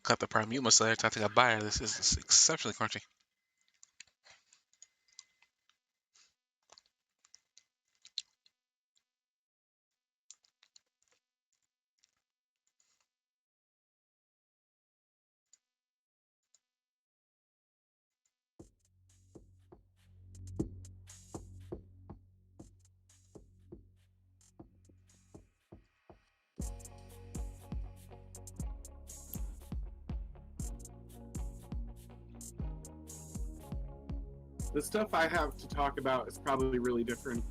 Cut the prime mute myself. I think I buy it. This is exceptionally crunchy. The stuff I have to talk about is probably really different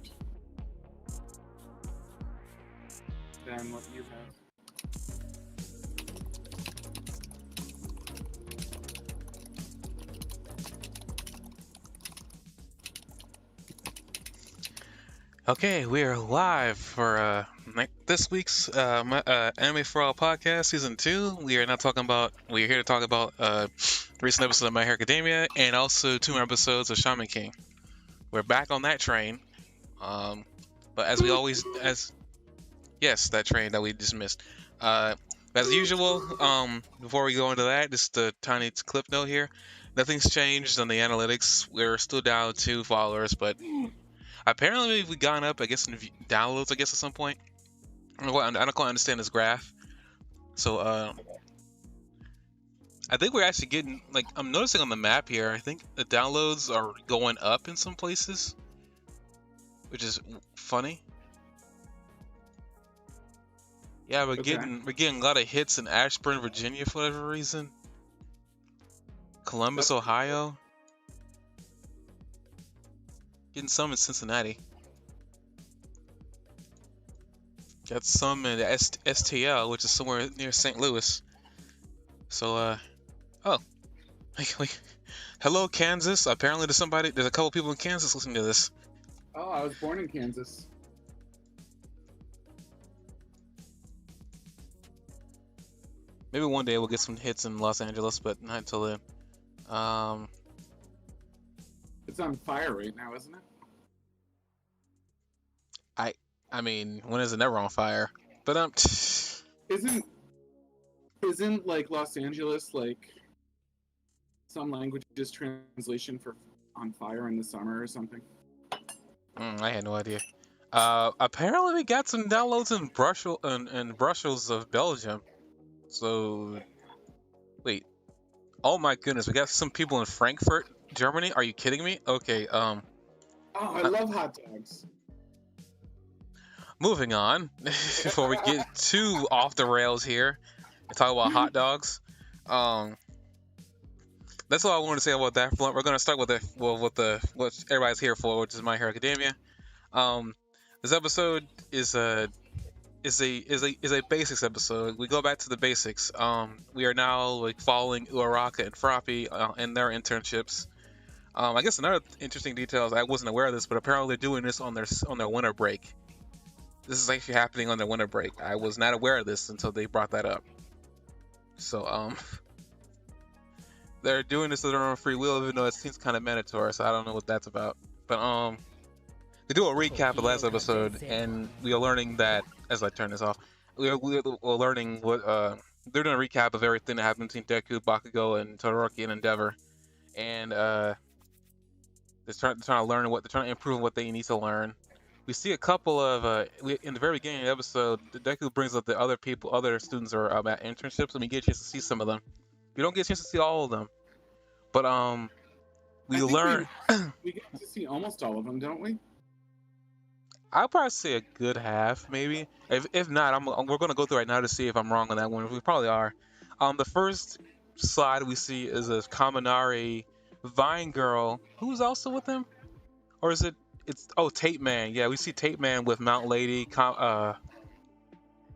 than what you have. Okay, we are live for this week's Anime4All podcast, season 2. We're here to talk about the recent episode of My Hero Academia and also 2 more episodes of Shaman King. We're back on that train. But as we always, yes, that train that we just missed. As usual, before we go into that, just a tiny clip note here. Nothing's changed on the analytics. We're still down 2 followers, but apparently we've gone up, I guess, in downloads, I guess, at some point. I don't quite understand this graph. So, I think we're actually getting, like, I'm noticing on the map here, I think the downloads are going up in some places, which is funny. Yeah, we're getting a lot of hits in Ashburn, Virginia for whatever reason. Columbus, Ohio. Getting some in Cincinnati. Got some in STL, which is somewhere near St. Louis. So, oh. Hello, Kansas. Apparently there's a couple people in Kansas listening to this. Oh, I was born in Kansas. Maybe one day we'll get some hits in Los Angeles, but not until then. It's on fire right now, isn't it? I mean, when is it never on fire? But isn't like Los Angeles like some languages translation for on fire in the summer or something? I had no idea. Apparently we got some downloads in Brussels of Belgium. So, wait. Oh my goodness, we got some people in Frankfurt, Germany. Are you kidding me? Okay. Oh, I love hot dogs. Moving on, before we get too off the rails here and talk about hot dogs. That's all I wanted to say about that. We're going to start with what everybody's here for, which is My Hero Academia. This episode is a basics episode. We go back to the basics. We are now like following Uraraka and Froppy in their internships. I guess another interesting detail is I wasn't aware of this, but apparently they're doing this on their winter break. This is actually happening on their winter break. I was not aware of this until they brought that up. So they're doing this of their own free will, even though it seems kind of mandatory. So I don't know what that's about. But they do a recap of the last episode, and we are learning that as I turn this off, we're learning what they're doing a recap of everything that happened between Deku, Bakugo, and Todoroki and Endeavor, and they're trying to learn they're trying to improve what they need to learn. We see a couple of in the very beginning of the episode, Deku brings up the other students are at internships, and we get a chance to see some of them. We don't get a chance to see all of them, but we learn. We get to see almost all of them, don't we? I'll probably say a good half, maybe. If not, we're gonna go through right now to see if I'm wrong on that one. We probably are. The first slide we see is a Kaminari Vine girl who's also with him, or is it? Tape Man. Yeah, we see Tape Man with Mount Lady, not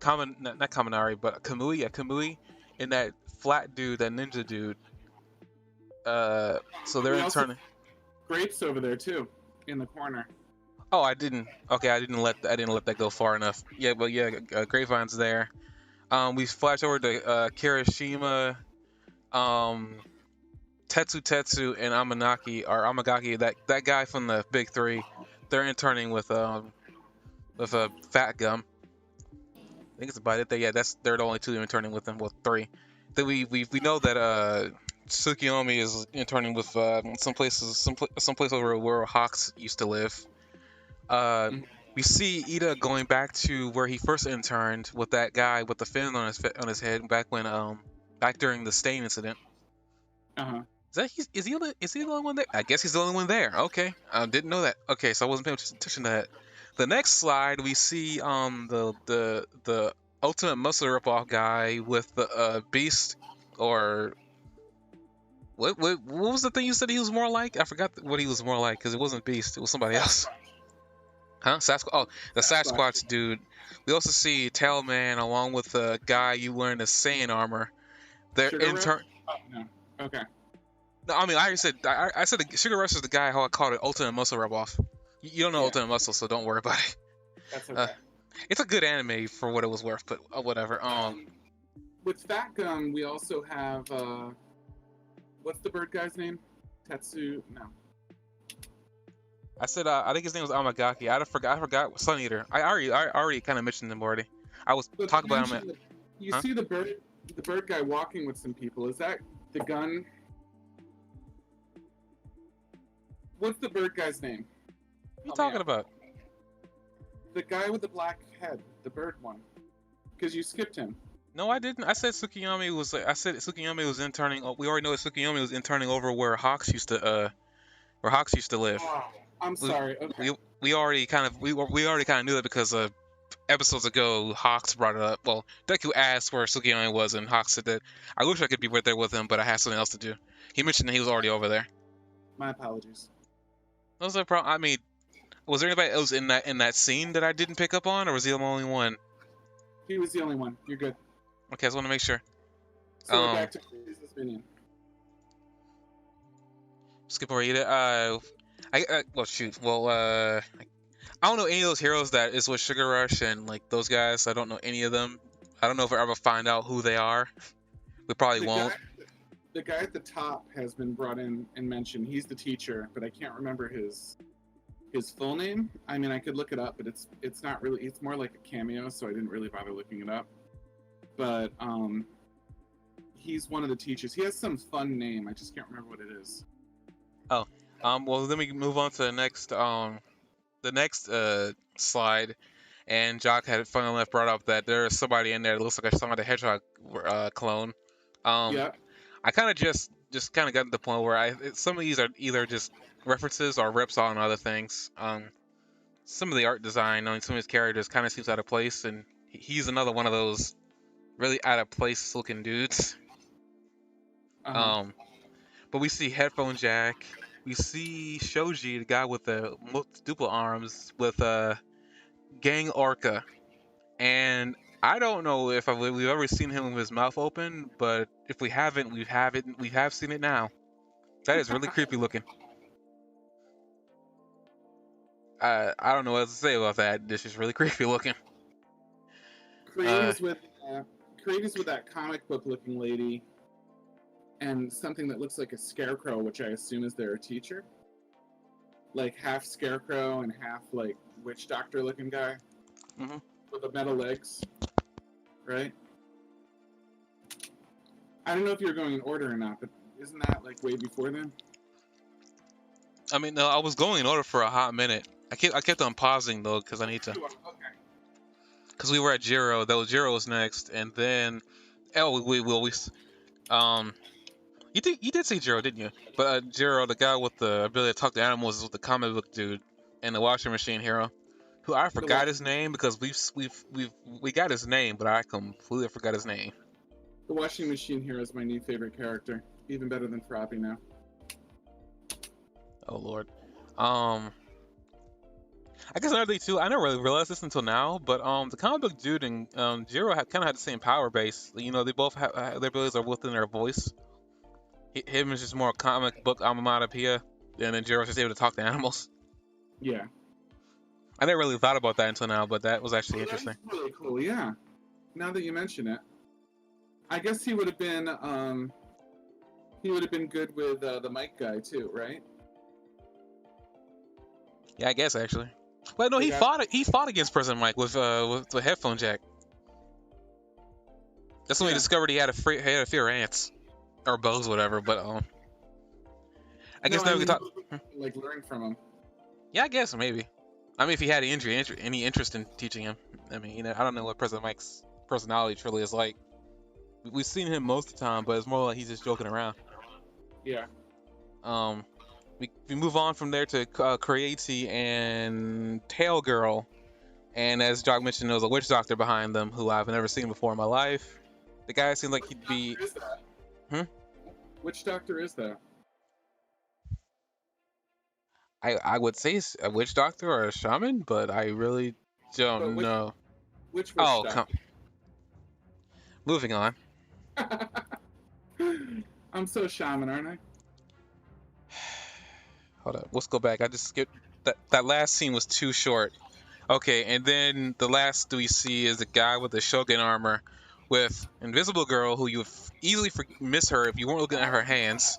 Kaminari, but Kamui. Yeah, Kamui, and that flat dude, that ninja dude. So they're interning. Grapes over there too, in the corner. Oh, I didn't let that go far enough. Yeah, but yeah, Grapevine's there. We flash over to Kirishima, Tetsu, and Amagaki. That guy from the Big Three. They're interning with Fat Gum. I think it's about it. They're the only 2 interning with them. Well, 3. Then we know that Tsukiyomi is interning with some place over where Hawks used to live. Uh, Mhm. we see Ida going back to where he first interned with that guy with the fin on his head back when back during the stain incident. Uh-huh. Is he the only one there? I guess he's the only one there. Okay, I didn't know that. Okay, so I wasn't paying attention to that. The next slide we see the ultimate muscle ripoff guy with the beast or what was the thing you said he was more like? I forgot what he was more like because it wasn't beast. It was somebody else. Sasquatch. Huh? Sasquatch. Oh, the Sasquatch. Sasquatch dude. We also see Tailman along with the guy you wearing the Saiyan armor. They're Sugar Rush? intern. Oh, no. Okay. No, I mean I already said I said the Sugar Rush is the guy how I called it Ultimate Muscle Rub Off. You don't know Yeah, Ultimate Muscle, so don't worry about it. that's Uh, okay. it's a good anime for what it was worth, but whatever. With Fat Gum, we also have what's the bird guy's name? Tetsu? No. I said I think his name was Amagaki. I forgot Sun Eater. I already kind of mentioned him already. I was But talking you about him. mentioned you Huh? see the bird guy walking with some people. Is that the gun? What's the bird guy's name? What are you Help me talking out. about? The guy with the black head, the bird one. Because you skipped him. No, I didn't. I said Tsukiyomi was. I said Tsukiyomi was interning. We already know that Tsukiyomi was interning over where Hawks used to live. Oh, I'm We sorry. Okay. we already kind of we already kind of knew that because episodes ago Hawks brought it up. Well, Deku asked where Tsukiyomi was, and Hawks said that I wish I could be right there with him, but I had something else to do. He mentioned that he was already over there. My apologies. That was no problem. I mean, was there anybody else in that scene that I didn't pick up on, or was he the only one? He was the only one. You're good. Okay, I just want to make sure. So we're back to Freeze's minion. Skip over it. Well, shoot. Well, I don't know any of those heroes that is with Sugar Rush and like those guys. I don't know any of them. I don't know if we ever find out who they are. We probably won't. The guy at the top has been brought in and mentioned. He's the teacher, but I can't remember his full name. I mean, I could look it up, but it's not really. It's more like a cameo, so I didn't really bother looking it up. But he's one of the teachers. He has some fun name. I just can't remember what it is. Well, then we can move on to the next slide. And Jock had funnily enough brought up that there is somebody in there that looks like a Sonic the Hedgehog clone. Yeah. I kind of just kind of got to the point where some of these are either just references or rips on other things. Some of the art design on some of his characters kind of seems out of place, and he's another one of those really out of place looking dudes. Uh-huh. But we see Headphone Jack. We see Shoji, the guy with the multiple arms, with Gang Orca. And I don't know if we've ever seen him with his mouth open, but if we haven't, we have seen it now. That is really creepy looking. I don't know what else to say about that. This is really creepy looking. Creators with that comic book looking lady and something that looks like a scarecrow, which I assume is their teacher. Like half scarecrow and half like witch doctor looking guy. Mhm. With the metal legs. Right? I don't know if you're going in order or not, but isn't that like way before then? I mean, no, I was going in order for a hot minute. I kept on pausing though because I need to. Okay. Because we were at Jiro. That was Jiro's next, and then um you did say Jiro, didn't you? But Jiro, the guy with the ability to talk to animals, is with the comic book dude and the washing machine hero, who I forgot his name because we got his name, but I completely forgot his name. The washing machine hero is my new favorite character, even better than Froppy now. Oh lord. I guess another thing too. I never really realized this until now, but the comic book dude and Jiro kind of had the same power base. You know, they both have their abilities are within their voice. Him is just more comic book onomatopoeia, and then Jiro's just able to talk to animals. Yeah. I never really thought about that until now, but that was actually interesting. That's really cool, yeah. Now that you mention it. I guess he would have been good with the mic guy too, right? Yeah, I guess actually. But no, he fought against President Mike with the headphone jack. That's when he discovered he had a fear of ants or bugs, whatever. But I guess No, now I we can mean, talk. like learn from him. Yeah, I guess maybe. I mean, if he had any interest in teaching him, I mean, I don't know what President Mike's personality truly is like. We've seen him most of the time, but it's more like he's just joking around. Yeah. Um, we move on from there to Creati and Tail Girl, and as Jock mentioned, there was a witch doctor behind them who I've never seen before in my life. The guy seemed like he'd be. Which doctor is that? Hmm? Which doctor is that? I would say a witch doctor or a shaman, but I really But don't know. which witch Oh, come. doctor? Moving on. I'm so shaman, aren't I? Hold up. Let's go back. I just skipped that last scene was too short. Okay, and then the last we see is the guy with the Shogun armor with Invisible Girl, who you would easily miss her if you weren't looking at her hands.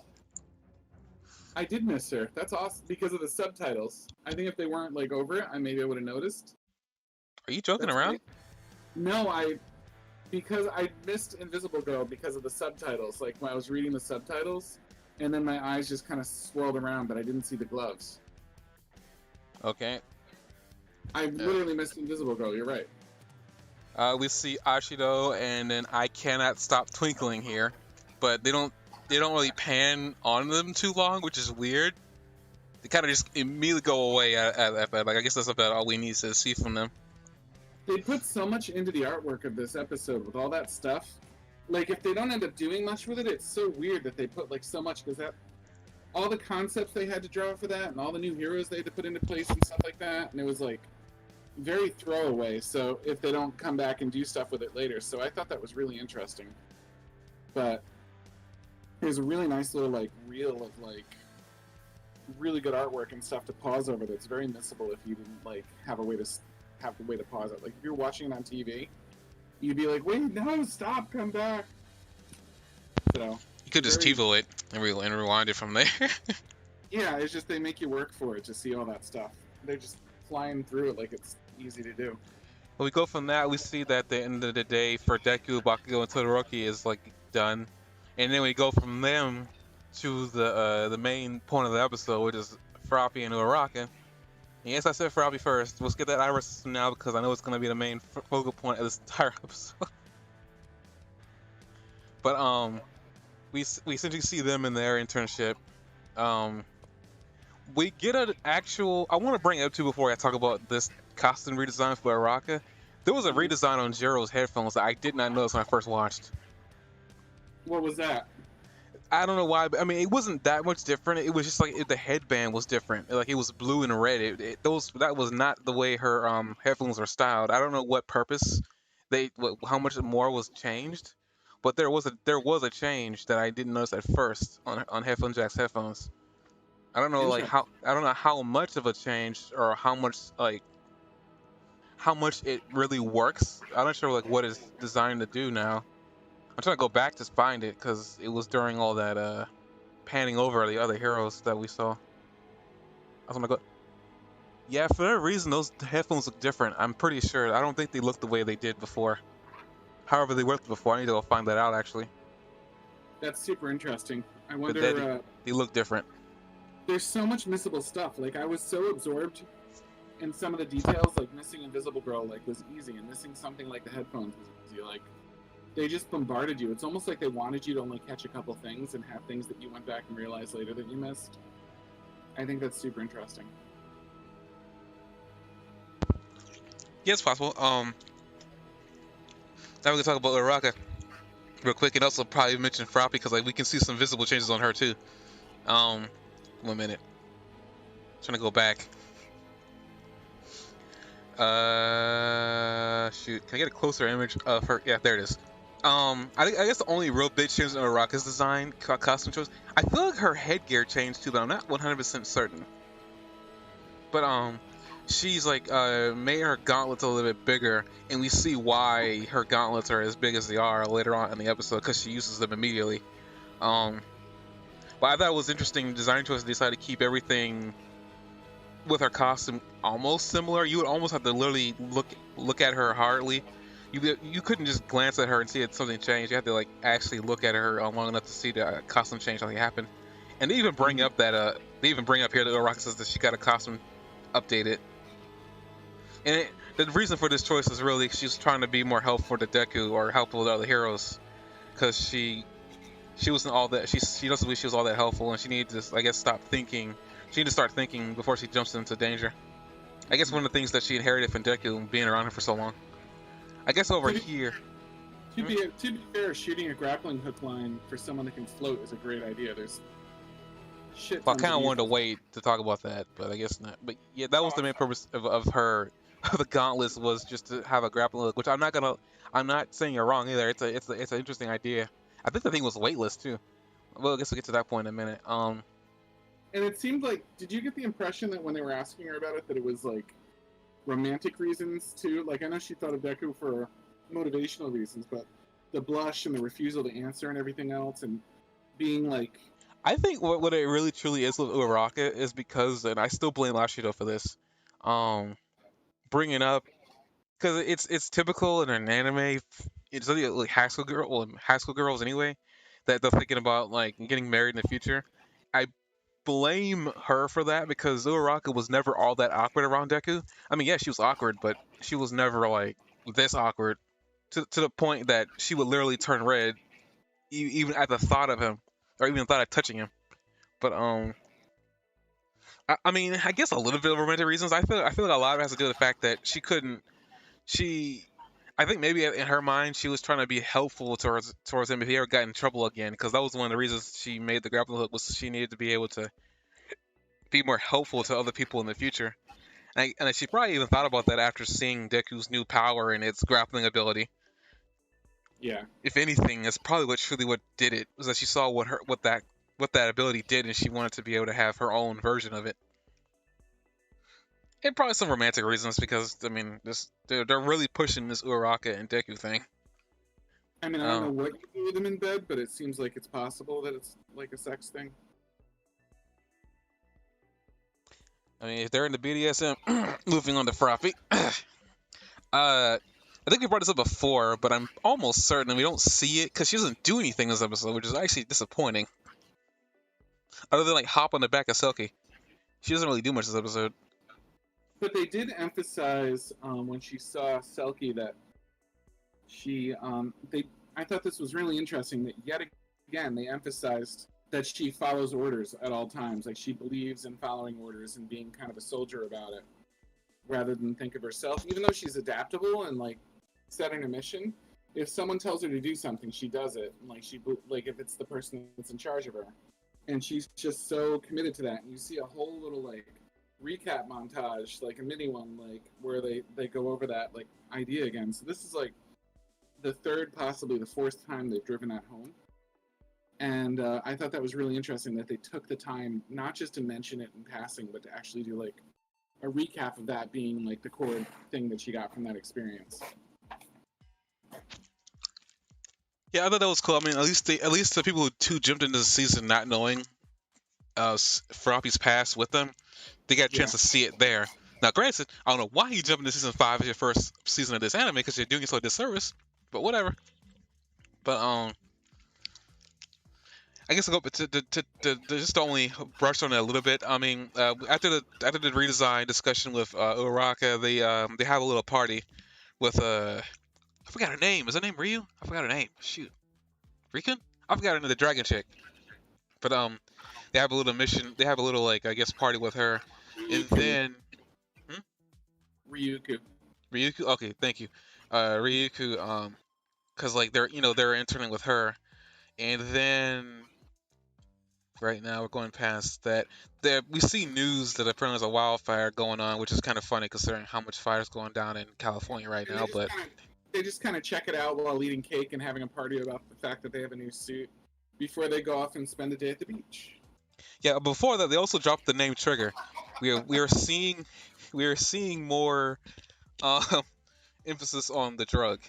I did miss her. That's awesome because of the subtitles. I think if they weren't like over it, maybe I would have noticed. Are you joking That's around? great. No, because I missed Invisible Girl because of the subtitles. Like when I was reading the subtitles, and then my eyes just kind of swirled around, but I didn't see the gloves. Okay. I literally missed Invisible Girl. You're right. We see Ashido, and then I cannot stop twinkling here, but they don't really pan on them too long, which is weird. They kind of just immediately go away at that. Like I guess that's about all we need to see from them. They put so much into the artwork of this episode with all that stuff. Like if they don't end up doing much with it, it's so weird that they put like so much because that all the concepts they had to draw for that and all the new heroes they had to put into place and stuff like that, and it was like very throwaway. So if they don't come back and do stuff with it later, so I thought that was really interesting. But there's a really nice little like reel of like really good artwork and stuff to pause over that's very missable if you didn't like have a way to pause it. Like if you're watching it on TV, you'd be like, wait, no, stop, come back. So You could just TiVo it and rewind it from there. yeah, it's just they make you work for it to see all that stuff. They're just flying through it like it's easy to do. When we go from that, we see that the end of the day for Deku, Bakugo, and Todoroki is like done, and then we go from them to the main point of the episode, which is Froppy and Uraraka. Yes, I said Froppy first. Let's get that Iris system now because I know it's going to be the main focal point of this entire episode. But we essentially see them in their internship. We get an actual. I want to bring it up too before I talk about this costume redesign for Uraraka. There was a redesign on Jiro's headphones that I did not notice when I first watched. What was that? I don't know why, but I mean, it wasn't that much different. It was just like the headband was different. Like it was blue and red. That was not the way her headphones are styled. I don't know what purpose how much more was changed, but there was a change that I didn't notice at first on Headphone Jack's headphones. I don't know I don't know how much of a change or how much it really works. I'm not sure like what it's designed to do now. I'm trying to go back to find it because it was during all that panning over the other heroes that we saw. I was gonna go. Yeah, for that reason, those headphones look different. I'm pretty sure. I don't think they look the way they did before. However, they worked before. I need to go find that out actually. That's super interesting. I But wonder. they look different. There's so much missable stuff. Like I was so absorbed in some of the details, like missing Invisible Girl, like was easy, and missing something like the headphones was easy. Like they just bombarded you. It's almost like they wanted you to only catch a couple things and have things that you went back and realized later that you missed. I think that's super interesting. Yeah, it's possible. Now we can talk about Uraraka real quick, and also probably mention Froppy because like we can see some visible changes on her too. 1 minute. Trying to go back. Shoot. Can I get a closer image of her? Yeah, there it is. I guess the only real big change in Uraraka's design, costume choice, I feel like her headgear changed too, but I'm not 100% certain. But she's like made her gauntlets a little bit bigger, and we see why her gauntlets are as big as they are later on in the episode because she uses them immediately. But I thought it was interesting design choice to decide to keep everything with her costume almost similar. You would almost have to literally look at her hardly You couldn't just glance at her and see it something changed. You had to like actually look at her long enough to see the costume change like happen. And they even bring up that they even bring up here that Uraraka says that she got a costume updated. And the reason for this choice is really she's trying to be more helpful to Deku or helpful to other heroes because she wasn't all that she doesn't believe she was all that helpful and she needed to I guess stop thinking. She needed to start thinking before she jumps into danger. I guess one of the things that she inherited from Deku being around him for so long. I guess over here. To be fair, shooting a grappling hook line for someone that can float is a great idea. There's shit. Well, I kind of wanted to wait to talk about that, but I guess not. But yeah, that was the main purpose of her. The gauntlets was just to have a grappling hook, which I'm not saying you're wrong either. It's an interesting idea. I think the thing was weightless too. Well, I guess we'll get to that point in a minute. And it seemed like, did you get the impression that when they were asking her about it, that it was like romantic reasons too? Like, I know she thought of Deku for motivational reasons, but the blush and the refusal to answer and everything else, and being like, I think what it really truly is with Uraraka is because, and I still blame Lashido for this, bringing up because it's typical in an anime. It's really like high school girls anyway, that they're thinking about like getting married in the future. I blame her for that because Uraraka was never all that awkward around Deku. I mean, yeah, she was awkward, but she was never like this awkward to the point that she would literally turn red even at the thought of him or even the thought of touching him. But I mean, I guess a little bit of romantic reasons. I feel like a lot of it has to do with the fact that she couldn't. She, I think maybe in her mind she was trying to be helpful towards him if he ever got in trouble again, because that was one of the reasons she made the grappling hook was she needed to be able to be more helpful to other people in the future. And she probably even thought about that after seeing Deku's new power and its grappling ability. yeah. If anything, that's probably what did it was that she saw what that ability did, and she wanted to be able to have her own version of it. And probably some romantic reasons because I mean, they're really pushing this Uraraka and Deku thing. I mean, I don't know what you do with them in bed, but it seems like it's possible that it's like a sex thing. I mean, if they're in the BDSM, moving on to Froppy. I think we brought this up before, but I'm almost certain we don't see it because she doesn't do anything this episode, which is actually disappointing. Other than like hop on the back of Selkie, she doesn't really do much this episode. But they did emphasize when she saw Selkie that she I thought this was really interesting that yet again they emphasized that she follows orders at all times. Like, she believes in following orders and being kind of a soldier about it, rather than think of herself. Even though she's adaptable and like setting a mission, if someone tells her to do something, she does it. Like, if it's the person that's in charge of her, and she's just so committed to that. And you see a whole little like recap montage, like a mini one, like where they go over that like idea again. So this is like the third, possibly the fourth time they've driven that home. And I thought that was really interesting that they took the time not just to mention it in passing, but to actually do like a recap of that being like the core thing that she got from that experience. Yeah, I thought that was cool. I mean, at least the people who jumped into the season not knowing Froppy's past with them, they got a chance to see it there. Now, granted, I don't know why you jumped into season 5 as your first season of this anime because you're doing it so a disservice, but whatever. But I guess I'll go to just only brush on it a little bit. I mean, after the redesign discussion with Uraraka, they have a little party with I forgot her name. Is her name Ryu? I forgot her name. Shoot, Rikun? I forgot her name. The dragon chick. But they have a little mission. They have a little like I guess party with her, and then Ryuku. Okay, thank you. Ryuku. Cause like they're interning with her, and then right now we're going past that. There we see news that apparently there's a wildfire going on, which is kind of funny considering how much fire is going down in California right now. But they just kind of check it out while eating cake and having a party about the fact that they have a new suit before they go off and spend the day at the beach. Yeah, before that they also dropped the name Trigger. We are seeing more emphasis on the drug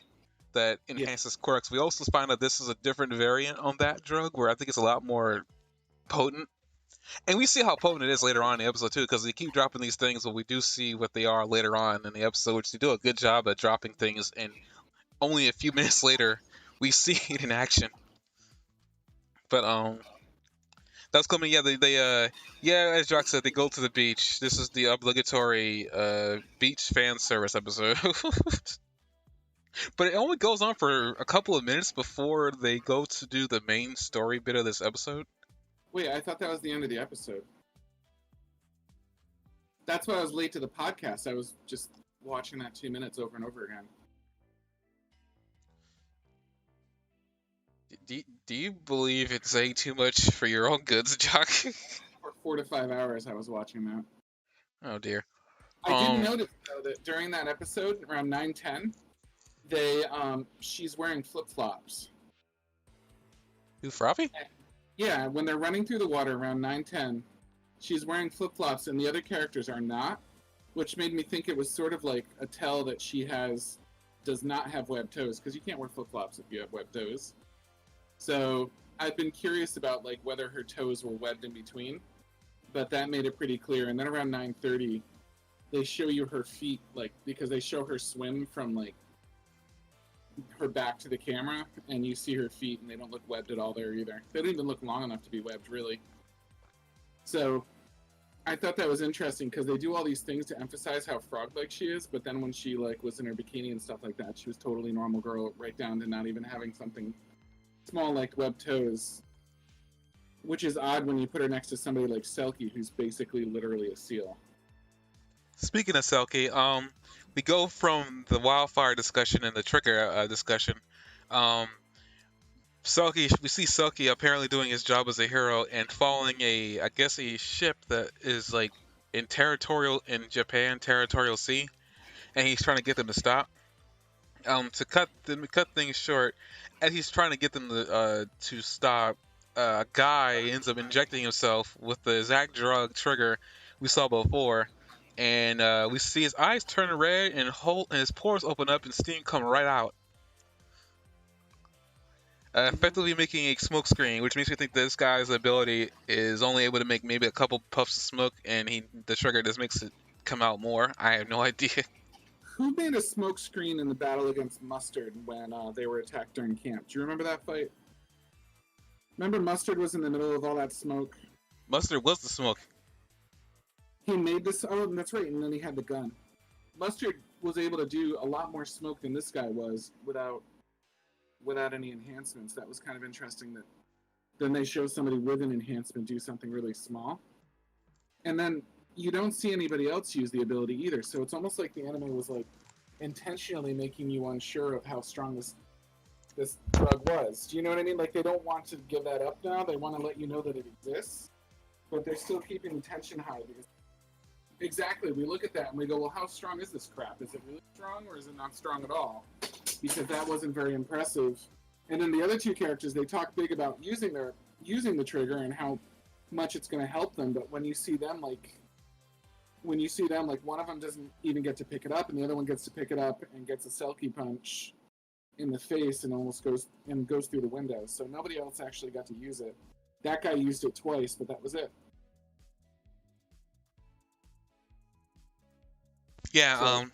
that enhances quirks. We also find out this is a different variant on that drug where I think it's a lot more potent. And we see how potent it is later on in the episode too, because they keep dropping these things, but we do see what they are later on in the episode, which they do a good job at dropping things in only a few minutes later, we see it in action. But that's coming. Yeah, yeah, as Jock said, they go to the beach. This is the obligatory beach fan service episode. But it only goes on for a couple of minutes before they go to do the main story bit of this episode. Wait, I thought that was the end of the episode. That's why I was late to the podcast. I was just watching that 2 minutes over and over again. Do you believe it's saying too much for your own goods, Jock? For 4 to 5 hours, I was watching that. Oh dear. I did notice though that during that episode, around 9:10, she's wearing flip flops. Who, Froppy? Yeah, when they're running through the water around 9:10, she's wearing flip flops, and the other characters are not, which made me think it was sort of like a tell that she does not have webbed toes, because you can't wear flip flops if you have webbed toes. So I've been curious about like whether her toes were webbed in between, but that made it pretty clear. And then around 9:30, they show you her feet, like, because they show her swim from like her back to the camera, and you see her feet, and they don't look webbed at all there either. They don't even look long enough to be webbed, really. So I thought that was interesting because they do all these things to emphasize how frog-like she is, but then when she like was in her bikini and stuff like that, she was totally normal girl, right down to not even having something small like webbed toes, which is odd when you put her next to somebody like Selkie, who's basically literally a seal. Speaking of Selkie, we go from the wildfire discussion and the trigger discussion. Selkie, we see Selkie apparently doing his job as a hero and following I guess a ship that is like in Japan territorial sea, and he's trying to get them to stop. To cut things short, as he's trying to get them to stop, a guy ends up injecting himself with the exact drug trigger we saw before, and we see his eyes turn red and his pores open up and steam come right out. Effectively making a smoke screen, which makes me think this guy's ability is only able to make maybe a couple puffs of smoke, and the trigger just makes it come out more. I have no idea. Who made a smoke screen in the battle against Mustard when they were attacked during camp? Do you remember that fight? Remember Mustard was in the middle of all that smoke? Mustard was the smoke. He made this. Oh, that's right. And then he had the gun. Mustard was able to do a lot more smoke than this guy was without any enhancements. That was kind of interesting. That then they show somebody with an enhancement do something really small, and then you don't see anybody else use the ability either. So it's almost like the anime was like intentionally making you unsure of how strong this drug was. Do you know what I mean? Like they don't want to give that up now. They want to let you know that it exists, but they're still keeping the tension high because exactly, we look at that and we go, well, how strong is this crap? Is it really strong or is it not strong at all? Because that wasn't very impressive. And then the other two characters, they talk big about using the trigger and how much it's going to help them, but when you see them like one of them doesn't even get to pick it up and the other one gets to pick it up and gets a Selkie punch in the face and almost goes through the window. So nobody else actually got to use it. That guy used it twice, but that was it. Yeah,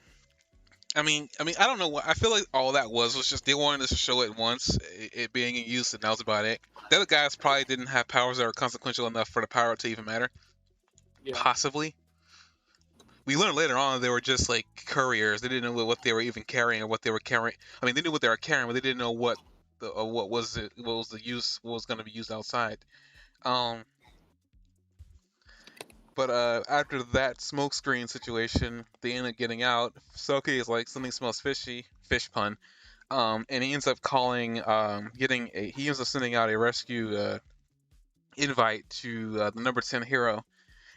I mean, I don't know what I feel like. All that was just they wanted us to show it once, it being in use, and that was about it. The other guys probably didn't have powers that were consequential enough for the power to even matter. Yeah. Possibly. We learned later on they were just like couriers. They didn't know what they were even carrying or what they were carrying. I mean, they knew what they were carrying, but they didn't know what was the use, what was going to be used outside. But after that smokescreen situation, they end up getting out. Soki is like, something smells fishy, fish pun. And he ends up he ends up sending out a rescue invite to the number 10 hero.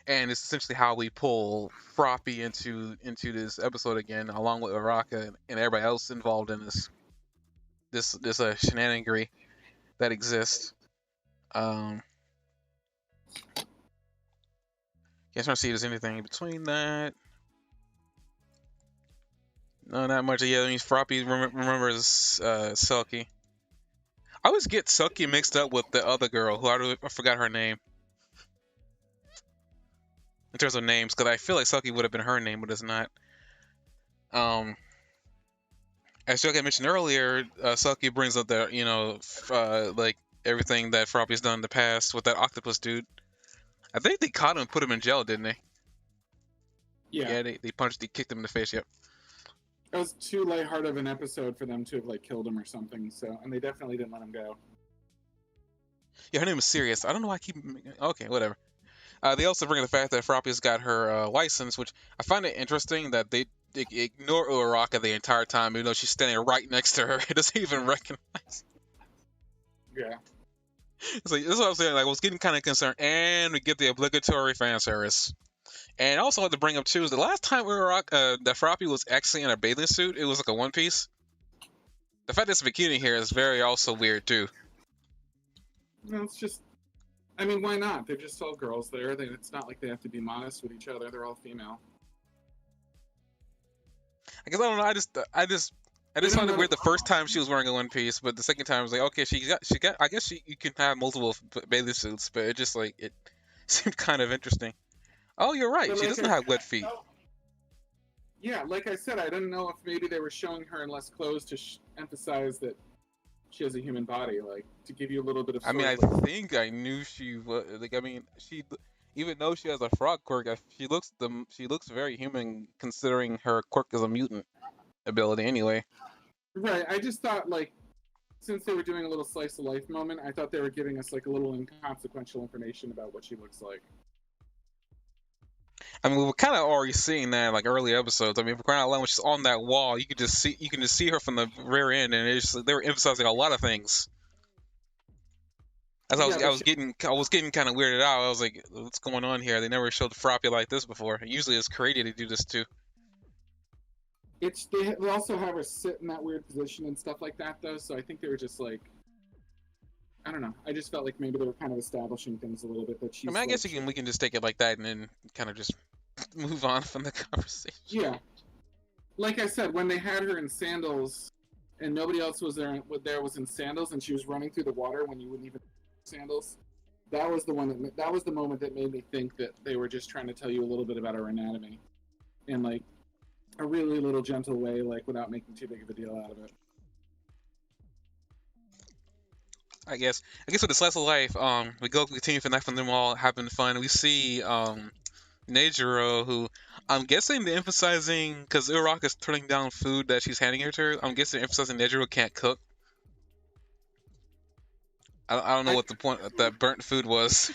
And it's essentially how we pull Froppy into this episode again, along with Uraraka and everybody else involved in this shenanigery that exists. Yeah, I'm trying to see if there's anything in between that. No, not much. Yeah, I mean, Froppy remembers Selkie. I always get Selkie mixed up with the other girl, who I forgot her name. In terms of names, because I feel like Selkie would have been her name, but it's not. And as Joke mentioned earlier, Saki brings up that like everything that Froppy's done in the past with that octopus dude. I think they caught him and put him in jail, didn't they? Yeah, Yeah, they kicked him in the face. Yep. it was too lighthearted of an episode for them to have like killed him or something. So, and they definitely didn't let him go. Yeah, her name is Sirius. I don't know why I keep. Okay, whatever. They also bring up the fact that Froppy's got her license, which I find it interesting that they ignore Uraraka the entire time, even though she's standing right next to her. It doesn't even recognize. Yeah. It's like, this is what I'm saying. Like, I was getting kind of concerned, and we get the obligatory fan service. And I also had to bring up too is the last time that Froppy was actually in a bathing suit, it was like a one piece. The fact that it's a bikini here is very also weird too. No, it's just. I mean, why not? They're just all girls there. It's not like they have to be modest with each other. They're all female. I guess I don't know. I just found it weird the first time she was wearing a one piece, but the second time I was like, okay, she got. I guess you can have multiple bathing suits, but it just like it seemed kind of interesting. Oh, you're right. She doesn't have wet feet. Yeah, like I said, I didn't know if maybe they were showing her in less clothes to emphasize that she has a human body, like to give you a little bit of. I mean, I think I knew she was like. I mean, she even though she has a frog quirk, she looks very human considering her quirk is a mutant ability anyway. Right. I just thought like since they were doing a little slice of life moment, I thought they were giving us like a little inconsequential information about what she looks like. I mean, we were kind of already seeing that in, like early episodes. I mean, for crying out loud, when she's on that wall, you can just see her from the rear end, and they were emphasizing a lot of things. As I was getting kind of weirded out. I was like, what's going on here? They never showed Froppy like this before. Usually, it's created to do this too. They also have her sit in that weird position and stuff like that, though. So I think they were just like, I don't know. I just felt like maybe they were kind of establishing things a little bit. That she's. I mean, I guess we can just take it like that and then kind of just move on from the conversation. Yeah, like I said, when they had her in sandals and nobody else was there was in sandals, and she was running through the water when you wouldn't even sandals. That was the moment that made me think that they were just trying to tell you a little bit about her anatomy, in like a really little gentle way, like without making too big of a deal out of it. I guess with the slice of life, we go continue for them all having fun. We see Nejiro, who I'm guessing they're emphasizing because Uraraka is turning down food that she's handing her to her. I'm guessing they're emphasizing Nejiro can't cook. I don't know what the point of that burnt food was.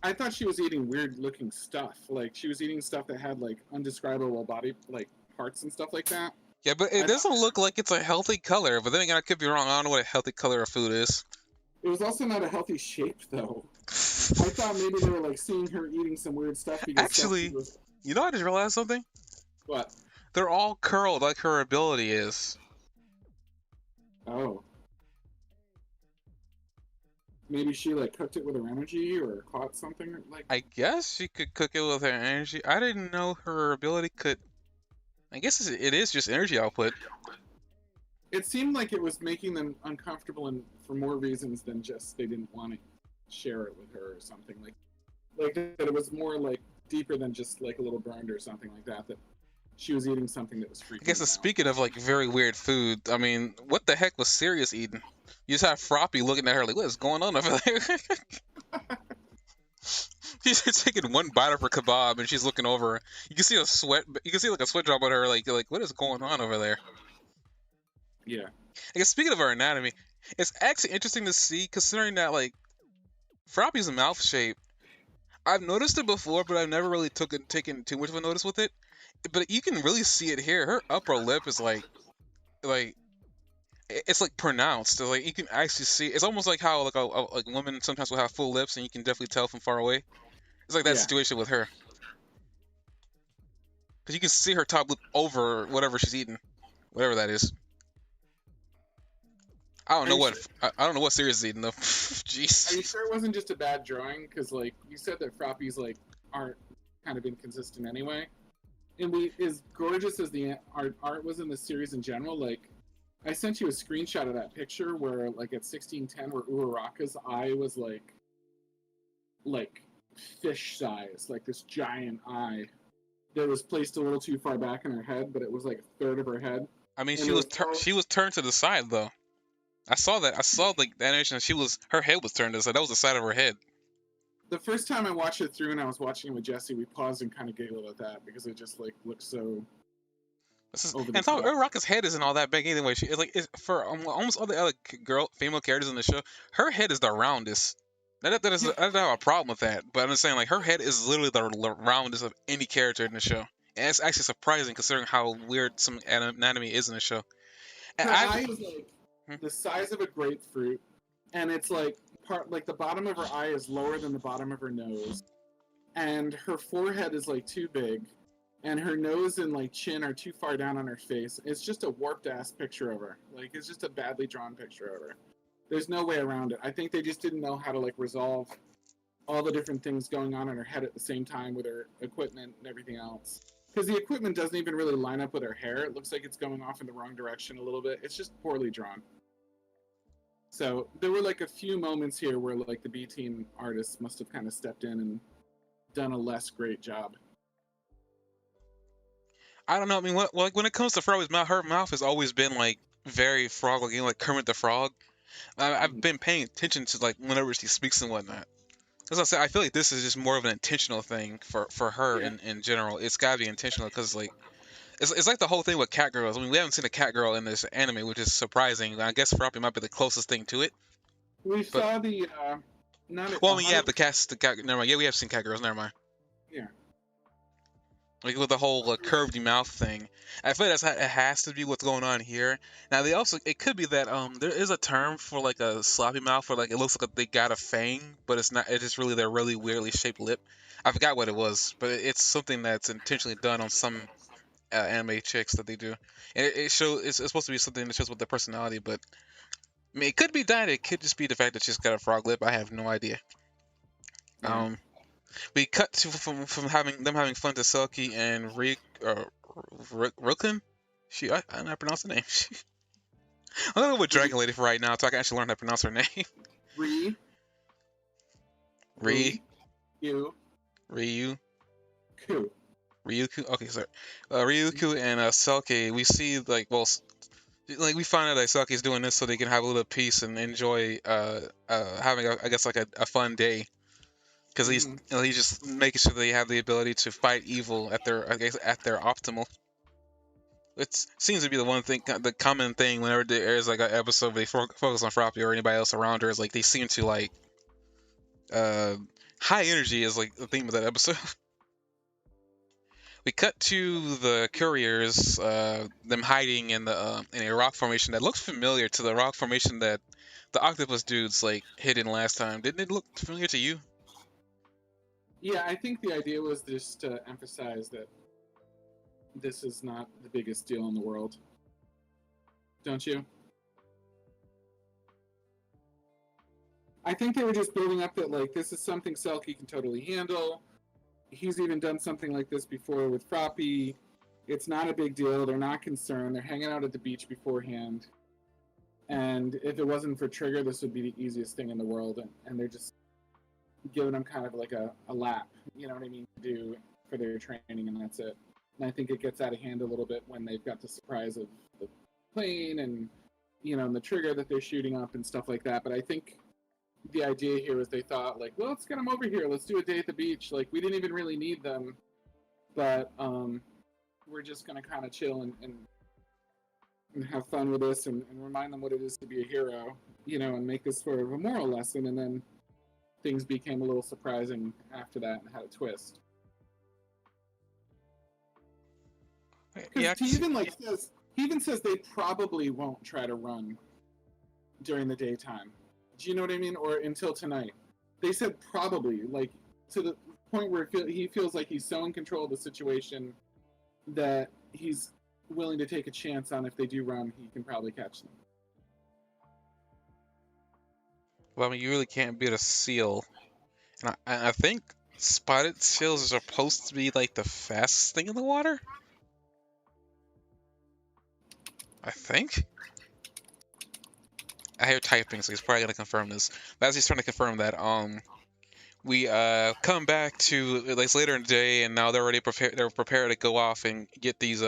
I thought she was eating weird looking stuff. Like she was eating stuff that had like undescribable body like parts and stuff like that. Yeah, but it doesn't look like it's a healthy color. But then again, I could be wrong. I don't know what a healthy color of food is. It was also not a healthy shape, though. I thought maybe they were like seeing her eating some weird stuff. Because actually, you know, I just realized something. What? They're all curled like her ability is. Oh. Maybe she like cooked it with her energy or caught something like. I guess she could cook it with her energy. I didn't know her ability could. I guess it is just energy output. It seemed like it was making them uncomfortable, and for more reasons than just they didn't want to share it with her or something like that. It was more like deeper than just like a little burned or something like that. That she was eating something that was freaking. I guess speaking of like very weird food, I mean, what the heck was Sirius eating? You just have Froppy looking at her like, what is going on over there? She's taking one bite of her kebab and she's looking over. You can see a sweat. You can see like a sweat drop on her. Like what is going on over there? Yeah. I guess speaking of her anatomy, it's actually interesting to see considering that like Froppy's mouth shape. I've noticed it before, but I've never really taken too much of a notice with it. But you can really see it here. Her upper lip is like it's like pronounced. Like you can actually see. It's almost like how like a woman sometimes will have full lips, and you can definitely tell from far away. It's like that situation with her, because you can see her top lip over whatever she's eating, whatever that is. I don't know what Sirius is eating though. Jeez. Are you sure it wasn't just a bad drawing? Because like you said that Froppy's like aren't kind of inconsistent anyway, and as gorgeous as the art was in the series in general, like. I sent you a screenshot of that picture where, like, at 16:10, where Uraraka's eye was like fish size, like this giant eye that was placed a little too far back in her head, but it was like a third of her head. I mean, and it was all. she was turned to the side though. I saw that. I saw the animation. Her head was turned to the side. That was the side of her head. The first time I watched it through, and I was watching it with Jesse, we paused and kind of giggled at that because it just like looked so over the And so top. Uraraka's head isn't all that big anyway. She it's like for almost all the other female characters in the show, her head is the roundest. Yeah, I don't have a problem with that, but I'm just saying like her head is literally the roundest of any character in the show, and it's actually surprising considering how weird some anatomy is in the show. And her I eye is like hmm? the size of a grapefruit, and it's like part like the bottom of her eye is lower than the bottom of her nose, and her forehead is like too big, and her nose and like chin are too far down on her face. It's just a warped ass picture of her. Like it's just a badly drawn picture of her. There's no way around it. I think they just didn't know how to like resolve all the different things going on in her head at the same time with her equipment and everything else. Because the equipment doesn't even really line up with her hair. It looks like it's going off in the wrong direction a little bit. It's just poorly drawn. So there were like a few moments here where like the B team artists must have kind of stepped in and done a less great job. I don't know. I mean, like when it comes to Frog's mouth, her mouth has always been like very frog, like Kermit the Frog. I've been paying attention to like whenever she speaks and whatnot. As I said, I feel like this is just more of an intentional thing for her Yeah. in general. It's gotta be intentional because like it's like the whole thing with cat girls. I mean, we haven't seen a cat girl in this anime, which is surprising. I guess Froppy might be the closest thing to it. We But saw the not well, I mean, yeah, 100. the cat. Never mind. Yeah, we have seen cat girls. Never mind. Yeah. Like with the whole curved mouth thing. I feel like it has to be what's going on here. Now they also it could be that there is a term for like a sloppy mouth where like it looks like they got a fang, but it's not. It's just really their really weirdly shaped lip. I forgot what it was, but it's something that's intentionally done on some anime chicks that they do. And it shows it's supposed to be something that shows with their personality, but I mean it could be that. It could just be the fact that she's got a frog lip. I have no idea. Yeah. We cut to from having fun to Selkie and Rukun. I don't know how to pronounce the name. I'm gonna go with Dragon Lady for right now, so I can actually learn how to pronounce her name. Re. Ri You. Ryu Ku. Ryuku. Okay, sorry. Ryuku and Selkie. We see like we find out that Selkie is doing this so they can have a little peace and enjoy having I guess like a fun day. Because he's just making sure they have the ability to fight evil at their optimal. It seems to be the common thing whenever there's like an episode where they focus on Froppy or anybody else around her is like they seem to like uh high energy is like the theme of that episode. We cut to the couriers, them hiding in a rock formation that looks familiar to the rock formation that the octopus dudes like hid in last time. Didn't it look familiar to you? Yeah, I think the idea was just to emphasize that this is not the biggest deal in the world. Don't you? I think they were just building up that like this is something Selkie can totally handle. He's even done something like this before with Froppy. It's not a big deal. They're not concerned. They're hanging out at the beach beforehand. And if it wasn't for Trigger, this would be the easiest thing in the world. And they're just giving them kind of like a lap, you know what I mean, to do for their training, and that's it. And I think it gets out of hand a little bit when they've got the surprise of the plane and, you know, and the trigger that they're shooting up and stuff like that. But I think the idea here was they thought, like, well, let's get them over here. Let's do a day at the beach. Like, we didn't even really need them, but we're just going to kind of chill and have fun with this and remind them what it is to be a hero, you know, and make this sort of a moral lesson. And then things became a little surprising after that and had a twist. Yeah, Because he even says they probably won't try to run during the daytime. Do you know what I mean? Or until tonight. They said probably, like to the point where he feels like he's so in control of the situation that he's willing to take a chance on if they do run, he can probably catch them. well, I mean, you really can't beat a seal. And I think spotted seals are supposed to be like the fastest thing in the water. I think. I hear typing, so he's probably gonna confirm this. But as he's trying to confirm that, we come back to like later in the day, and now they're already prepared. They're prepared to go off and get these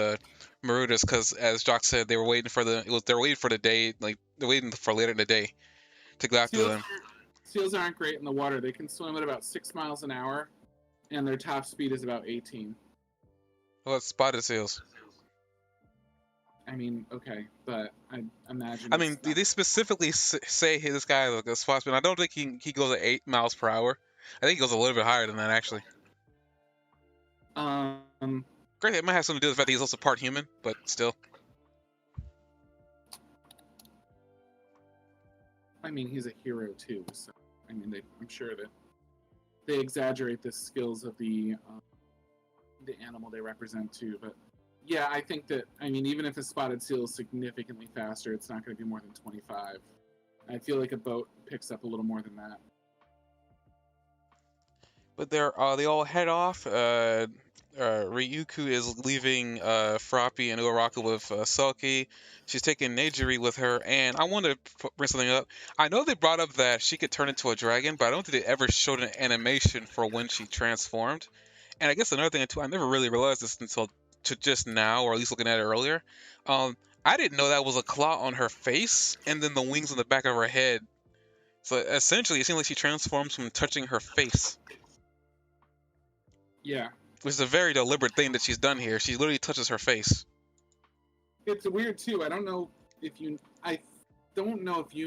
Marudas because, as Jock said, they were waiting for they're waiting for the day, like they're waiting for later in the day to go after them. Seals aren't great in the water. They can swim at about 6 miles an hour, and their top speed is about 18. Well, it's spotted seals. I mean, okay, but I imagine. I mean, they specifically say hey, this guy like a spot speed. I don't think he goes at 8 miles per hour. I think he goes a little bit higher than that actually. Great, it might have something to do with the fact that he's also part human, but still. I mean, he's a hero too, so I mean, I'm sure that they exaggerate the skills of the animal they represent too. But yeah, I think that, I mean, even if a spotted seal is significantly faster, it's not going to be more than 25. I feel like a boat picks up a little more than that. But they all head off. Ryuku is leaving Froppy and Uraraka with Selkie. She's taking Neijiri with her, and I want to bring something up. I know they brought up that she could turn into a dragon, but I don't think they ever showed an animation for when she transformed. And I guess another thing too, I never really realized this until just now, or at least looking at it earlier. I didn't know that was a claw on her face, and then the wings on the back of her head. So essentially, it seems like she transforms from touching her face. Yeah. Which is a very deliberate thing that she's done here. She literally touches her face. It's weird too. I don't know if you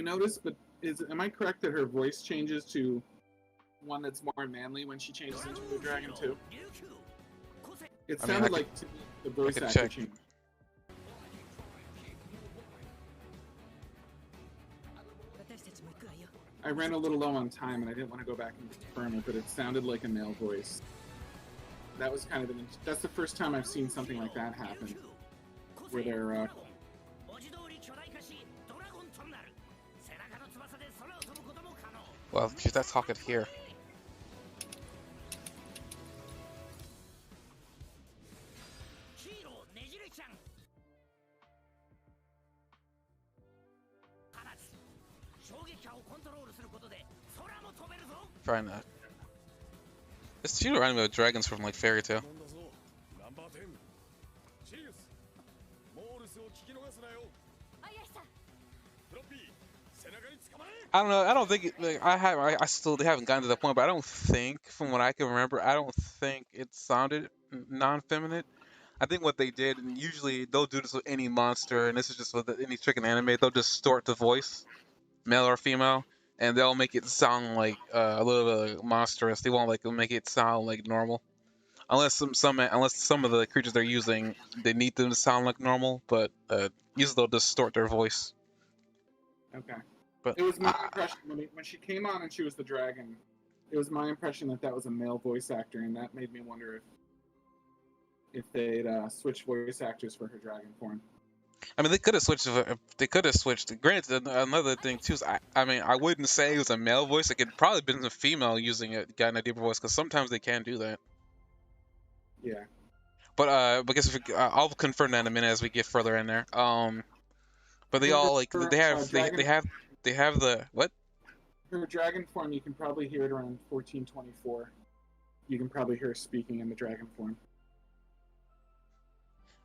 noticed, but am I correct that her voice changes to one that's more manly when she changes into a dragon too? It sounded like to me the voice actor changed. I ran a little low on time and I didn't want to go back and confirm it, but it sounded like a male voice. That was kind of that's the first time I've seen something like that happen, where they're well, that's talking here. Trying to. It's cute around with dragons from like Fairy Tail. I don't know. I don't think I still haven't gotten to that point, but I don't think, from what I can remember, I don't think it sounded non-feminine. I think what they did, and usually they'll do this with any monster, and this is just with any trick in anime, they'll distort the voice, male or female, and they'll make it sound like a little bit monstrous. They won't like make it sound like normal, unless some of the creatures they're using, they need them to sound like normal, but usually they'll distort their voice. Okay. But it was my impression when she came on and she was the dragon. It was my impression that was a male voice actor, and that made me wonder if they'd switch voice actors for her dragon form. I mean, they could have switched. Granted, another thing too is, I mean, I wouldn't say it was a male voice. It could probably been a female using it, got a deeper voice, because sometimes they can do that. Yeah. But because I'll confirm that in a minute as we get further in there. But they all like they have the what? Her dragon form, you can probably hear it around 1424. You can probably hear her speaking in the dragon form.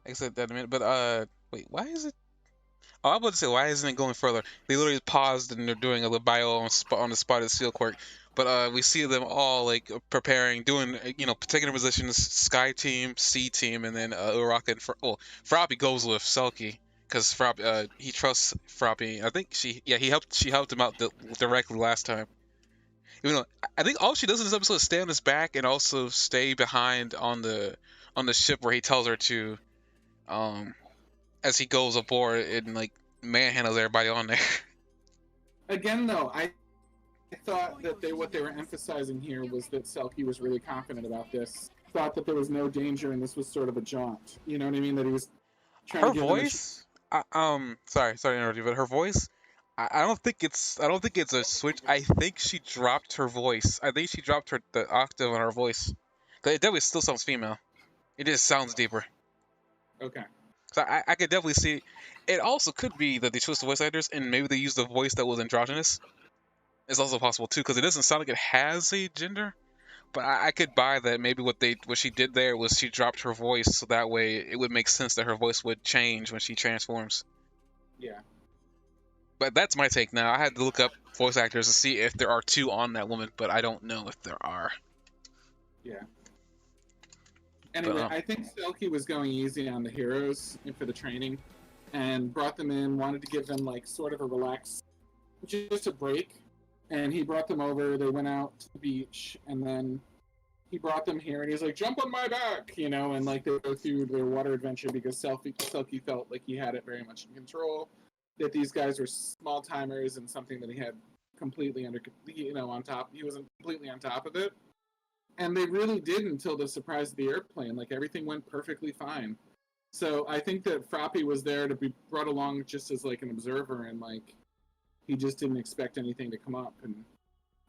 I said that in a minute, but wait, why is it? Oh, I'm about to say, why isn't it going further? They literally paused and they're doing a bio on the spotted seal quirk. But we see them all like preparing, doing taking their positions. Sky team, Sea team, and then Uraraka and Froppy goes with Selkie because Froppy he trusts Froppy. I think she helped him out directly last time. Even though I think all she does in this episode is stay on his back and also stay behind on the ship where he tells her to. As he goes aboard and like manhandles everybody on there. Again, though, I thought that what they were emphasizing here was that Selkie was really confident about this. Thought that there was no danger and this was sort of a jaunt. You know what I mean? That he was trying her to give voice. Sorry to interrupt you, but her voice. I don't think it's a switch. I think she dropped her voice. I think she dropped the octave on her voice. Cause it definitely still sounds female. It just sounds deeper. Okay. So I could definitely see. It also could be that they chose the voice actors and maybe they used a voice that was androgynous. It's also possible too, because it doesn't sound like it has a gender. But I could buy that. Maybe what she did there was she dropped her voice, so that way it would make sense that her voice would change when she transforms. Yeah. But that's my take now. I had to look up voice actors to see if there are two on that woman, but I don't know if there are. Yeah. But Anyway, I think Selkie was going easy on the heroes for the training, and brought them in. Wanted to give them like sort of a relax, just a break. And he brought them over. They went out to the beach, and then he brought them here, and he's like, "Jump on my back," and like they go through their water adventure because Selkie felt like he had it very much in control. That these guys were small timers and something that he had completely under, on top. He wasn't completely on top of it, and they really did until the surprise of the airplane. Like everything went perfectly fine. So I think that Froppy was there to be brought along just as like an observer, and like he just didn't expect anything to come up. And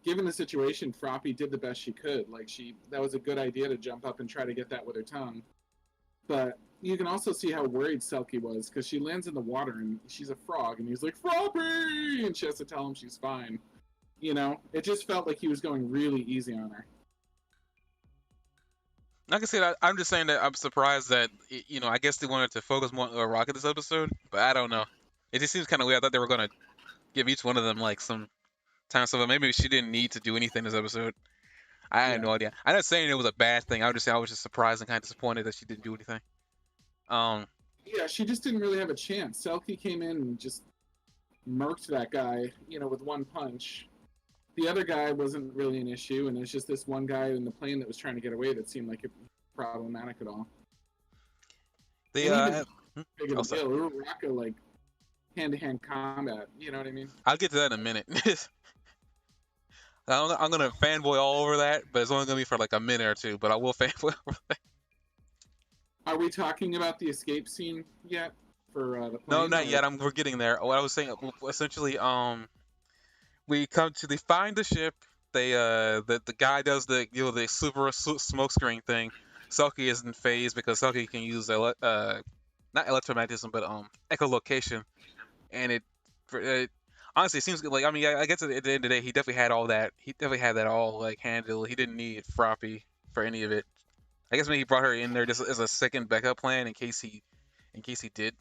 given the situation, Froppy did the best she could. Like that was a good idea to jump up and try to get that with her tongue. But you can also see how worried Selkie was because she lands in the water and she's a frog, and he's like, "Froppy!" and she has to tell him she's fine. It just felt like he was going really easy on her. like I said, I'm just saying that I'm surprised that I guess they wanted to focus more on Uraraka this episode, but I don't know. It just seems kind of weird. I thought they were gonna give each one of them like some time stuff, but maybe she didn't need to do anything this episode. I had Yeah. no idea. I'm not saying it was a bad thing. I would just say I was just surprised and kind of disappointed that she didn't do anything. Yeah, she just didn't really have a chance. Selkie came in and just murked that guy, with one punch. The other guy wasn't really an issue, and it's just this one guy in the plane that was trying to get away that seemed like it was problematic at all. The And even big of a sorry. deal, Uraraka, like hand-to-hand combat. You know what I mean? I'll get to that in a minute. I'm gonna fanboy all over that, but it's only gonna be for like a minute or two. But I will fanboy over that. Are we talking about the escape scene yet for the No, plane? not yet. We're getting there. What I was saying, essentially, they find the ship. The guy does the super smoke screen thing. Selkie isn't phased because Selkie can use not electromagnetism but echolocation, and it honestly it seems like I guess at the end of the day he definitely had all that. He definitely had that all like handled. He didn't need Froppy for any of it. I guess maybe he brought her in there just as a second backup plan in case he did.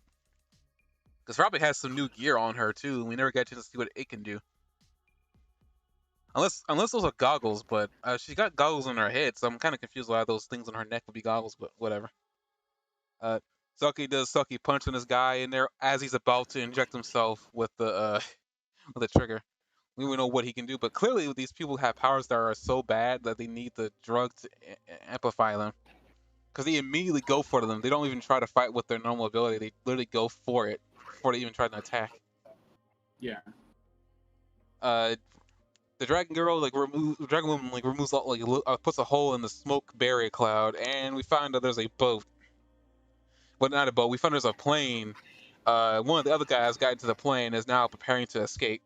Because Froppy has some new gear on her too, and we never got a chance to see what it can do. Unless those are goggles, but she got goggles on her head, so I'm kind of confused why those things on her neck would be goggles, but whatever. Uh, Selkie does Selkie punch on this guy in there as he's about to inject himself with the with the trigger. We don't know what he can do, but clearly these people have powers that are so bad that they need the drug to amplify them. Because they immediately go for them. They don't even try to fight with their normal ability. They literally go for it before they even try to attack. Yeah. Uh, the dragon girl dragon woman removes all, puts a hole in the smoke barrier cloud, and we find that there's a boat. Well, not a boat. We find there's a plane. One of the other guys got into the plane and is now preparing to escape.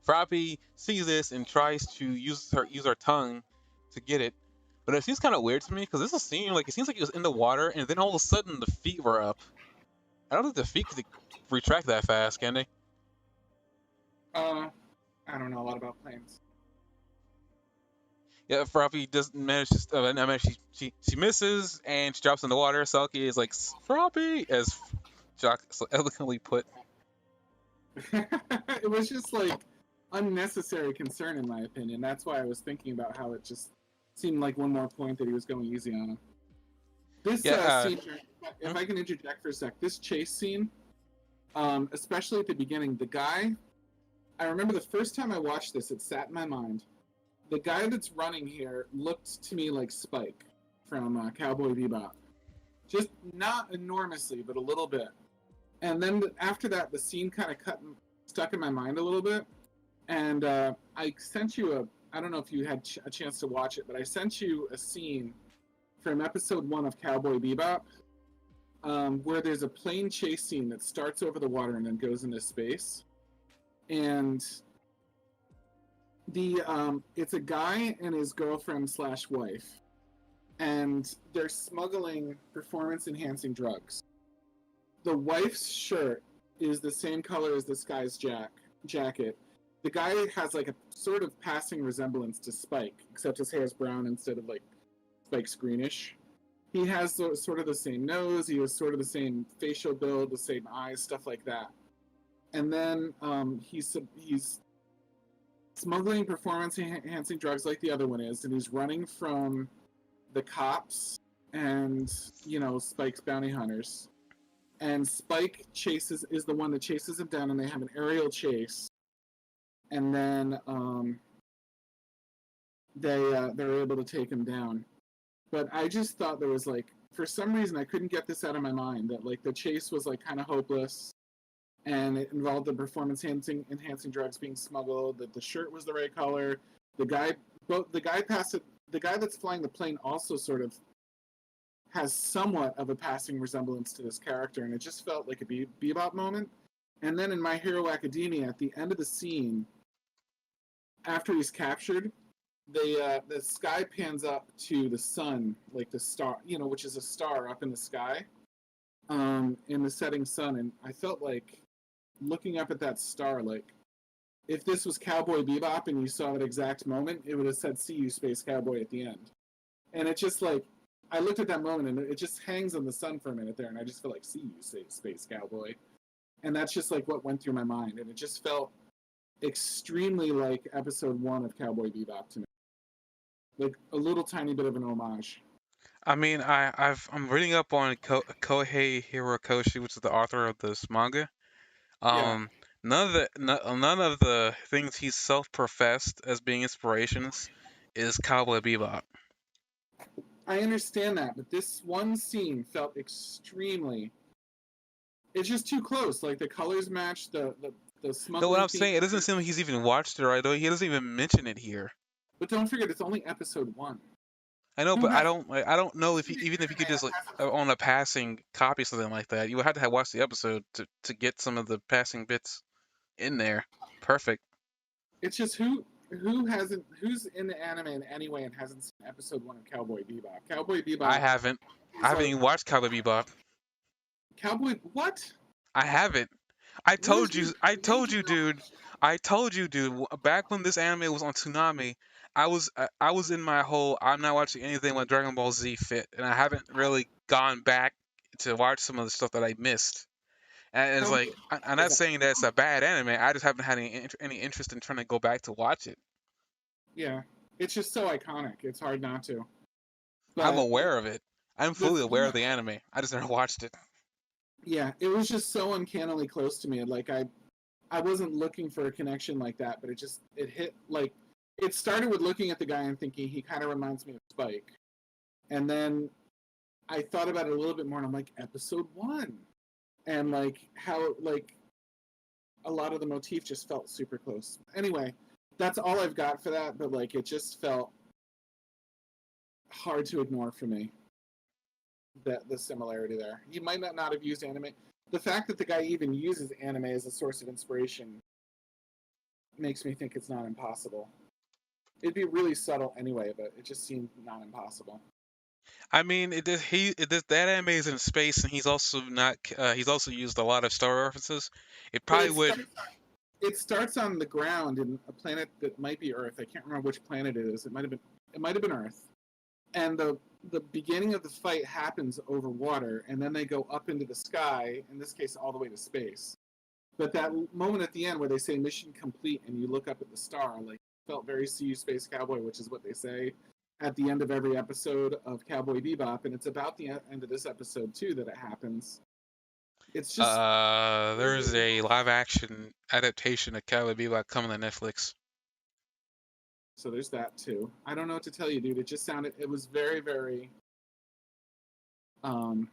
Froppy sees this and tries to use her tongue to get it, but it seems kind of weird to me because this is scene it seems like he was in the water and then all of a sudden the feet were up. I don't think the feet could retract that fast, can they? I don't know a lot about planes. Yeah, Froppy doesn't manage to. She misses and she drops in the water. Selkie is like Froppy, as Jock so elegantly put. It was just like unnecessary concern in my opinion. That's why I was thinking about how it just seemed like one more point that he was going easy on him. This scene, if I can interject for a sec, this chase scene, especially at the beginning, the guy, I remember the first time I watched this, it sat in my mind. The guy that's running here looked to me like Spike from Cowboy Bebop. Just not enormously, but a little bit. And then after that, the scene kind of stuck in my mind a little bit. And I sent you I don't know if you had a chance to watch it, but I sent you a scene from episode 1 of Cowboy Bebop where there's a plane chase scene that starts over the water and then goes into space. And it's a guy and his girlfriend / wife, and they're smuggling performance-enhancing drugs. The wife's shirt is the same color as this guy's jacket, the guy has like a sort of passing resemblance to Spike, except his hair is brown instead of like Spike's greenish. He has sort of the same nose. He has sort of the same facial build, the same eyes, stuff like that. And then he's smuggling performance enhancing drugs like the other one is, and he's running from the cops and Spike's bounty hunters. And Spike is the one that chases him down, and they have an aerial chase. And then they're able to take him down. But I just thought there was like, for some reason, I couldn't get this out of my mind that like the chase was like kind of hopeless, and it involved the performance enhancing drugs being smuggled. That the shirt was the right color. The guy that's flying the plane also sort of has somewhat of a passing resemblance to this character, and it just felt like a Bebop moment. And then in My Hero Academia, at the end of the scene, after he's captured, the sky pans up to the sun, like the star, which is a star up in the sky, in the setting sun. And I felt like looking up at that star, like if this was Cowboy Bebop and you saw that exact moment, it would have said "See you, Space Cowboy" at the end. And it just like, I looked at that moment and it just hangs in the sun for a minute there, and I just feel like "See you, Space Cowboy," and that's just like what went through my mind, and it just felt extremely like episode 1 of Cowboy Bebop to me. Like a little tiny bit of an homage. I mean, I'm reading up on Kohei Hirokoshi, which is the author of this manga. Yeah, None of the things he's self-professed as being inspirations is Cowboy Bebop. I understand that, but this one scene felt extremely. It's just too close. Like the colors match the No, what smuggling I'm theme. saying, it doesn't seem like he's even watched it, right? Though he doesn't even mention it here. But don't forget, it's only episode 1. I know, Who but has I don't know if even if he could just like on a passing copy something like that, you would have to have watched the episode to get some of the passing bits in there. Perfect. It's just who's in the anime in any way and hasn't seen episode 1 of Cowboy Bebop. Cowboy I Bebop haven't. I is haven't like even watched Cowboy Bebop. Cowboy. What? I haven't. What is your I told you, delusional? dude. I told you, dude. Back when this anime was on Toonami, I was in my whole I'm not watching anything with Dragon Ball Z fit, and I haven't really gone back to watch some of the stuff that I missed. And it's Cowboy like I'm Bebop is not saying that it's a bad anime. I just haven't had any interest in trying to go back to watch it. yeah. It's just so iconic. It's hard not to. I'm But aware of it. I'm the fully aware thing, of the anime. I just never watched it. yeah, it was just so uncannily close to me. Like I wasn't looking for a connection like that, but it hit like it started with looking at the guy and thinking he kind of reminds me of Spike, and then I thought about it a little bit more, and I'm like episode 1, and like how like a lot of the motif just felt super close. Anyway, that's all I've got for that, but like it just felt hard to ignore for me. That the similarity there. He might not have used anime. The fact that the guy even uses anime as a source of inspiration makes me think it's not impossible. It'd be really subtle anyway, but it just seemed not impossible. I mean, that anime is in space, and he's also not. He's also used a lot of Star references. It But probably would. it starts on the ground in a planet that might be Earth. I can't remember which planet it is. It might have been Earth. And the beginning of the fight happens over water, and then they go up into the sky, in this case all the way to space. But that moment at the end where they say mission complete and you look up at the star, like felt very "See you, Space Cowboy," which is what they say at the end of every episode of Cowboy Bebop, and it's about the end of this episode too that it happens. It's just There's a live action adaptation of Cowboy Bebop coming to Netflix. so there's that too. I don't know what to tell you, dude. It just sounded. It was very, very. Um,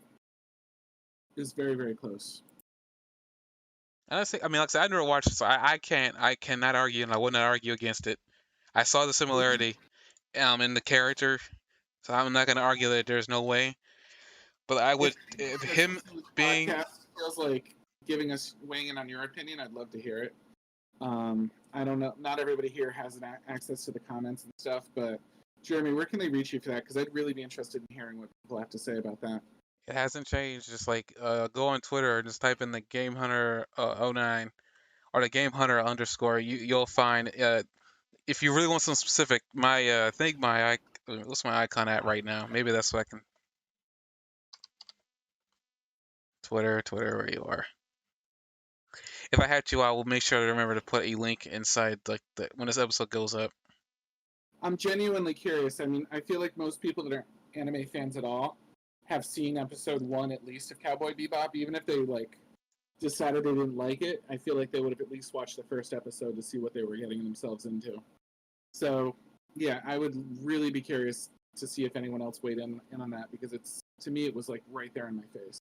it was very, very close. And I mean, like I said, I never watched it, so I cannot argue, and I would not argue against it. I saw the similarity, in the character, so I'm not gonna argue that there's no way. But I would, if him This being, podcast feels like weighing in on your opinion, I'd love to hear it. I don't know. Not everybody here has access to the comments and stuff, but Jeremy, where can they reach you for that? Because I'd really be interested in hearing what people have to say about that. it hasn't changed. Just like go on Twitter and just type in the Game Hunter 09, or the Game Hunter underscore, you'll find if you really want some specific, my I think my what's my icon at right now? Maybe that's what I can Twitter where you are. If I had to, I will make sure to remember to put a link inside like when this episode goes up. I'm genuinely curious. I mean, I feel like most people that are anime fans at all have seen episode 1 at least of Cowboy Bebop, even if they like decided they didn't like it. I feel like they would have at least watched the first episode to see what they were getting themselves into. So, yeah, I would really be curious to see if anyone else weighed in on that, because it's, to me, it was like right there in my face.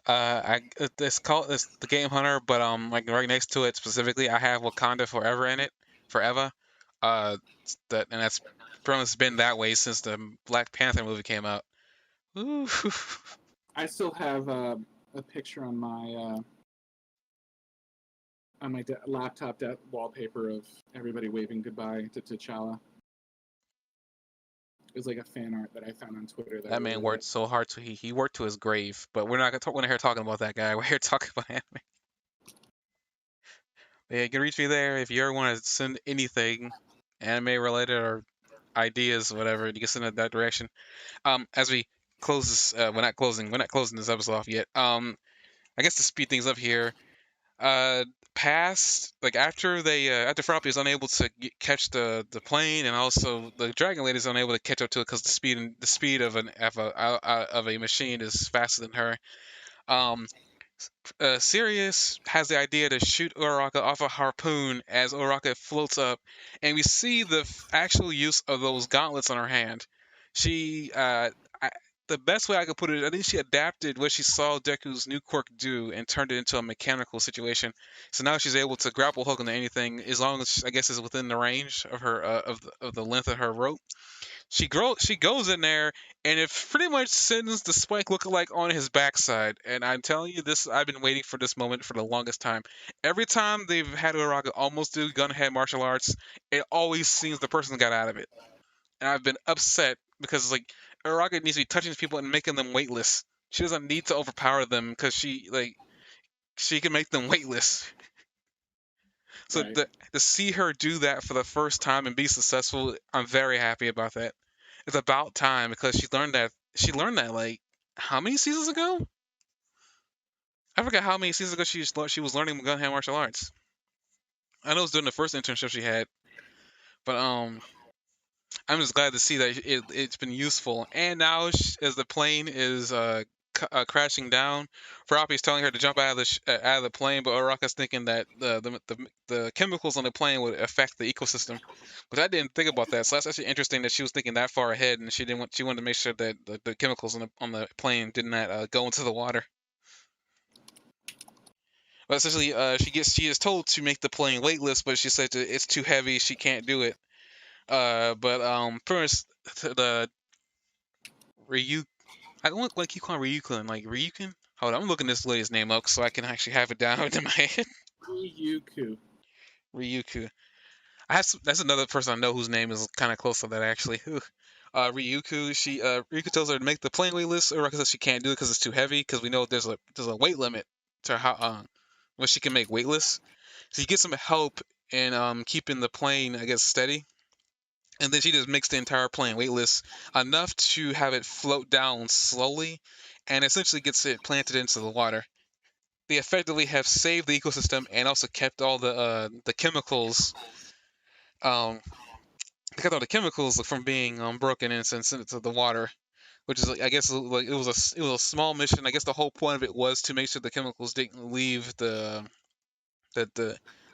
It's the Game Hunter, but like right next to it specifically, I have Wakanda Forever in it, forever. That's pretty much been that way since the Black Panther movie came out. Ooh. I still have a picture on my laptop wallpaper of everybody waving goodbye to T'Challa. It was like a fan art that I found on Twitter. That man worked so hard to he worked to his grave. But we're not we're not here talking about that guy. We're here talking about anime. Yeah, you can reach me there if you ever want to send anything anime related or ideas, whatever. You can send it that direction. As we close this, we're not closing this episode off yet. I guess to speed things up here, uh, past like after Froppy is unable to catch the plane, and also the Dragon Lady is unable to catch up to it because the speed of of a machine is faster than her. Um, Sirius has the idea to shoot Uraraka off a harpoon as Uraraka floats up, and we see the actual use of those gauntlets on her hand. She, I, the best way I could put it, I think she adapted what she saw Deku's new quirk do and turned it into a mechanical situation. So now she's able to grapple hook onto anything as long as I guess is within the range of her of the length of her rope. She goes in there and it pretty much sends the Spike lookalike on his backside. And I'm telling you this, I've been waiting for this moment for the longest time. Every time they've had Uraraka almost do gun-head martial arts, it always seems the person got out of it. And I've been upset because it's like Uraraka needs to be touching people and making them weightless. She doesn't need to overpower them because she can make them weightless. So Right. to see her do that for the first time and be successful, I'm very happy about that. It's about time because she learned that like how many seasons ago? I forgot how many seasons ago she was learning gun hand martial arts. I know it was during the first internship she had, but I'm just glad to see that it's been useful. And now, as the plane is crashing down, Farapi's telling her to jump out of out of the plane, but Uraraka's thinking that the chemicals on the plane would affect the ecosystem. But I didn't think about that, so that's actually interesting that she was thinking that far ahead, and she wanted to make sure that the chemicals on the plane did not go into the water. But essentially, she is told to make the plane weightless, but she said that it's too heavy, she can't do it. But first the Ryu, I want to keep calling Ryukun like Ryukun. Hold on, I'm looking this lady's name up so I can actually have it down in my head. Ryuku. Ryuku. That's another person I know whose name is kind of close to that actually. Ryuku. Ryuku tells her to make the plane weightless. Uraraka says she can't do it because it's too heavy. Because we know there's a weight limit to how what she can make weightless. So you get some help in keeping the plane I guess steady. And then she just makes the entire plane weightless enough to have it float down slowly, and essentially gets it planted into the water. They effectively have saved the ecosystem and also kept all the chemicals they kept all the chemicals from being broken in and sent into the water, which is I guess like it was a small mission. I guess the whole point of it was to make sure the chemicals didn't leave the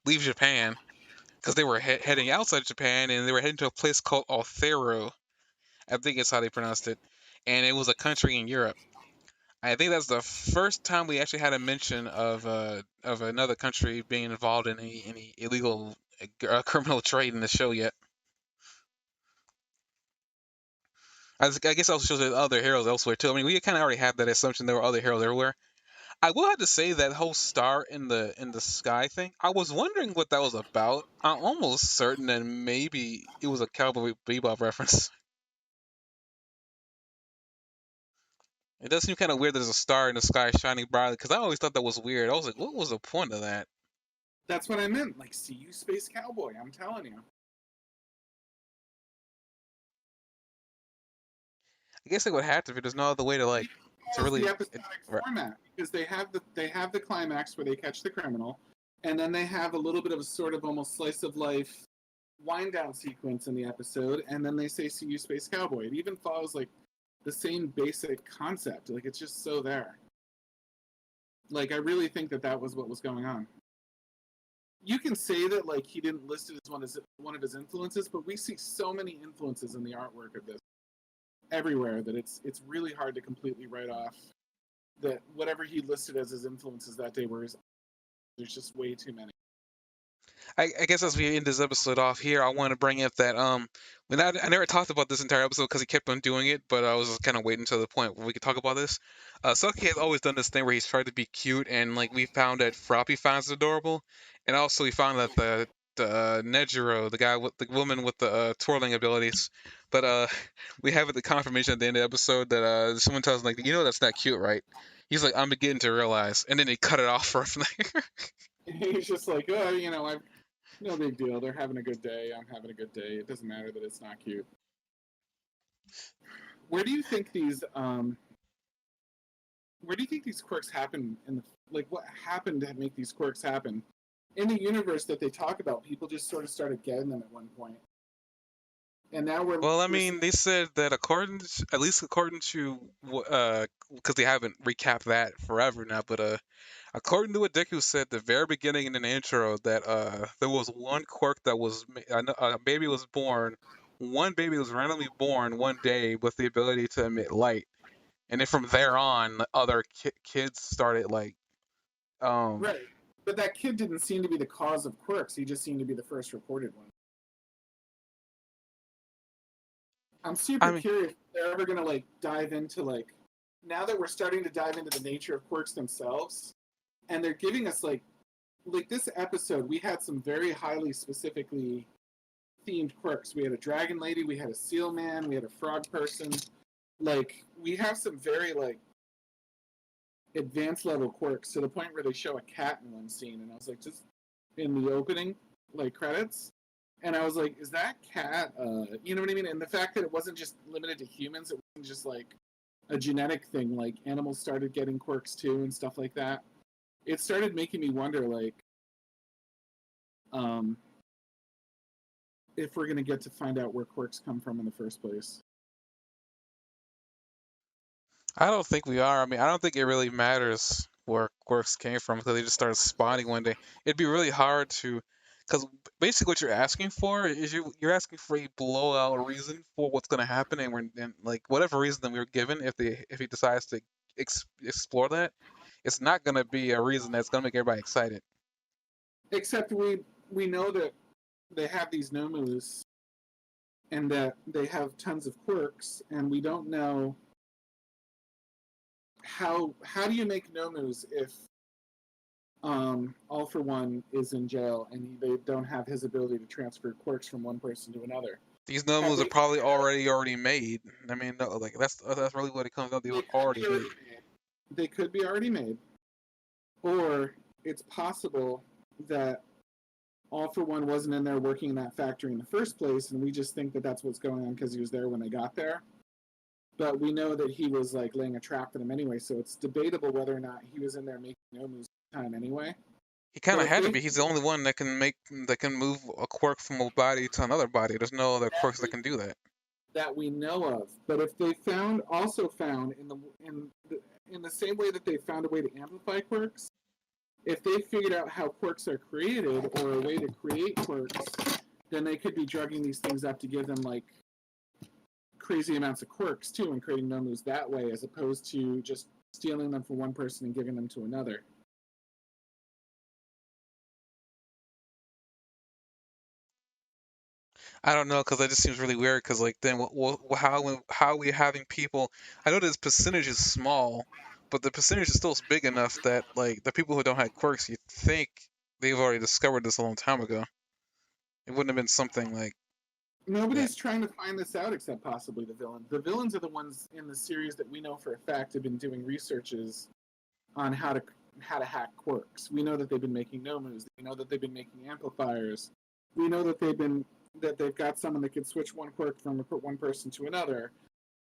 leave Japan because they were heading outside of Japan and they were heading to a place called Altero. I think it's how they pronounced it, and it was a country in Europe. I think that's the first time we actually had a mention of another country being involved in any illegal criminal trade in the show yet. I guess also shows there's other heroes elsewhere too. I mean, we kind of already had that assumption there were other heroes everywhere. I will have to say that whole star in the sky thing. I was wondering what that was about. I'm almost certain that maybe it was a Cowboy Bebop reference. It does seem kind of weird that there's a star in the sky shining brightly, because I always thought that was weird. I was like, what was the point of that? That's what I meant. Like, see you, space cowboy. I'm telling you. I guess it would have to be. There's no other way to like to Follows the really. episodic format because they have the climax where they catch the criminal, and then they have a little bit of a sort of almost slice of life wind down sequence in the episode, and then they say "See you, space cowboy." It even follows like the same basic concept. Like it's just so there. Like I really think that was what was going on. You can say that like he didn't list it as one of his influences, but we see so many influences in the artwork of this everywhere that it's really hard to completely write off that whatever he listed as his influences that day there's just way too many. I guess as we end this episode off here, I want to bring up that when I never talked about this entire episode because he kept on doing it, but I was just kind of waiting to the point where we could talk about this. Saki has always done this thing where he's tried to be cute, and like we found that Froppy finds it adorable, and also we found that the Nejiro, the guy with the woman with the twirling abilities, but we have the confirmation at the end of the episode that someone tells him like, you know, that's not cute, right? He's like, I'm beginning to realize, and then they cut it off from there. He's just like, oh, I no big deal. They're having a good day. I'm having a good day. It doesn't matter that it's not cute. Where do you think these quirks happen in the like what happened to make these quirks happen? In the universe that they talk about, people just sort of started getting them at one point. And now Well, I we're mean, they said that at least according to, because they haven't recapped that forever now, but according to what Deku said at the very beginning in an intro, that there was one quirk that a baby was born, one baby was randomly born one day with the ability to emit light, and then from there on, other kids started like, right. But that kid didn't seem to be the cause of quirks. He just seemed to be the first reported one. I'm I super mean, curious if they're ever gonna like dive into like now that we're starting to dive into the nature of quirks themselves, and they're giving us like this episode, we had some very highly specifically themed quirks. We had a dragon lady, we had a seal man, we had a frog person. Like we have some very like advanced level quirks to the point where they show a cat in one scene, and I was like, just in the opening like credits, and I was like, is that cat? You know what I mean? And the fact that it wasn't just limited to humans, it wasn't just like a genetic thing. Like animals started getting quirks too and stuff like that. It started making me wonder, like, if we're gonna get to find out where quirks come from in the first place. I don't think we are. I mean, I don't think it really matters where quirks came from because they just started spawning one day. It'd be really hard to, because basically what you're asking for is you're asking for a blowout reason for what's going to happen, and like whatever reason that we were given, if he decides to explore that, it's not going to be a reason that's going to make everybody excited. Except we know that they have these nomus and that they have tons of quirks, and we don't know how do you make nomus if All For One is in jail and they don't have his ability to transfer quirks from one person to another. These nomos are probably already made. I mean, no, like that's really what it comes down to. They were already made. They could be already made, or it's possible that All For One wasn't in there working in that factory in the first place, and we just think that that's what's going on because he was there when they got there. But we know that he was like laying a trap for them anyway, so it's debatable whether or not he was in there making no moves at the time anyway. He kind of had to be. He's the only one that can move a quirk from a body to another body. There's no other quirks that can do that. That we know of. But if they also found in the same way that they found a way to amplify quirks, if they figured out how quirks are created or a way to create quirks, then they could be drugging these things up to give them like crazy amounts of quirks too, and creating nomus that way, as opposed to just stealing them from one person and giving them to another. I don't know, because that just seems really weird. Because like then how are we having people? I know this percentage is small, but the percentage is still big enough that like the people who don't have quirks, you think they've already discovered this a long time ago. It wouldn't have been something like Nobody's trying to find this out except possibly the villain. The villains are the ones in the series that we know for a fact have been doing researches on how to hack quirks. We know that they've been making nomus. We know that they've been making amplifiers. We know that they've got someone that can switch one quirk from one person to another.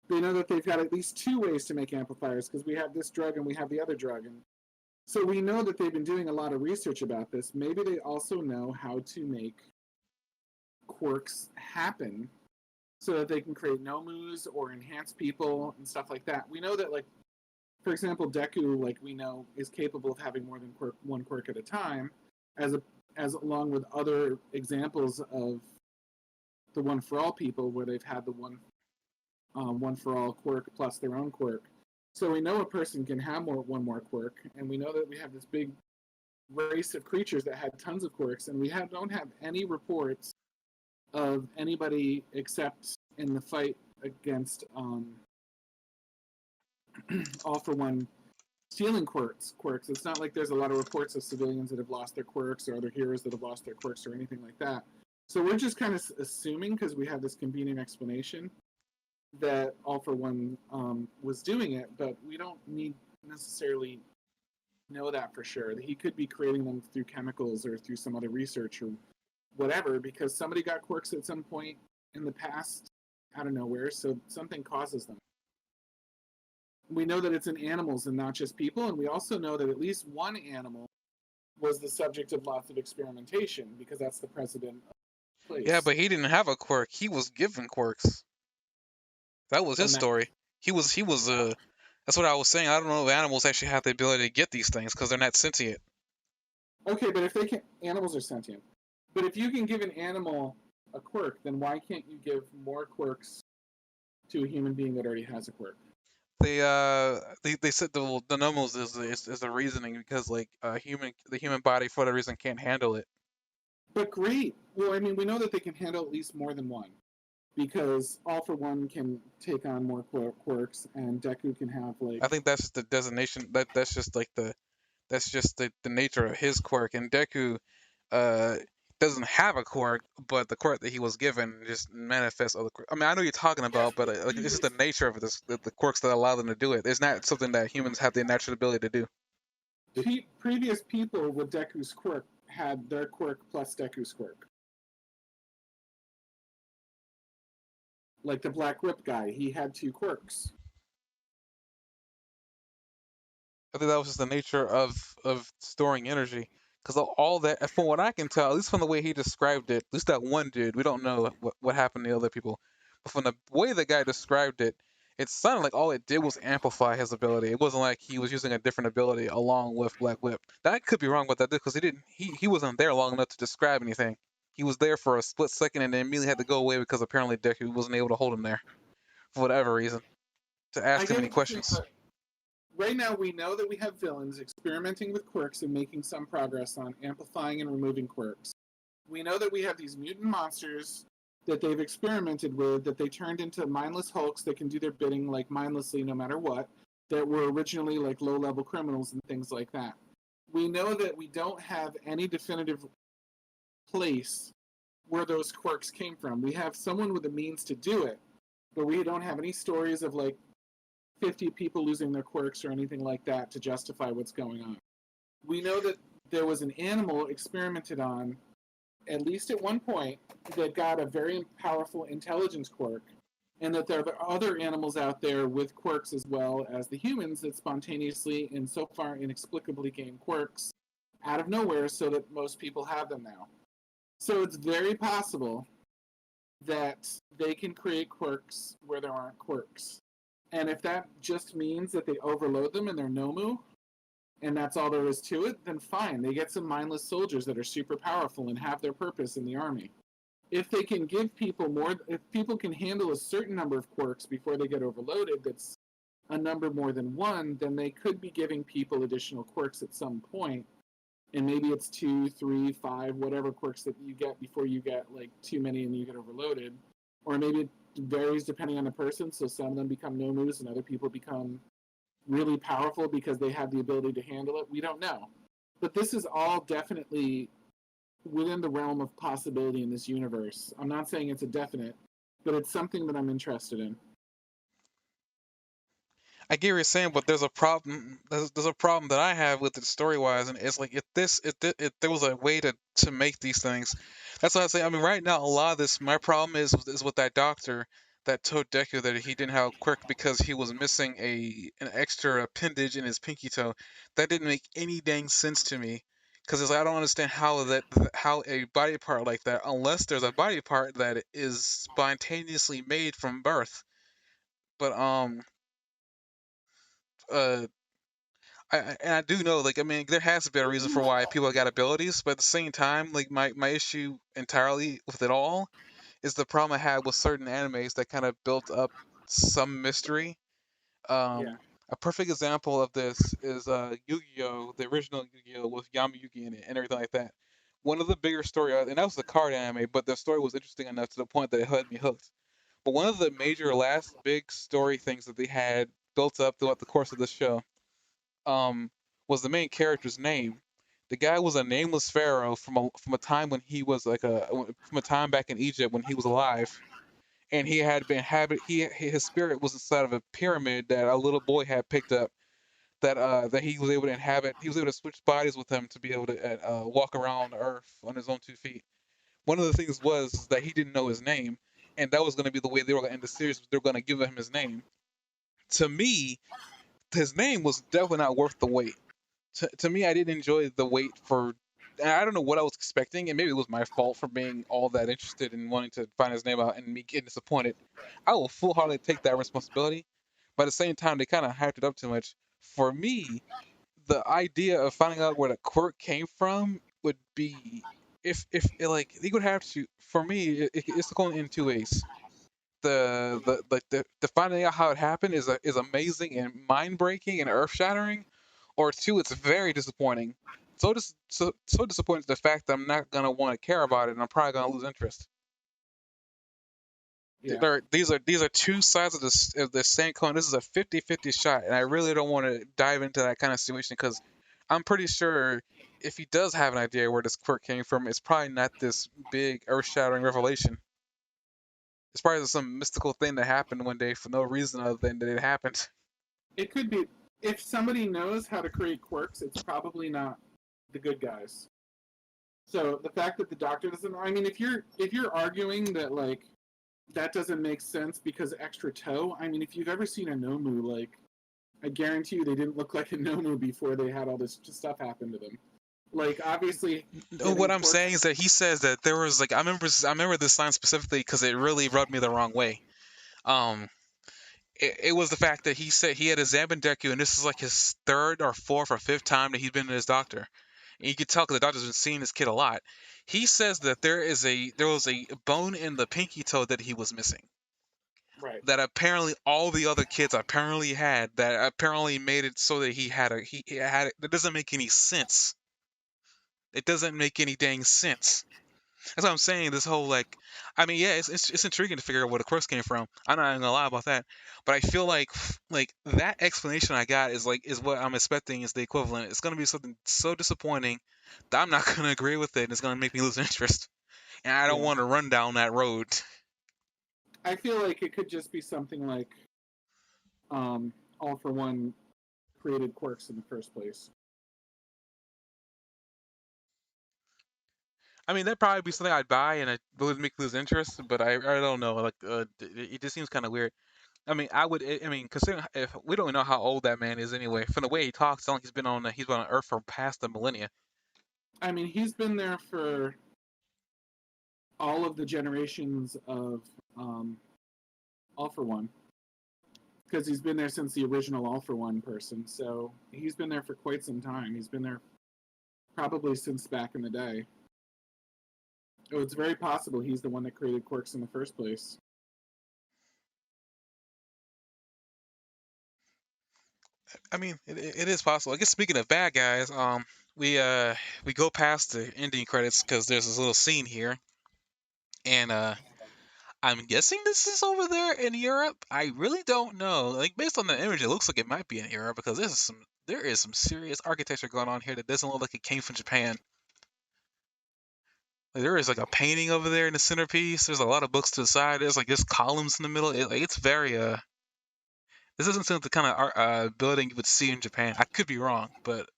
We know that they've got at least 2 ways to make amplifiers because we have this drug and we have the other drug. And so we know that they've been doing a lot of research about this. Maybe they also know how to make quirks happen so that they can create nomus or enhance people and stuff like that. We know that, like, for example, Deku, like we know, is capable of having more than one quirk at a time, as along with other examples of the One for All people, where they've had the one for all quirk plus their own quirk. So we know a person can have one more quirk, and we know that we have this big race of creatures that had tons of quirks, and we don't have any reports of anybody except in the fight against All for One stealing quirks. It's not like there's a lot of reports of civilians that have lost their quirks or other heroes that have lost their quirks or anything like that. So we're just kind of assuming, because we have this convenient explanation, that All for One was doing it, but we don't need necessarily know that for sure. He could be creating them through chemicals or through some other research or whatever, because somebody got quirks at some point in the past out of nowhere, so something causes them. We know that it's in animals and not just people, and we also know that at least one animal was the subject of lots of experimentation, because that's the president of the place. Yeah, but he didn't have a quirk. He was given quirks. That was his story. He was that's what I was saying. I don't know if animals actually have the ability to get these things because they're not sentient. Okay, but if they can, animals are sentient. But if you can give an animal a quirk, then why can't you give more quirks to a human being that already has a quirk? They said the nomos is the reasoning because like the human body for whatever reason can't handle it. But great. Well, I mean, we know that they can handle at least more than one, because All for One can take on more quirks, and Deku can have like. I think that's just the designation. That's just like the nature of his quirk. And Deku, doesn't have a quirk, but the quirk that he was given just manifests other quirks. I mean, I know you're talking about, but like this is the nature of this, the quirks that allow them to do it. It's not something that humans have the natural ability to do. Previous people with Deku's quirk had their quirk plus Deku's quirk. Like the Black Whip guy, he had 2 quirks. I think that was just the nature of storing energy. Because all that, from what I can tell, at least from the way he described it, at least that one dude, we don't know what happened to the other people, but from the way the guy described it, it sounded like all it did was amplify his ability. It wasn't like he was using a different ability along with Black Whip. That could be wrong what that did, because he wasn't there long enough to describe anything. He was there for a split second and then immediately had to go away because apparently Deku wasn't able to hold him there for whatever reason to ask him any questions. Right now, we know that we have villains experimenting with quirks and making some progress on amplifying and removing quirks. We know that we have these mutant monsters that they've experimented with, that they turned into mindless hulks that can do their bidding like mindlessly no matter what, that were originally like low-level criminals and things like that. We know that we don't have any definitive place where those quirks came from. We have someone with the means to do it, but we don't have any stories of like 50 people losing their quirks or anything like that to justify what's going on. We know that there was an animal experimented on, at least at one point, that got a very powerful intelligence quirk, and that there are other animals out there with quirks as well as the humans that spontaneously and so far inexplicably gain quirks out of nowhere, so that most people have them now. So it's very possible that they can create quirks where there aren't quirks. And if that just means that they overload them in their Nomu, and that's all there is to it, then fine. They get some mindless soldiers that are super powerful and have their purpose in the army. If they can give people more, if people can handle a certain number of quirks before they get overloaded, that's a number more than one, then they could be giving people additional quirks at some point. And maybe it's 2, 3, 5, whatever quirks that you get before you get like too many and you get overloaded. Or maybe it varies depending on the person, so some of them become nomus and other people become really powerful because they have the ability to handle it. We don't know. But this is all definitely within the realm of possibility in this universe. I'm not saying it's a definite, but it's something that I'm interested in. I get what you're saying, but there's a problem. There's a problem that I have with it story wise, and it's like if there was a way to make these things, that's what I say. I mean, right now a lot of this, my problem is with that doctor that told Deku that he didn't have a quirk because he was missing an extra appendage in his pinky toe. That didn't make any dang sense to me, because it's like, I don't understand how a body part like that, unless there's a body part that is spontaneously made from birth. But uh and I do know, like, I mean, there has to be a reason for why people got abilities, but at the same time, like, my issue entirely with it all is the problem I had with certain animes that kind of built up some mystery. Yeah, A perfect example of this is Yu-Gi-Oh, the original Yu-Gi-Oh with Yamayuki in it and everything like that. One of the bigger story, and that was a card anime, but the story was interesting enough to the point that it had me hooked. But one of the major last big story things that they had built up throughout the course of the show um, was the main character's name. The guy was a nameless pharaoh from a time when he was like from a time back in Egypt when he was alive, and he had been habit. His spirit was inside of a pyramid that a little boy had picked up. That he was able to inhabit. He was able to switch bodies with him to be able to walk around the earth on his own 2 feet. One of the things was that he didn't know his name, and that was going to be the way they were going to end the series. They were going to give him his name. To me, his name was definitely not worth the wait. To me, I didn't enjoy the wait for. I don't know what I was expecting, and maybe it was my fault for being all that interested in wanting to find his name out and me getting disappointed. I will full heartedly take that responsibility, but at the same time, they kind of hyped it up too much. For me, the idea of finding out where the quirk came from would be if like they would have to. For me, it's going in two ways. The finding out how it happened is amazing and mind breaking and earth shattering, or two, it's very disappointing. So disappointed to the fact that I'm not gonna want to care about it, and I'm probably gonna lose interest. yeah. These are two sides of the same coin. This is a 50-50 shot, and I really don't want to dive into that kind of situation because I'm pretty sure if he does have an idea where this quirk came from, it's probably not this big earth shattering revelation. It's probably some mystical thing that happened one day for no reason other than that it happened. It could be if somebody knows how to create quirks, it's probably not the good guys. So the fact that the doctor doesn't know, I mean, if you're arguing that like that doesn't make sense because extra toe, I mean, if you've ever seen a Nomu, like I guarantee you they didn't look like a Nomu before they had all this stuff happen to them. Like obviously No, getting what I'm saying quirks. is that he says that there was like I remember this line specifically because it really rubbed me the wrong way. Um, it was the fact that he said he had examined Deku, and this is like his third or fourth or fifth time that he's been to his doctor. And you can tell because the doctor's been seeing this kid a lot. He says that there was a bone in the pinky toe that he was missing. Right. That apparently all the other kids apparently had. That apparently made it so that he had it. That doesn't make any sense. It doesn't make any dang sense. That's what I'm saying. This whole like, I mean, yeah, it's intriguing to figure out where the quirks came from. I'm not even gonna lie about that, but I feel like that explanation I got is what I'm expecting is the equivalent. It's gonna be something so disappointing that I'm not gonna agree with it, and it's gonna make me lose interest. And I don't Yeah. want to run down that road. I feel like it could just be something like All for One created quirks in the first place. I mean, that'd probably be something I'd buy, and it would make me lose interest. But I don't know. Like, it just seems kind of weird. I mean, I mean, considering if we don't know how old that man is anyway, from the way he talks, it's not like he's been on Earth for past a millennia. I mean, he's been there for all of the generations of um, All for One because he's been there since the original All for One person. So he's been there for quite some time. He's been there probably since back in the day. Oh, it's very possible he's the one that created quirks in the first place. I mean, it is possible. I guess speaking of bad guys, we uh we go past the ending credits because there's this little scene here, and I'm guessing this is over there in Europe. I really don't know. Like based on the image, it looks like it might be in Europe because there is some serious architecture going on here that doesn't look like it came from Japan. Like, there is like a painting over there in the centerpiece. There's a lot of books to the side. There's like just columns in the middle. It's very This doesn't seem like the kind of art building you would see in Japan. I could be wrong, but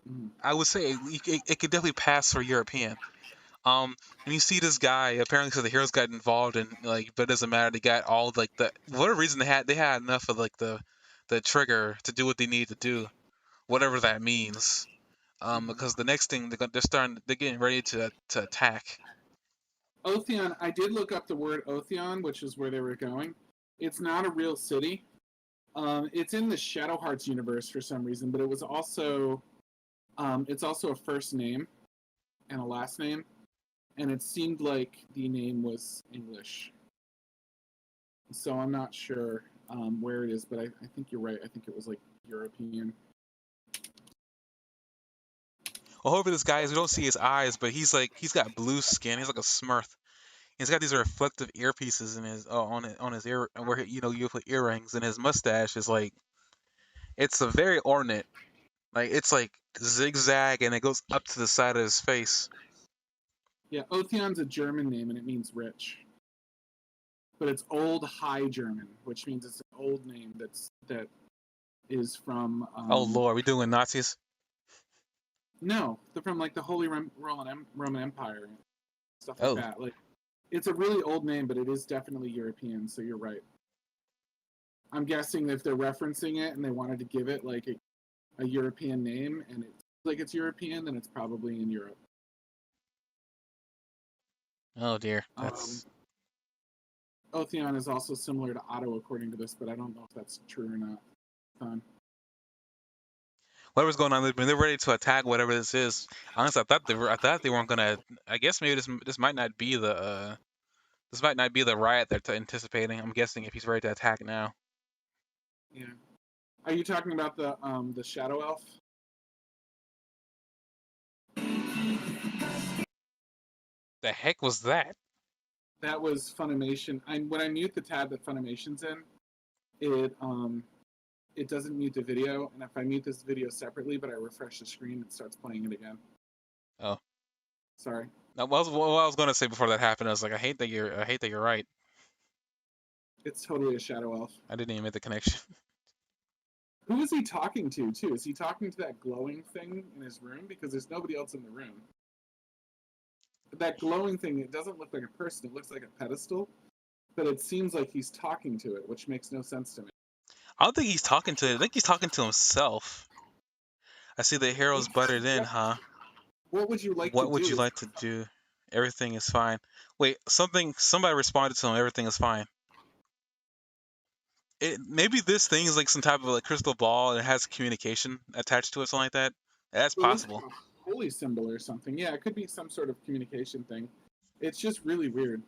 Mhm. I would say it could definitely pass for European. And you see this guy apparently, so the heroes got involved and like, but it doesn't matter. They got all like the for whatever reason they had enough of like the trigger to do what they need to do, whatever that means. Mhm. Because the next thing they're getting ready to attack. Otheon, I did look up the word Otheon, which is where they were going. It's not a real city. It's in the Shadow Hearts universe for some reason, but it's also a first name and a last name, and it seemed like the name was English. So I'm not sure where it is, but I think you're right. I think it was like European. Well, whoever this guy is, we don't see his eyes, but he's got blue skin. He's like a Smurf. He's got these reflective earpieces in his on his ear where you put earrings, and his mustache is like it's a very ornate. Like it's like zigzag and it goes up to the side of his face. Yeah, Otheon's a German name and it means rich, but it's Old High German, which means it's an old name that is from Oh Lord, we doing Nazis? no, they're from like the Holy Roman Empire and stuff like Oh, that. Like it's a really old name, but it is definitely European. So you're right. I'm guessing if they're referencing it and they wanted to give it like a European name and it's like it's European, then it's probably in Europe. oh dear, Um, that's Otheon is also similar to Otto according to this, but I don't know if that's true or not. whatever's going on. When they're ready to attack whatever this is. Honestly, I thought they weren't gonna. I guess maybe this might not be the this might not be the riot they're anticipating. I'm guessing if he's ready to attack now. Yeah. Are you talking about the Shadow Elf? The heck was that? That was Funimation. When I mute the tab that Funimation's in, it doesn't mute the video, and if I mute this video separately, but I refresh the screen, it starts playing it again. Oh, Sorry. now, what I was gonna say before that happened, I was like, I hate that you're right. It's totally a Shadow Elf. I didn't even make the connection. Who is he talking to, too? Is he talking to that glowing thing in his room? Because there's nobody else in the room. That glowing thing, it doesn't look like a person. It looks like a pedestal, but it seems like he's talking to it, which makes no sense to me. I don't think he's talking to. I think he's talking to himself. I see the heroes buttered in, huh? What would you like to What would you do? like to do? Everything is fine. Wait, somebody responded to him. Everything is fine. Maybe this thing is like some type of like crystal ball and it has communication attached to it, something like that. That's It looks possible. like a holy symbol or something. Yeah, it could be some sort of communication thing. It's just really weird.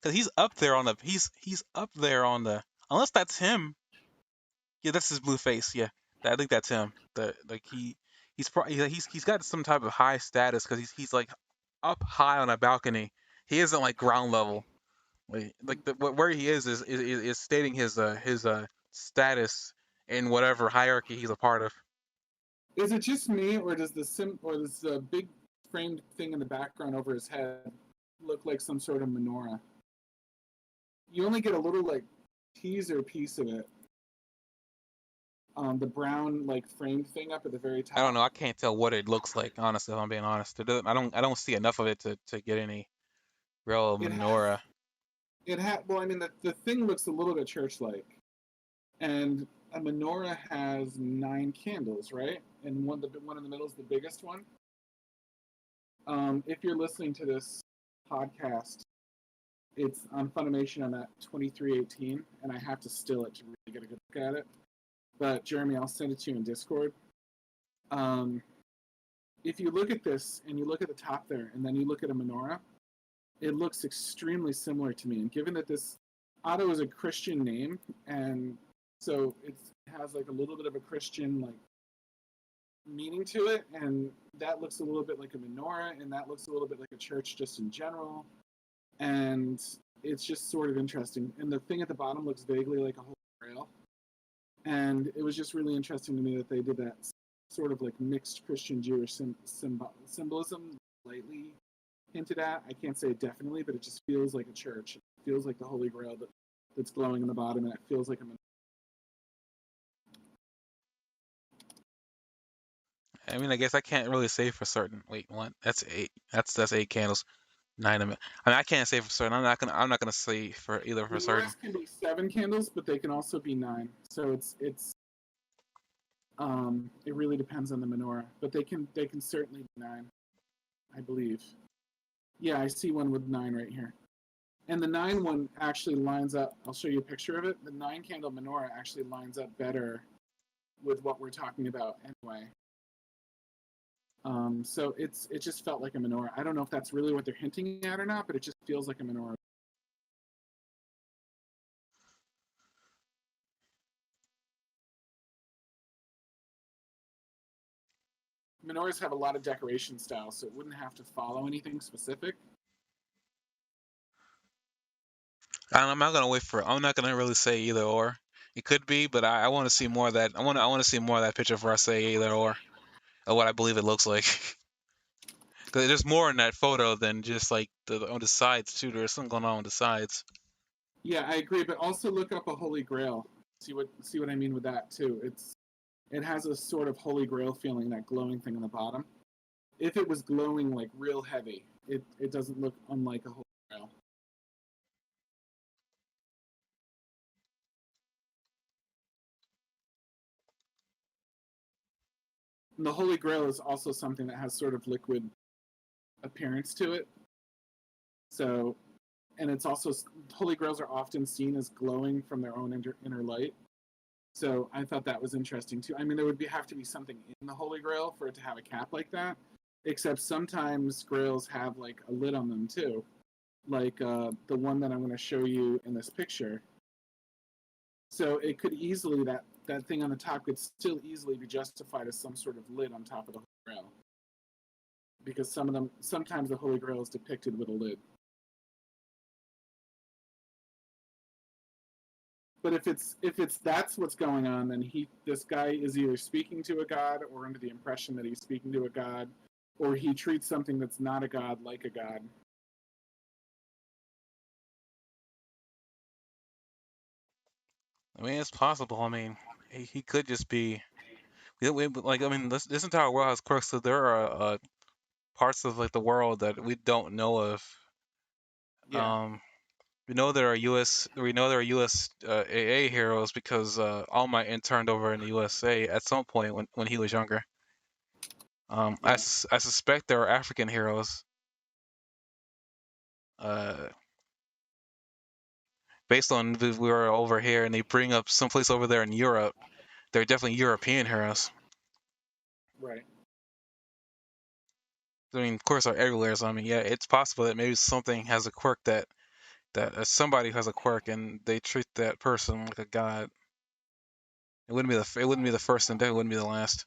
Cause he's up there on the he's up there on the unless that's him. Yeah, that's his blue face. Yeah, I think that's him. The like he's got some type of high status because he's like up high on a balcony. He isn't like ground level. Like where he is stating his status in whatever hierarchy he's a part of. Is it just me, or does the big framed thing in the background over his head look like some sort of menorah? You only get a little like teaser piece of it. The brown like framed thing up at the very I don't top. know. I can't tell what it looks like. Honestly, if I'm being honest, I don't see enough of it to get any real It has menorah. well, I mean the thing looks a little bit church-like, and a menorah has 9 candles, right? And one in the middle is the biggest one. If you're listening to this podcast, it's on Funimation. I'm at 2318, and I have to still it to really get a good look at it. But Jeremy, I'll send it to you in Discord. Um, if you look at this and you look at the top there, and then you look at a menorah, it looks extremely similar to me. And given that this Otto is a Christian name, and so it has like a little bit of a Christian like meaning to it, and that looks a little bit like a menorah, and that looks a little bit like a church just in general, and it's just sort of interesting. And the thing at the bottom looks vaguely like a holy grail, and it was just really interesting to me that they did that sort of like mixed Christian Jewish symbolism slightly hinted at. I can't say it definitely, but it just feels like a church. It feels like the Holy Grail that's glowing in the bottom, and it feels like a. I mean, I guess I can't really say for certain. Wait, what? That's eight. That's eight candles. Nine of it. I mean, I can't say for certain. I'm not gonna say for either for certain. Menorahs can be 7 candles, but they can also be 9. So it really depends on the menorah, but they can certainly be 9, I believe. Yeah, I see one with 9 right here. And the 9 one actually lines up. I'll show you a picture of it. The 9 candle menorah actually lines up better with what we're talking about anyway. So it just felt like a menorah. I don't know if that's really what they're hinting at or not, but it just feels like a menorah. Menorahs have a lot of decoration styles, so it wouldn't have to follow anything specific. I'm not gonna wait for. I'm not gonna really say either or. It could be, but I want to see more of that. I want to see more of that picture before I say either or what I believe it looks like. Because there's more in that photo than just like on the sides too. There's something going on the sides. Yeah, I agree, but also look up a Holy Grail. See what I mean with that too. It has a sort of Holy Grail feeling, that glowing thing on the bottom. If it was glowing like real heavy, it doesn't look unlike a Holy Grail. And the Holy Grail is also something that has sort of liquid appearance to it. So, and it's also, Holy Grails are often seen as glowing from their own inner light. So I thought that was interesting too. I mean, there would have to be something in the Holy Grail for it to have a cap like that. Except sometimes grails have like a lid on them too, like the one that I'm going to show you in this picture. So it could easily, that thing on the top could still easily be justified as some sort of lid on top of the Holy Grail, because sometimes the Holy Grail is depicted with a lid. But if it's that's what's going on, then this guy is either speaking to a god or under the impression that he's speaking to a god, or he treats something that's not a god like a god. I mean, it's possible. I mean, he could just be. Like, I mean, this entire world has quirks, so there are parts of like the world that we don't know of. Yeah, Um, we know there are U.S. AA heroes because All Might interned over in the USA at some point when he was younger. yeah. I suspect there are African heroes. Uh, Based on we were over here and they bring up someplace over there in Europe, they're definitely European heroes. Right. I mean, of course, are everywhere. So I mean, yeah, it's possible that maybe something has a quirk that somebody has a quirk and they treat that person like a god. It wouldn't be the first and definitely wouldn't be the last.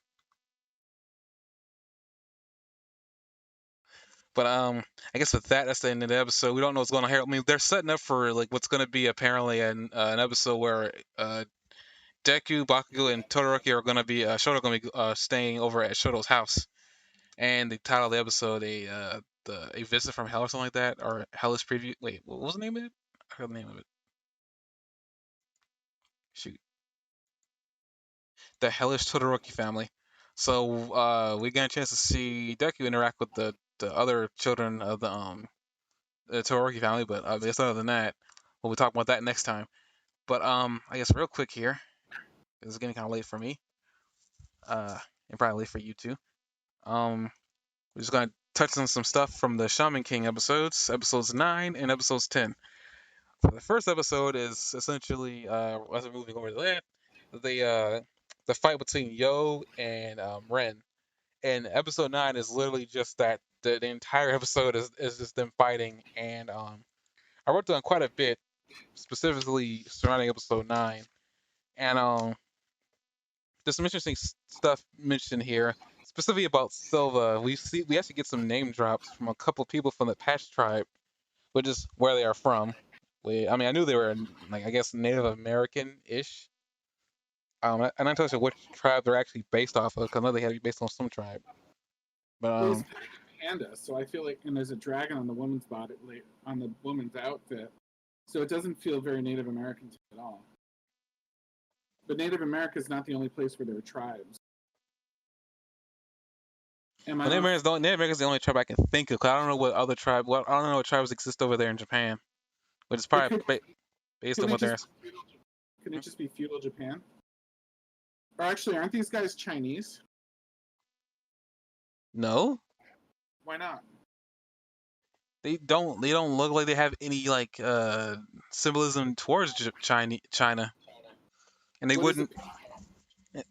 But I guess with that, that's the end of the episode. We don't know what's going on here. I mean, they're setting up for like what's going to be apparently an episode where Deku, Bakugo, and Todoroki are going to be Shoto going to be staying over at Shoto's house, and the title of the episode a visit from hell or something like that, or Hellish preview. Wait, what was the name of it? I forgot the name of it. Shoot, the Hellish Todoroki family. So we get a chance to see Deku interact with the other children of the Todoroki family, but I guess other than that, we'll be talking about that next time. But I guess real quick here, 'cause it's getting kind of late for me, and probably late for you too. We're just gonna touch on some stuff from the Shaman King episodes 9 and episodes 10. So the first episode is essentially, as we're moving over to that, the fight between Yo and Ren. And episode 9 is literally just that. The entire episode is just them fighting, and I wrote down quite a bit specifically surrounding episode 9, and there's some interesting stuff mentioned here, specifically about Silva. We actually get some name drops from a couple of people from the Patch tribe, which is where they are from. I mean, I knew they were like I guess Native American-ish. I'm not totally sure which tribe they're actually based off of, because I know they had to be based on some tribe. But Those panda, so I feel like, and there's a dragon on the woman's body, like, on the woman's outfit, so it doesn't feel very Native American to me at all. But Native America is not the only place where there are tribes. Am I Well, off? Native American's the only tribe I can think of. 'Cause I don't know what other tribe. Well, I don't know what tribes exist over there in Japan, but it's It probably could. based Can on it what they're. just? Can it just be feudal Japan? Or actually, aren't these guys Chinese? No, Why not? they don't. They don't look like they have any like symbolism towards China, and they What is it? wouldn't.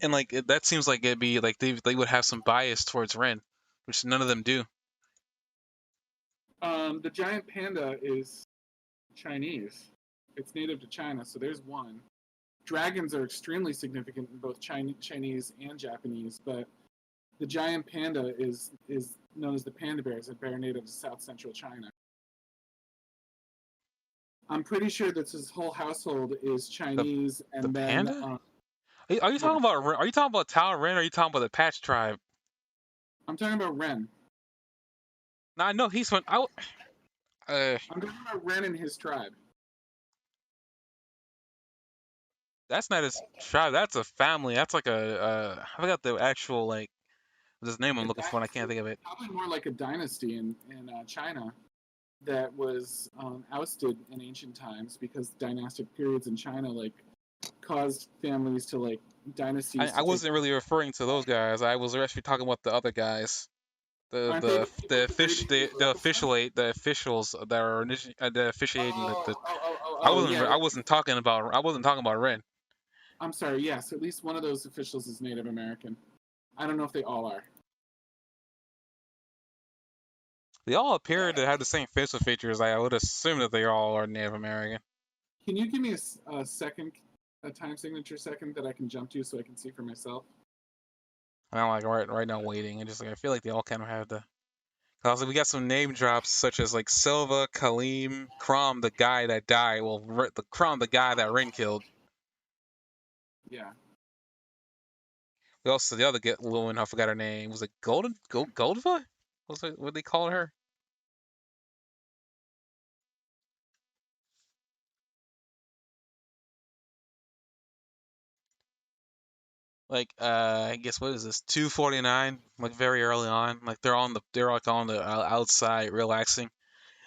And like that seems like it'd be like they would have some bias towards Ren, which none of them do. The giant panda is Chinese. It's native to China, so there's one. Dragons are extremely significant in both Chinese and Japanese, but the giant panda is known as the panda bear. It's a bear native to South Central China. I'm pretty sure that his whole household is The Chinese, the and then panda? Are you yeah, talking about Are you talking about Tao Ren? Or are you talking about the Patch tribe? I'm talking about Ren. No, I know he's from. I'm talking about Ren and his tribe. That's not his tribe. That's a family. That's like I forgot the actual like this name I'm A looking for, and I can't think of it. probably more like a dynasty in China that was ousted in ancient times because dynastic periods in China like caused families to like dynasties I to take. wasn't really referring to those guys. I was actually talking about the other guys. Aren't they the people who created the Uraraka? The officials that are the officiating the. Yeah, yeah. I wasn't talking about Ren. I'm sorry. Yes, at least one of those officials is Native American. I don't know if they all are. They all appear to have the same facial features. I would assume that they all are Native American. Can you give me a second, a time signature second that I can jump to so I can see for myself? I'm like right now waiting, and just like I feel like they all kind of have the. Also, we got some name drops such as like Silva, Kaleem, Crom, the guy that died. Well, the Crom, the guy that Ren killed. Yeah. We also the other get woman, I forgot her name. Was it Goldva? Was it what they called her? Like I guess what is this 249? Like very early on, like they're like on the outside relaxing.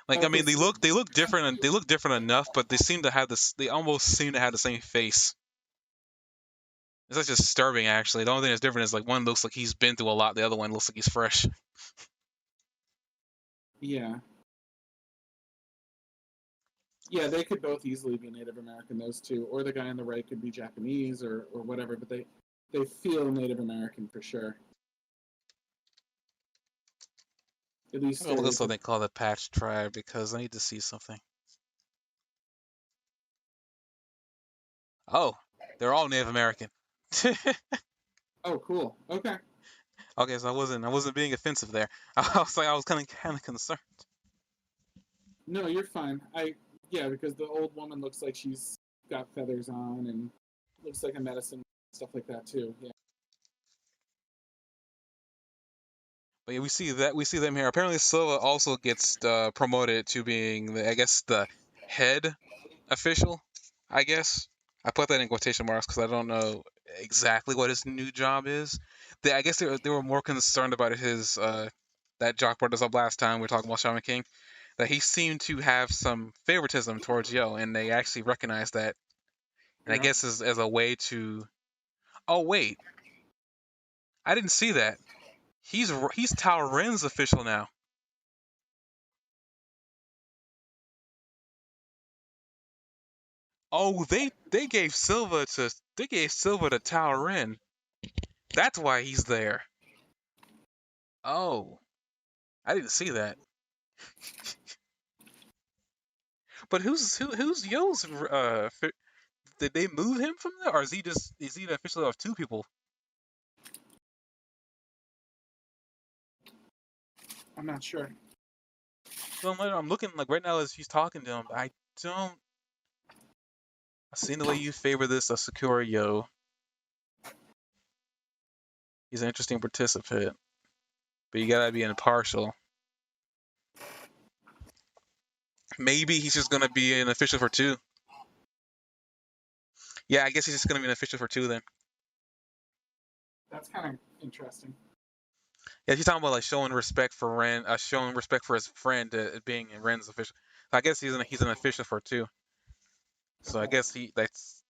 Like I Okay. mean So they look different and they look different enough, but they seem to have this. They almost seem to have the same face. It's just disturbing actually. The only thing that's different is like one looks like he's been through a lot, the other one looks like he's fresh. yeah. Yeah, they could both easily be Native American, those two, or the guy on the right could be Japanese or whatever, but they feel Native American for sure. At least I'm gonna look at stereotypically. something called the Patch Tribe because I need to see something. Oh, they're all Native American. Oh, cool. Okay. Okay, so I wasn't being offensive there. I was kind of concerned. No, you're fine. Yeah, because the old woman looks like she's got feathers on and looks like a medicine, stuff like that too. Yeah. But yeah, we see them here. Apparently, Silva also gets promoted to being I guess the head official. I guess I put that in quotation marks because I don't know exactly what his new job is. I guess they were more concerned about his that Jock brought us up last time we were talking about Shaman King, that he seemed to have some favoritism towards Yo, and they actually recognized that. And I Yeah. guess as a way to. Oh wait, I didn't see that. He's Tao Ren's official now. Oh, they gave Silva to Tao Ren. That's why he's there. Oh, I didn't see that. But who's Yo's? Did they move him from there, or is he the official of two people? I'm not sure. So I'm looking like right now as he's talking to him. I don't. I've seen the way you favor this a Sakura Yo. He's an interesting participant, but you gotta be impartial. Maybe he's just gonna be an official for two. Yeah, I guess he's just gonna be an official for two then. That's kind of interesting. Yeah, he's talking about like showing respect for Ren, showing respect for his friend being in Ren's official. So I guess he's an official for two. So I Okay. guess that's.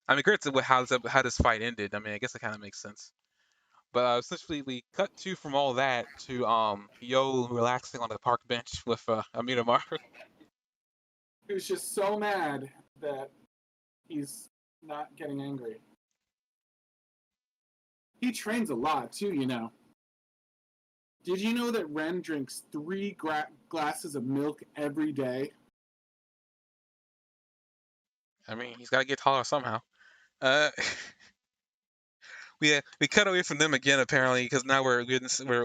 I mean, great to how this fight ended. I mean, I guess it kind of makes sense. But essentially, we cut to from all that to Yo relaxing on the park bench with Amina Maru. He was just so mad that he's not getting angry. He trains a lot too, you know. Did you know that Ren drinks 3 glasses of milk every day? I mean, he's got to get taller somehow. Uh, we cut away from them again apparently because now we're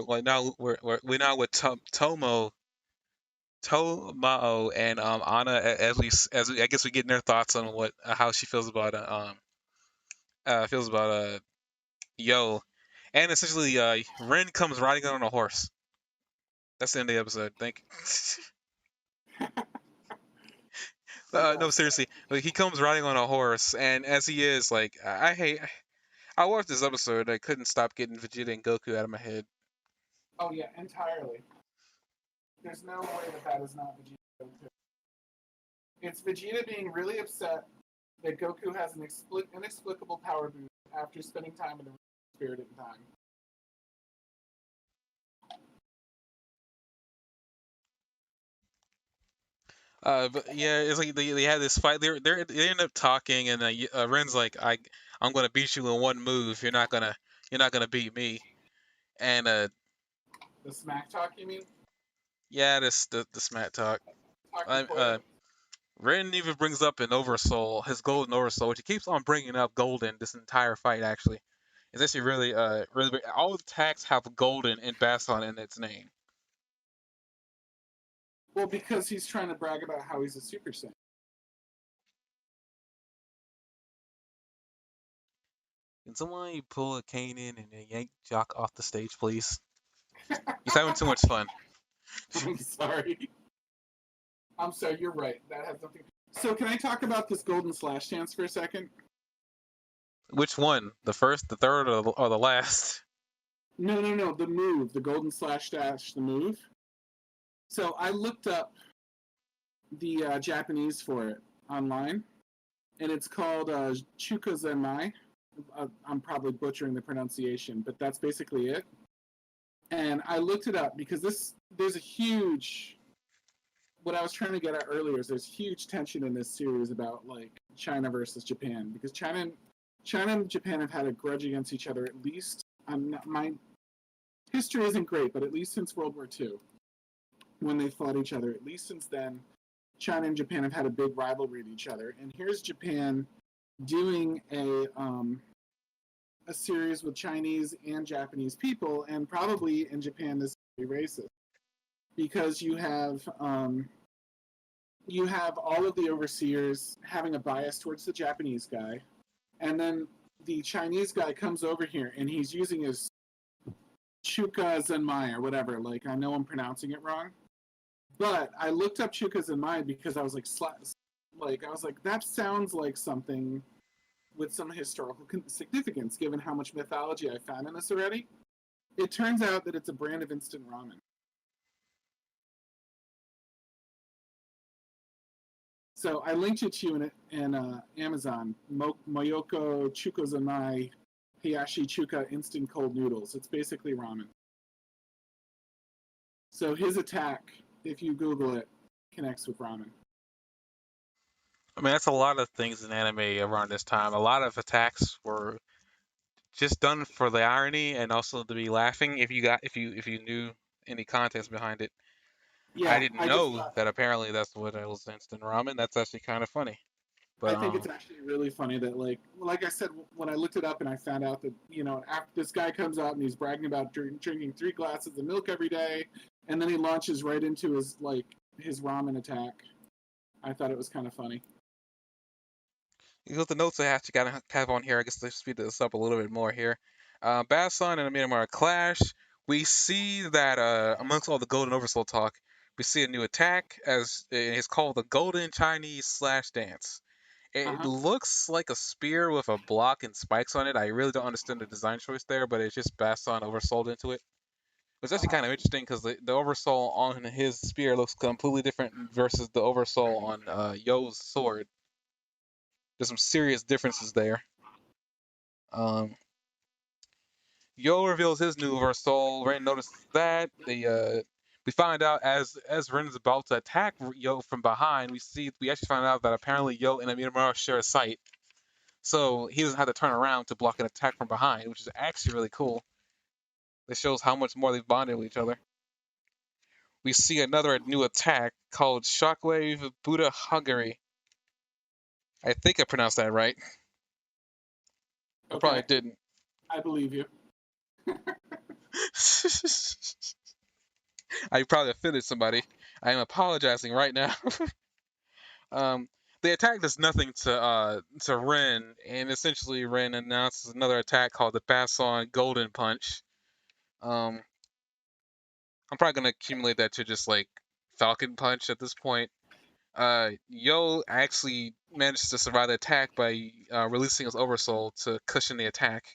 like now we're now with Tomao and Anna I guess we get their thoughts on what how she feels about Yo, and essentially Ren comes riding on a horse. That's the end of the episode. Thank you. No, Yes. seriously, like he comes riding on a horse, and as he is, like I hate. I watched this episode. I couldn't stop getting Vegeta and Goku out of my head. Oh yeah, entirely. There's no way that that is not Vegeta. It's Vegeta being really upset that Goku has an inexplicable power boost after spending time in the Spirited Time. But yeah, it's like they had this fight. They end up talking, and Ren's like, I'm gonna beat you in one move. You're not gonna beat me. And The smack talk, you mean? yeah, this the smack talk. Talking I toilet? Ren even brings up an Oversoul, his Golden Oversoul, which he keeps on bringing up Golden this entire fight. Actually, it's actually really big. All the attacks have Golden and Basson in its name. Well, because he's trying to brag about how he's a Super Saiyan. Can someone pull a cane in and then yank Jock off the stage, please? He's having too much fun. I'm sorry. I'm sorry, you're right. That has nothing. So, can I talk about this Golden Slash dance for a second? Which one? The first, the third, or the last? No. The move, the Golden Slash dash, the move. So, I looked up the Japanese for it online, and it's called Chukozemai. I'm probably butchering the pronunciation, but that's basically it. And I looked it up because there's a huge. What I was trying to get at earlier is there's huge tension in this series about like China versus Japan because China and Japan have had a grudge against each other at least. My history isn't great, but at least since World War II, when they fought each other, at least since then, China and Japan have had a big rivalry to each other. And here's Japan doing a series with Chinese and Japanese people, and probably in Japan this is very racist because you have all of the overseers having a bias towards the Japanese guy, and then the Chinese guy comes over here and he's using his Chuka Zenmai or whatever. Like I know I'm pronouncing it wrong, but I looked up Chuka Zenmai because I was like that sounds like something with some historical significance given how much mythology I found in this already. It turns out that it's a brand of instant ramen. So I linked it to you in Amazon. Moyoko Chukozanai Hayashi Chuka instant cold noodles. It's basically ramen. So his attack, if you Google it, connects with ramen. I mean, that's a lot of things in anime around this time. A lot of attacks were just done for the irony and also to be laughing. If you knew any context behind it, I Yeah, didn't I just know thought that apparently that's what it was instant ramen. That's actually kind of funny. But I think it's actually really funny that like I said when I looked it up and I found out that after this guy comes out and he's bragging about drinking 3 glasses of milk every day, and then he launches right into his ramen attack. I thought it was kind of funny. with the notes I actually got to have on here, I guess let's speed this up a little bit more here. Basson and Amina clash. We see that amongst all the Golden Oversoul talk, We see a new attack as it's called the Golden Chinese Slash Dance. It Uh-huh. looks like a spear with a block and spikes on it. I really don't understand the design choice there, but it's just Basson oversold into it. It's actually Uh-huh. kind of interesting because the oversoul on his spear looks completely different versus the oversoul on Yo's sword. There's some serious differences there. Um, Yo reveals his new oversoul. Ren notices that. We find out as Ren is about to attack Yo from behind, we actually find out that apparently Yo and Amidamaro share a sight, so he doesn't have to turn around to block an attack from behind, which is actually really cool. It shows how much more they've bonded with each other. We see another new attack called Shockwave Buddha Hungary. I think I pronounced that right. I probably Okay. didn't. I believe you. I probably offended somebody. I am apologizing right now. um, the attack does nothing to Ren, and essentially Ren announces another attack called the Basson Golden Punch. Um, I'm probably gonna accumulate that to just like Falcon Punch at this point. Yo actually managed to survive the attack by releasing his Oversoul to cushion the attack.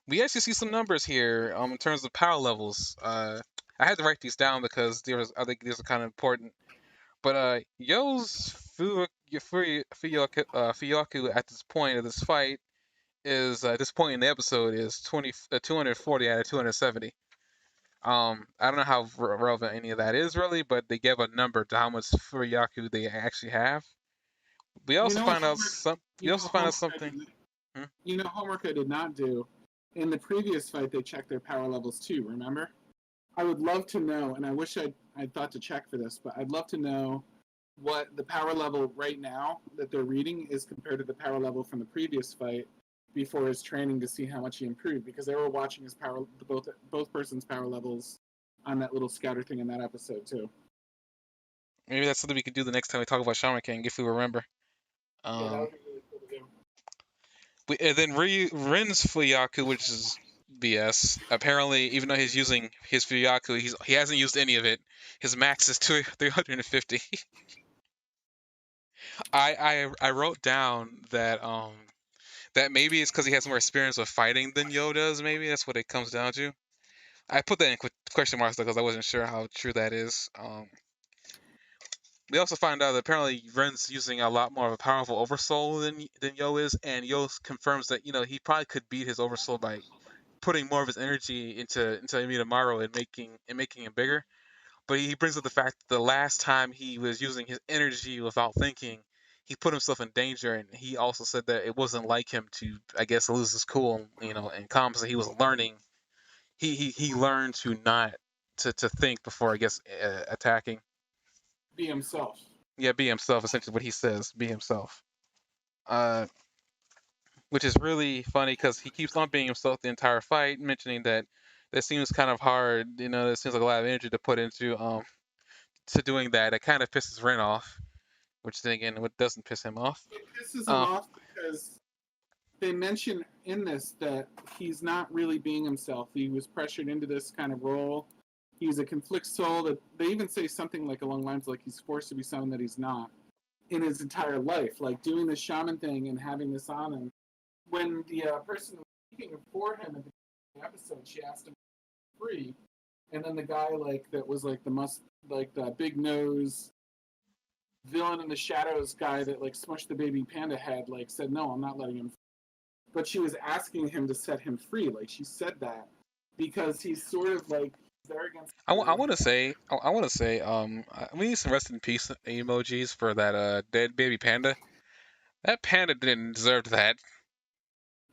We actually see some numbers here in terms of power levels. I had to write these down because I think these are kind of important. But Yo's Fuyaku at this point of this fight is at this point in the episode is 240 out of 270. I don't know how relevant any of that is really, but they give a number to how much Furyaku they actually have. We You also know what find out homework? some. We You know also find out homework I something. did. Hmm? You know homework I did not do. In the previous fight, they checked their power levels too. Remember? I would love to know, and I wish I'd thought to check for this, but I'd love to know what the power level right now that they're reading is compared to the power level from the previous fight before his training to see how much he improved, because they were watching his power, both persons' power levels on that little scatter thing in that episode too. Maybe that's something we can do the next time we talk about Shaman King if we remember. Yeah, that Um, would be really cool to do. and then Rin's Fuyaku, which is BS. Apparently, even though he's using his Fuyaku, he hasn't used any of it. His max is 350. I wrote down that maybe it's because he has more experience with fighting than Yo does. Maybe that's what it comes down to. I put that in question marks because I wasn't sure how true that is. We also find out that apparently Ren's using a lot more of a powerful Oversoul than Yo is, and Yo confirms that he probably could beat his Oversoul by putting more of his energy into Amidamaru and making him bigger. But he brings up the fact that the last time he was using his energy without thinking, he put himself in danger, and he also said that it wasn't like him to, I guess, lose his cool, and calm. So he was learning. He learned to not to think before, I guess, attacking. Be himself. Yeah, be himself. Essentially, what he says, be himself. Uh, which is really funny because he keeps on being himself the entire fight, mentioning that seems kind of hard. It seems like a lot of energy to put into to doing that. It kind of pisses Ren off, which then again, what doesn't piss him off. It pisses him Uh, off because they mention in this that he's not really being himself. He was pressured into this kind of role. He's a conflict soul. That they even say something like along lines like he's forced to be someone that he's not in his entire life. Like doing the shaman thing and having this on him. When the person was speaking for him at the episode, she asked him free, and then the guy that was the big nose villain in the shadows guy that smushed the baby panda head said no, I'm not letting him. But she was asking him to set him free. Like she said that because he's sort of there against I the. want to say, we need some rest in peace emojis for that dead baby panda. That panda didn't deserve that.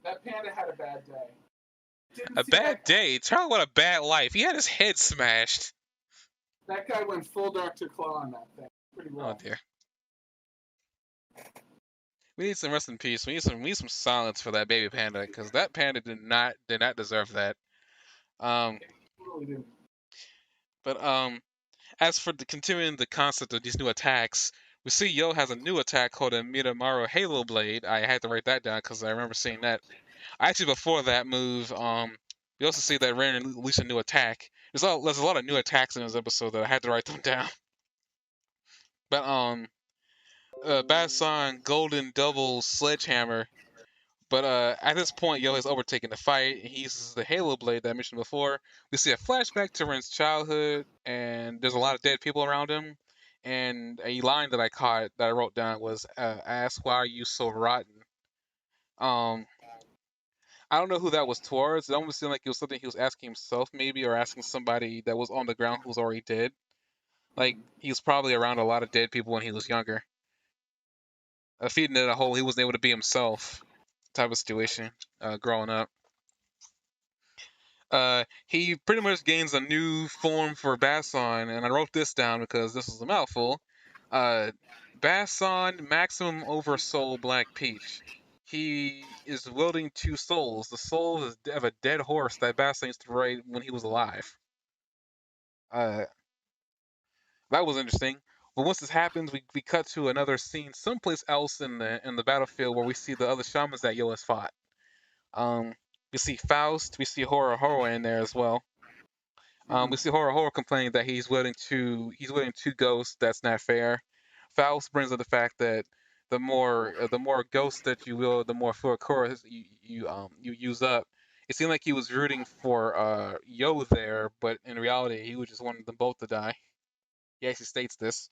That panda had a bad day. Didn't A see bad that guy. day. Talk about a bad life. He had his head smashed. That guy went full Dr. Claw on that thing. Pretty Oh rough. dear. We need some rest in peace. We need some silence for that baby panda because that panda did not deserve that. Um, Totally didn't. but as for the continuing the concept of these new attacks, we see Yo has a new attack called a Midamaru Halo Blade. I had to write that down because I remember seeing that. Actually, before that move, we also see that Ren released a new attack. there's a lot of new attacks in this episode that I had to write them down. But Basson Golden Double Sledgehammer. But at this point, Yo has overtaken the fight. He uses the Halo Blade that I mentioned before. We see a flashback to Ren's childhood, and there's a lot of dead people around him. And a line that I caught that I wrote down was, "Ask why are you so rotten?" Um, I don't know who that was towards. It almost seemed like it was something he was asking himself, maybe, or asking somebody that was on the ground who was already dead. Like he was probably around a lot of dead people when he was younger. Feeding it a hole, he wasn't able to be himself. Type of situation, growing up. He pretty much gains a new form for Basson, and I wrote this down because this is a mouthful. Uh, Basson Maximum Oversoul Black Peach. He is wielding two souls. The soul of a dead horse that Basson used to ride when he was alive. Uh, that was interesting. But once this happens, we cut to another scene someplace else in the battlefield where we see the other shamans that Yo has fought. Um, we see Faust, we see Horror in there as well. Mm-hmm. We see Horror complaining that he's willing two ghosts. That's not fair. Faust brings up the fact that the more ghosts that you will, the more Horror you use up. It seemed like he was rooting for Yo there, but in reality, he was just wanting them both to die. He actually states this.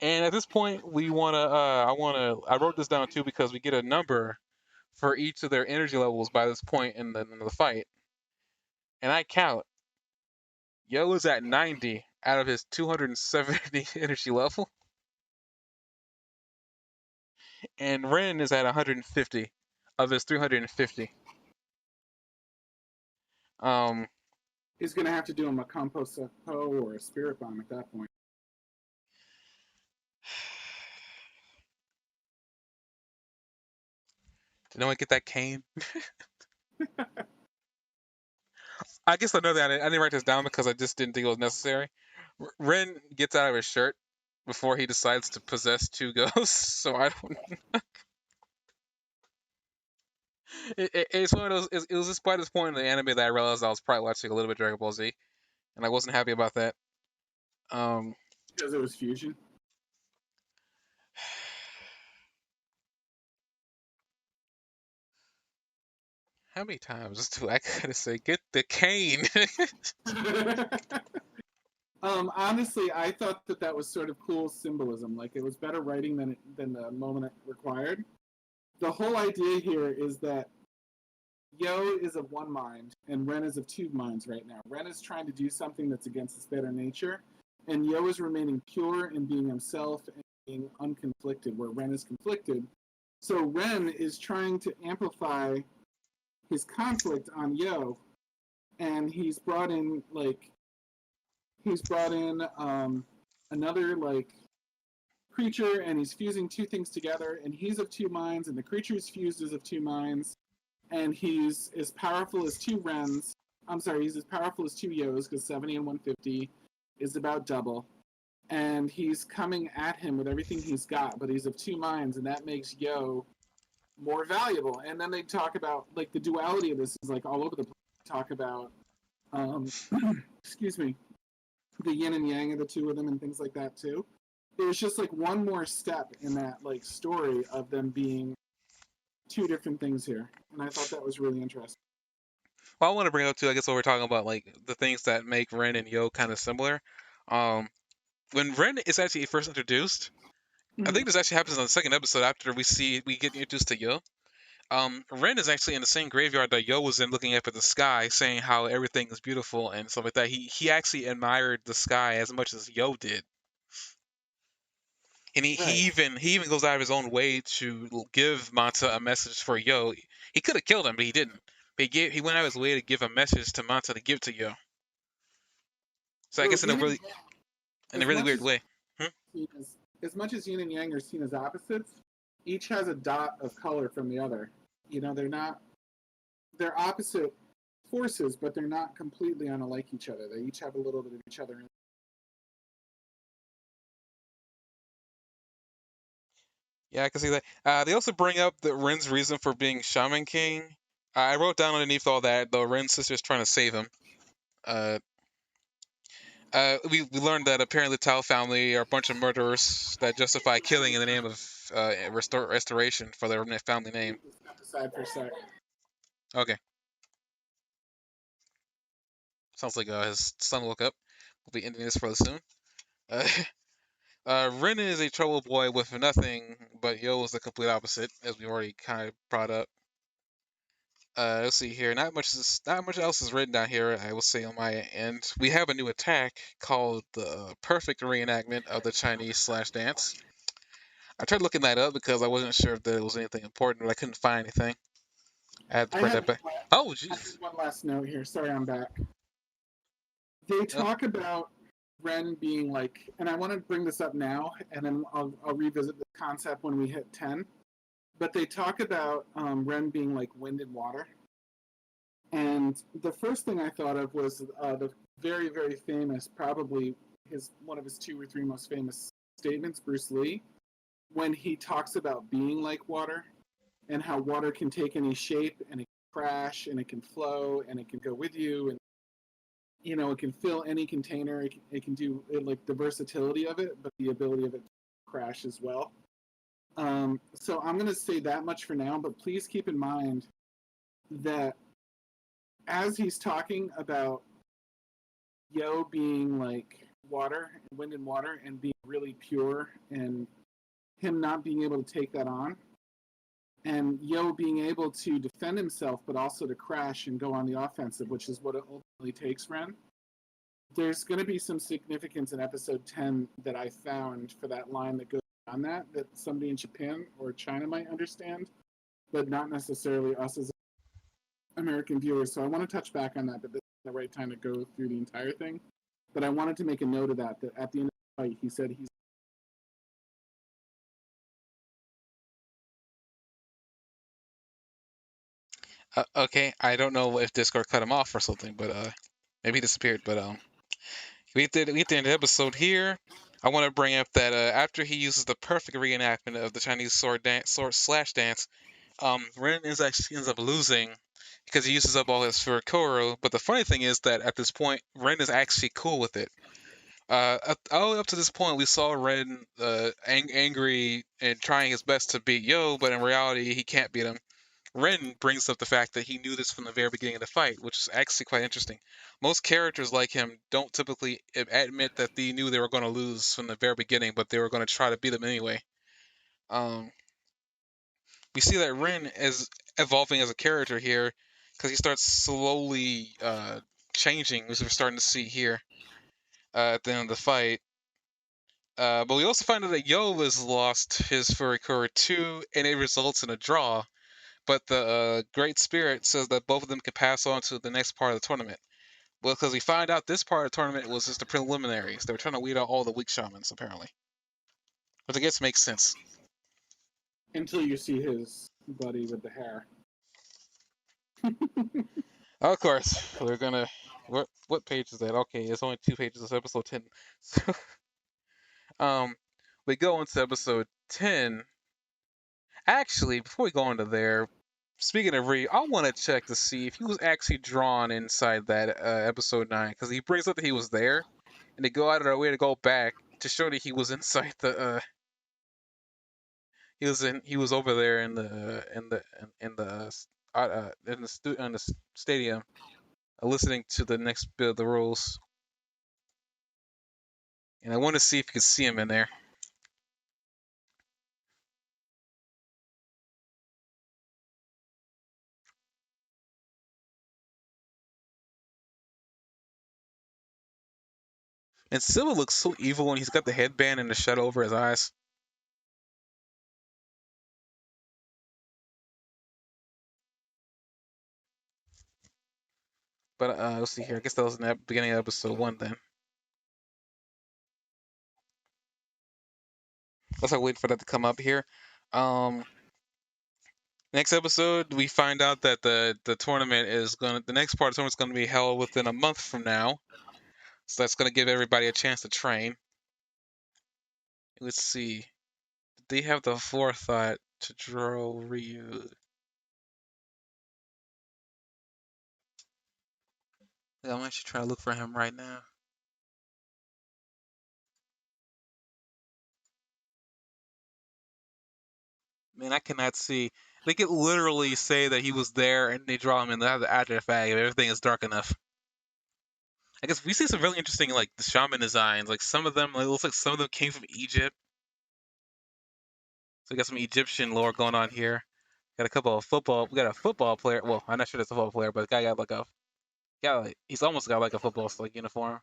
And at this point, I wrote this down too because we get a number for each of their energy levels by this point in the fight, and I count. Yo is at 90 out of his 270 energy level, and Ren is at 150 of his 350. Um, He's gonna have to do him a compost or a spirit bomb at that point. did no one get that cane? I guess I know that I didn't write this down because I just didn't think it was necessary. Ren gets out of his shirt before he decides to possess two ghosts, so I don't. It's one of those. It was just by this point in the anime that I realized I was probably watching a little bit of Dragon Ball Z, and I wasn't happy about that. Um, Because it was fusion. how many times do I gotta say get the cane? Honestly, I thought that was sort of cool symbolism. Like it was better writing than the moment it required. The whole idea here is that Yo is of one mind and Ren is of two minds right now. Ren is trying to do something that's against his better nature, and Yo is remaining pure and being himself and being unconflicted, where Ren is conflicted. So Ren is trying to amplify his conflict on Yo, and he's brought in another like creature, and he's fusing two things together, and he's of two minds, and the creature is fused as of two minds, and he's as powerful as two Rens. I'm sorry, he's as powerful as two Yos, because 70 and 150 is about double. And he's coming at him with everything he's got, but he's of two minds, and that makes Yo more valuable. And then they talk about like the duality of this is like all over the place. Talk about excuse me, the yin and yang of the two of them and things like that too. It was just like one more step in that like story of them being two different things here, and I thought that was really interesting. Well, I want to bring up too. I guess what we're talking about, like the things that make Ren and Yo kind of similar. Um, when Ren is actually first introduced, I Mm-hmm. think this actually happens on the second episode after we get introduced to Yo. Ren is actually in the same graveyard that Yo was in, looking up at the sky, saying how everything is beautiful and stuff like that. He actually admired the sky as much as Yo did, and he, Right. he even he even goes out of his own way to give Manta a message for Yo. He could have killed him, but he didn't. But he went out of his way to give a message to Manta to give to Yo. So I Well, guess yin and in a as really much weird way. as much as yin and yang are seen as opposites, each has a dot of color from the other. You know, they're opposite forces, but they're not completely unlike each other. They each have a little bit of each other. Yeah, I can see that. They also bring up the Ren's reason for being Shaman King. I wrote down underneath all that the Ren sister's trying to save him. Uh, we learned that apparently the Tao family are a bunch of murderers that justify killing in the name of restoration for their family name. Step aside for a sec. Okay, sounds like his son woke up. We'll be ending this fairly soon. Uh, Rin is a trouble boy with nothing, but Yo is the complete opposite, as we already kind of brought up. Let's see here. Not much else is written down here. I will say on my end, we have a new attack called the perfect reenactment of the Chinese slash dance. I tried looking that up because I wasn't sure if there was anything important, but I couldn't find anything. I had to I bring had that back. Oh, I had Jesus. one last note here. Sorry, I'm back. They Uh, talk about Ren being like, and I want to bring this up now, and then I'll revisit the concept when we hit 10. But they talk about Ren being like wind and water. And the first thing I thought of was the very, very famous, probably one of his two or three most famous statements, Bruce Lee, when he talks about being like water and how water can take any shape and it can crash and it can flow and it can go with you and it can fill any container. It can do it, like the versatility of it, but the ability of it to crash as well. So I'm going to say that much for now, but please keep in mind that as he's talking about Yo being like water, wind and water, and being really pure, and him not being able to take that on, and Yo being able to defend himself, but also to crash and go on the offensive, which is what it ultimately takes Ren. There's going to be some significance in episode 10 that I found for that line that goes on that somebody in Japan or China might understand, but not necessarily us as American viewers. So I want to touch back on that, but this is the right time to go through the entire thing. But I wanted to make a note of that at the end of the fight, he said he's. okay, I don't know if Discord cut him off or something, but maybe he disappeared. But we at the end of the episode here. I want to bring up that after he uses the perfect reenactment of the Chinese sword slash dance, Ren actually ends up losing because he uses up all his Furikoro. But the funny thing is that at this point, Ren is actually cool with it. All up to this point, we saw Ren angry and trying his best to beat Yo, but in reality, he can't beat him. Ren brings up the fact that he knew this from the very beginning of the fight, which is actually quite interesting. Most characters like him don't typically admit that they knew they were going to lose from the very beginning, but they were going to try to beat them anyway. Um, we see that Ren is evolving as a character here because he starts slowly changing, as we're starting to see here at the end of the fight. But we also find out that Yo has lost his Furikura too, and it results in a draw. But the Great Spirit says that both of them can pass on to the next part of the tournament. Well, because we find out this part of the tournament was just the preliminaries. They were trying to weed out all the weak shamans, apparently. Which I guess makes sense. Until you see his buddy with the hair. Of course, we're gonna. What page is that? Okay, it's only 2 pages. It's episode 10. So, um, we go into episode 10. Actually, before we go into there, speaking of Ree, I want to check to see if he was actually drawn inside that episode 9, because he brings up that he was there, and they go out of their way to go back to show that he was inside the. He was over there in the in the stadium, listening to the next bit of the rules, and I want to see if you could see him in there. And Silva looks so evil when he's got the headband and the shadow over his eyes. But let's see here. I guess that was in the beginning of episode 1 then. Let's wait for that to come up here. Um, Next episode, we find out that the tournament is the next part of the tournament is gonna be held within a month from now. So that's gonna give everybody a chance to train. Let's see. They have the forethought to draw Ryu. Yeah, I'm actually trying to look for him right now. Man, I cannot see. They could literally say that he was there and they draw him and they have the artifact if everything is dark enough. I guess we see some really interesting like the shaman designs. Like some of them, like, it looks like some of them came from Egypt. So we got some Egyptian lore going on here. Got a couple of football. We got a football player. Well, I'm not sure that's a football player, but the guy got like a he's almost got like a football like uniform.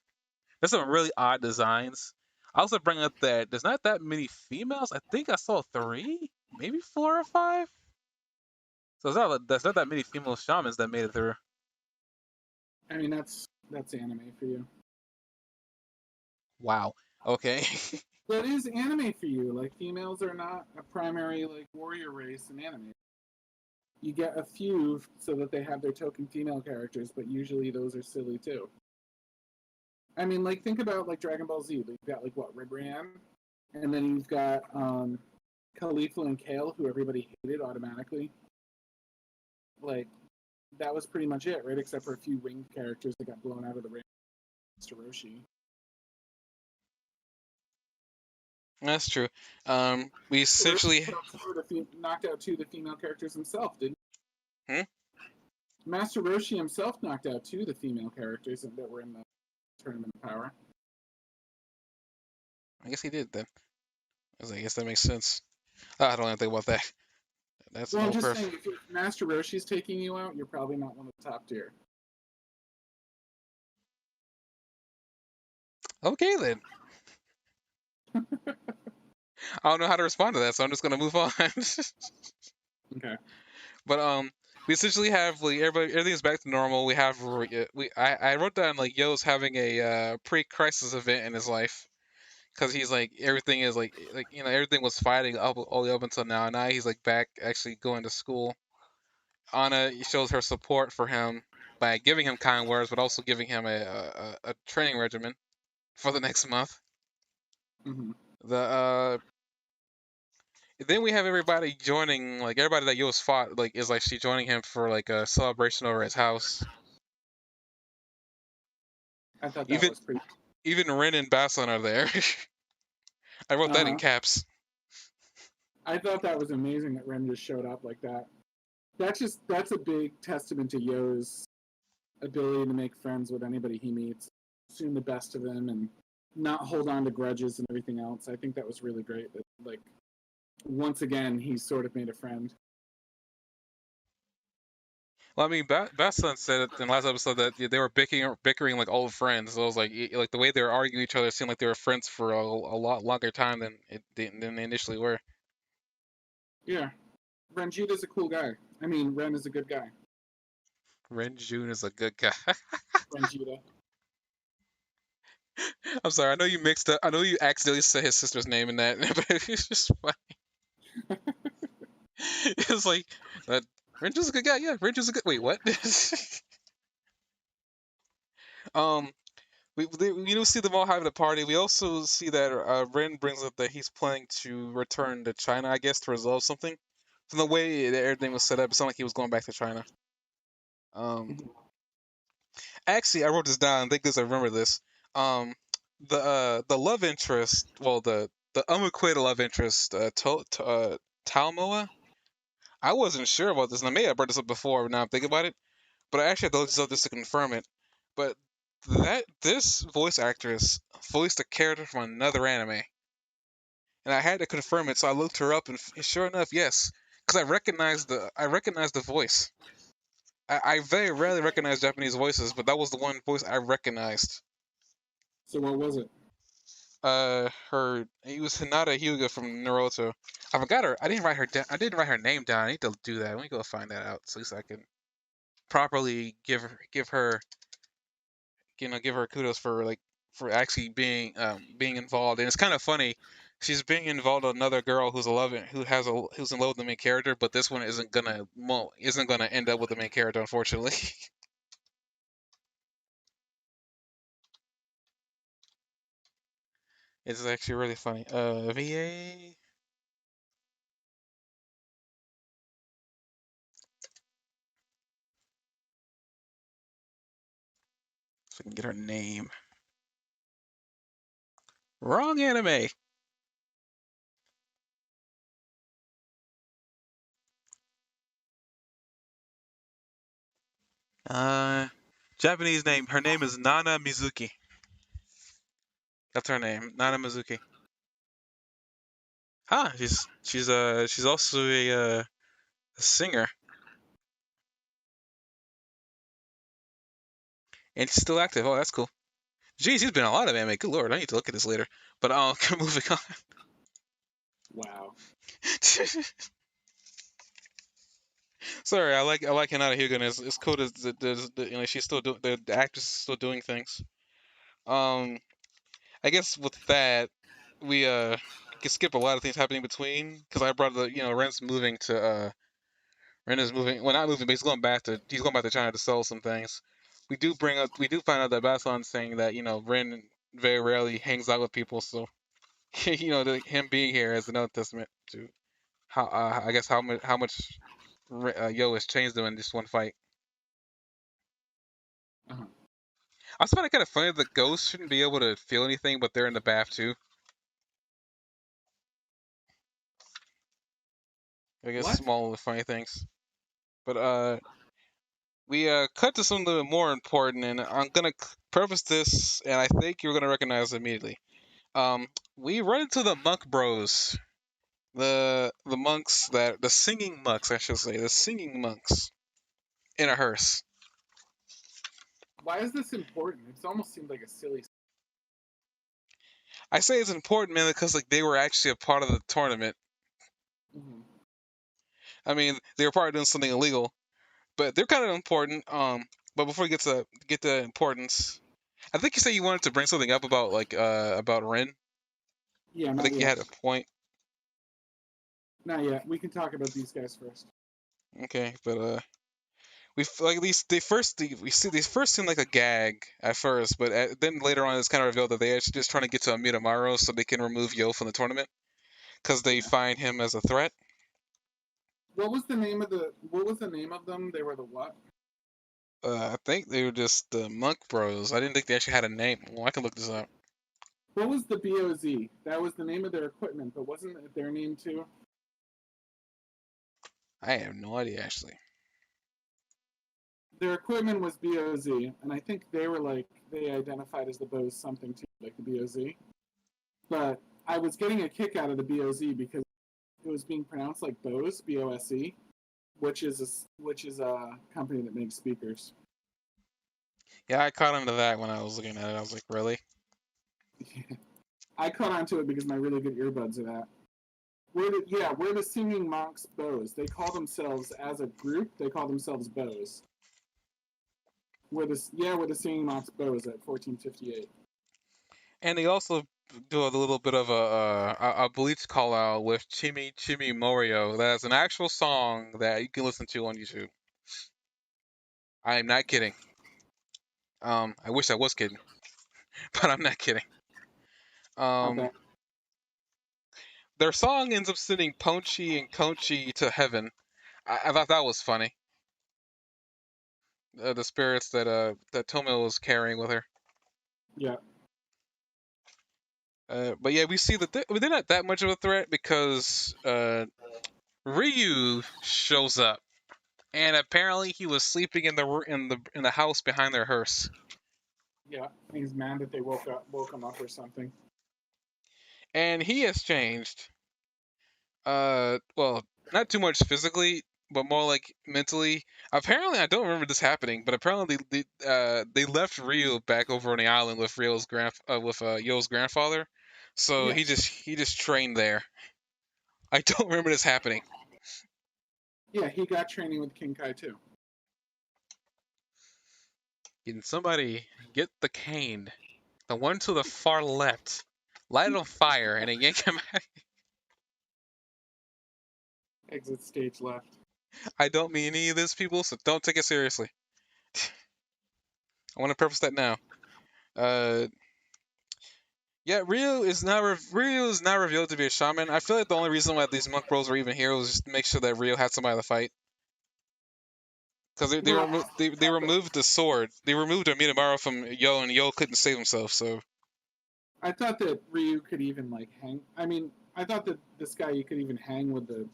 There's some really odd designs. I also bring up that there's not that many females. I think I saw three, maybe four or five. So there's not that many female shamans that made it through. I mean, that's anime for you. Wow. Okay. That is anime for you. Like females are not a primary like warrior race in anime. You get a few so that they have their token female characters, but usually those are silly too. I mean, like think about like Dragon Ball Z. They've got like what Ribrianne, and then you've got Khalifa and Kale, who everybody hated automatically. Like that was pretty much it, right? Except for a few winged characters that got blown out of the ring. Mr. Roshi. That's true. We Master essentially. Roshi knocked out two of the female characters himself, didn't Hmm? he? Master Roshi himself knocked out two of the female characters that were in the Tournament of Power. I guess he did then. I guess that makes sense. I don't even think about that. That's Well, I'm all just perfect. saying, if Master Roshi's taking you out, you're probably not one of the top tier. Okay then. I don't know how to respond to that, so I'm just gonna move on. Okay. But we essentially have like everything's back to normal. We have I wrote down like Yo's having a pre-crisis event in his life because he's like everything is like everything was fighting up all the way up until now. Now he's like back actually going to school. Anna shows her support for him by giving him kind words, but also giving him a training regimen for the next month. Mm-hmm. The Then we have everybody joining, like everybody that Yo's fought, like is like she joining him for like a celebration over his house. I thought that Even was pretty. even Ren and Basson are there. I wrote that in Uh-huh. caps. I thought that was amazing that Ren just showed up like that. That's a big testament to Yo's ability to make friends with anybody he meets, assume the best of them, and not hold on to grudges and everything else. I think that was really great. That like once again he sort of made a friend. Well, I mean, Basson said it in the last episode that they were bickering like old friends. So it was like the way they were arguing each other seemed like they were friends for a lot longer time than they initially were. Yeah, Renjita's a cool guy. I mean, Ren is a good guy. Ren Jun is a good guy. Renjita. I'm sorry, I know you mixed up. I know you accidentally said his sister's name in that, but it's just funny. It's like uh, Renju's a good guy. Yeah, Renju's a good. Wait, what? um, we do see them all having a party. We also see that Ren brings up that he's planning to return to China, I guess, to resolve something. From the way that everything was set up, it sounded like he was going back to China. Um, Actually, I wrote this down. I think this. I remember this. Um, the love interest, well, the unrequited love interest, Talmoa. I wasn't sure about this, and I may have brought this up before. Now I'm thinking about it, but I actually had to look this up just to confirm it. But that this voice actress voiced a character from another anime, and I had to confirm it. So I looked her up, and sure enough, yes, because I recognized the voice. I very rarely recognize Japanese voices, but that was the one voice I recognized. So what was it? Her it was Hinata Hyuga from Naruto. I forgot her. I didn't write her down. I didn't write her name down. I need to do that. Let me go find that out so at least I can properly give her kudos for like for actually being involved. And it's kind of funny. She's being involved with another girl who's in love with the main character, but this one isn't gonna end up with the main character, unfortunately. It's actually really funny. VA. If I can get her name. Wrong anime. Uh, Japanese name. Her name is Nana Mizuki. That's her name, Nana Mizuki. Huh? She's also a singer, and she's still active. Oh, that's cool. Geez, she's been in a lot of anime. Good lord, I need to look at this later. But moving on. Wow. Sorry, I like Hinata Hyuga. It's cool that she's still doing the actress is still doing things. Um, I guess with that we can skip a lot of things happening between because I brought Ren is moving. Well, not moving, but he's going back to China to sell some things. We do find out that Bathon's saying that Ren very rarely hangs out with people, so him being here is another testament to how I guess how much Yo has changed him in just one fight. Uh-huh. I also find it kind of funny that ghosts shouldn't be able to feel anything, but they're in the bath too. I guess What? small funny things. But we cut to something a little bit more important, and I'm gonna preface this, and I think you're gonna recognize it immediately. We run into the monk bros, the monks the singing monks, I should say, the singing monks in a hearse. Why is this important? It almost seemed like a silly. I say it's important, man, because like they were actually a part of the tournament. Mm-hmm. I mean, they were part of doing something illegal, but they're kind of important. But before we get to importance, I think you said you wanted to bring something up about about Ren. Yeah, I not think you yet. had a point. Not yet. We can talk about these guys first. Okay, but at least we see these first seem like a gag at first, but then later on it's kind of revealed that they actually just trying to get to Amidamaru so they can remove Yo from the tournament because they Yeah. find him as a threat. What was the name of the? What was the name of them? They were the what? I think they were just the Monk Bros. I didn't think they actually had a name. Well, I can look this up. What was the BOZ? That was the name of their equipment, but wasn't it their name too? I have no idea actually. Their equipment was BOZ, and I think they were like they identified as the Bose something too, like the BOZ. But I was getting a kick out of the BOZ because it was being pronounced like Bose, BOSE, which is a company that makes speakers. Yeah, I caught on to that when I was looking at it. I was like, really? I caught on to it because my really good earbuds are that. We're the singing monks Bose. They call themselves as a group. They call themselves Bose. We're the singing monks Bose at 1458. And they also do a little bit of a Bleach call out with Chimi Chimi Morio. That's an actual song that you can listen to on YouTube. I am not kidding. I wish I was kidding, but I'm not kidding. Okay. Um, their song ends up sending Ponchi and Conchi to heaven. I thought that was funny. The spirits that Tomil was carrying with her. Yeah. But yeah, we see that they're not that much of a threat because Ryu shows up, and apparently he was sleeping in the house behind their hearse, Yeah. He's mad that they woke him up or something. and he has changed. Well, not too much physically, but more like mentally. Apparently, I don't remember this happening, but apparently they left Ryu back over on the island with Yo's grandfather, so he Yes. just trained there. I don't remember this happening. Yeah, he got training with King Kai too. Can somebody get the cane? The one to the far left. Light it on fire and then yank him out. Exit stage left. I don't mean any of this, people, so don't take it seriously. I want to preface that now. Uh, yeah, Ryu is not revealed to be a shaman. I feel like the only reason why these monk bros were even here was just to make sure that Ryu had somebody to fight. Because Well, they removed the sword. They removed Minamaru from Yo, and Yo couldn't save himself. So I thought that Ryu could even like hang. I mean, I thought that this guy you could even hang with the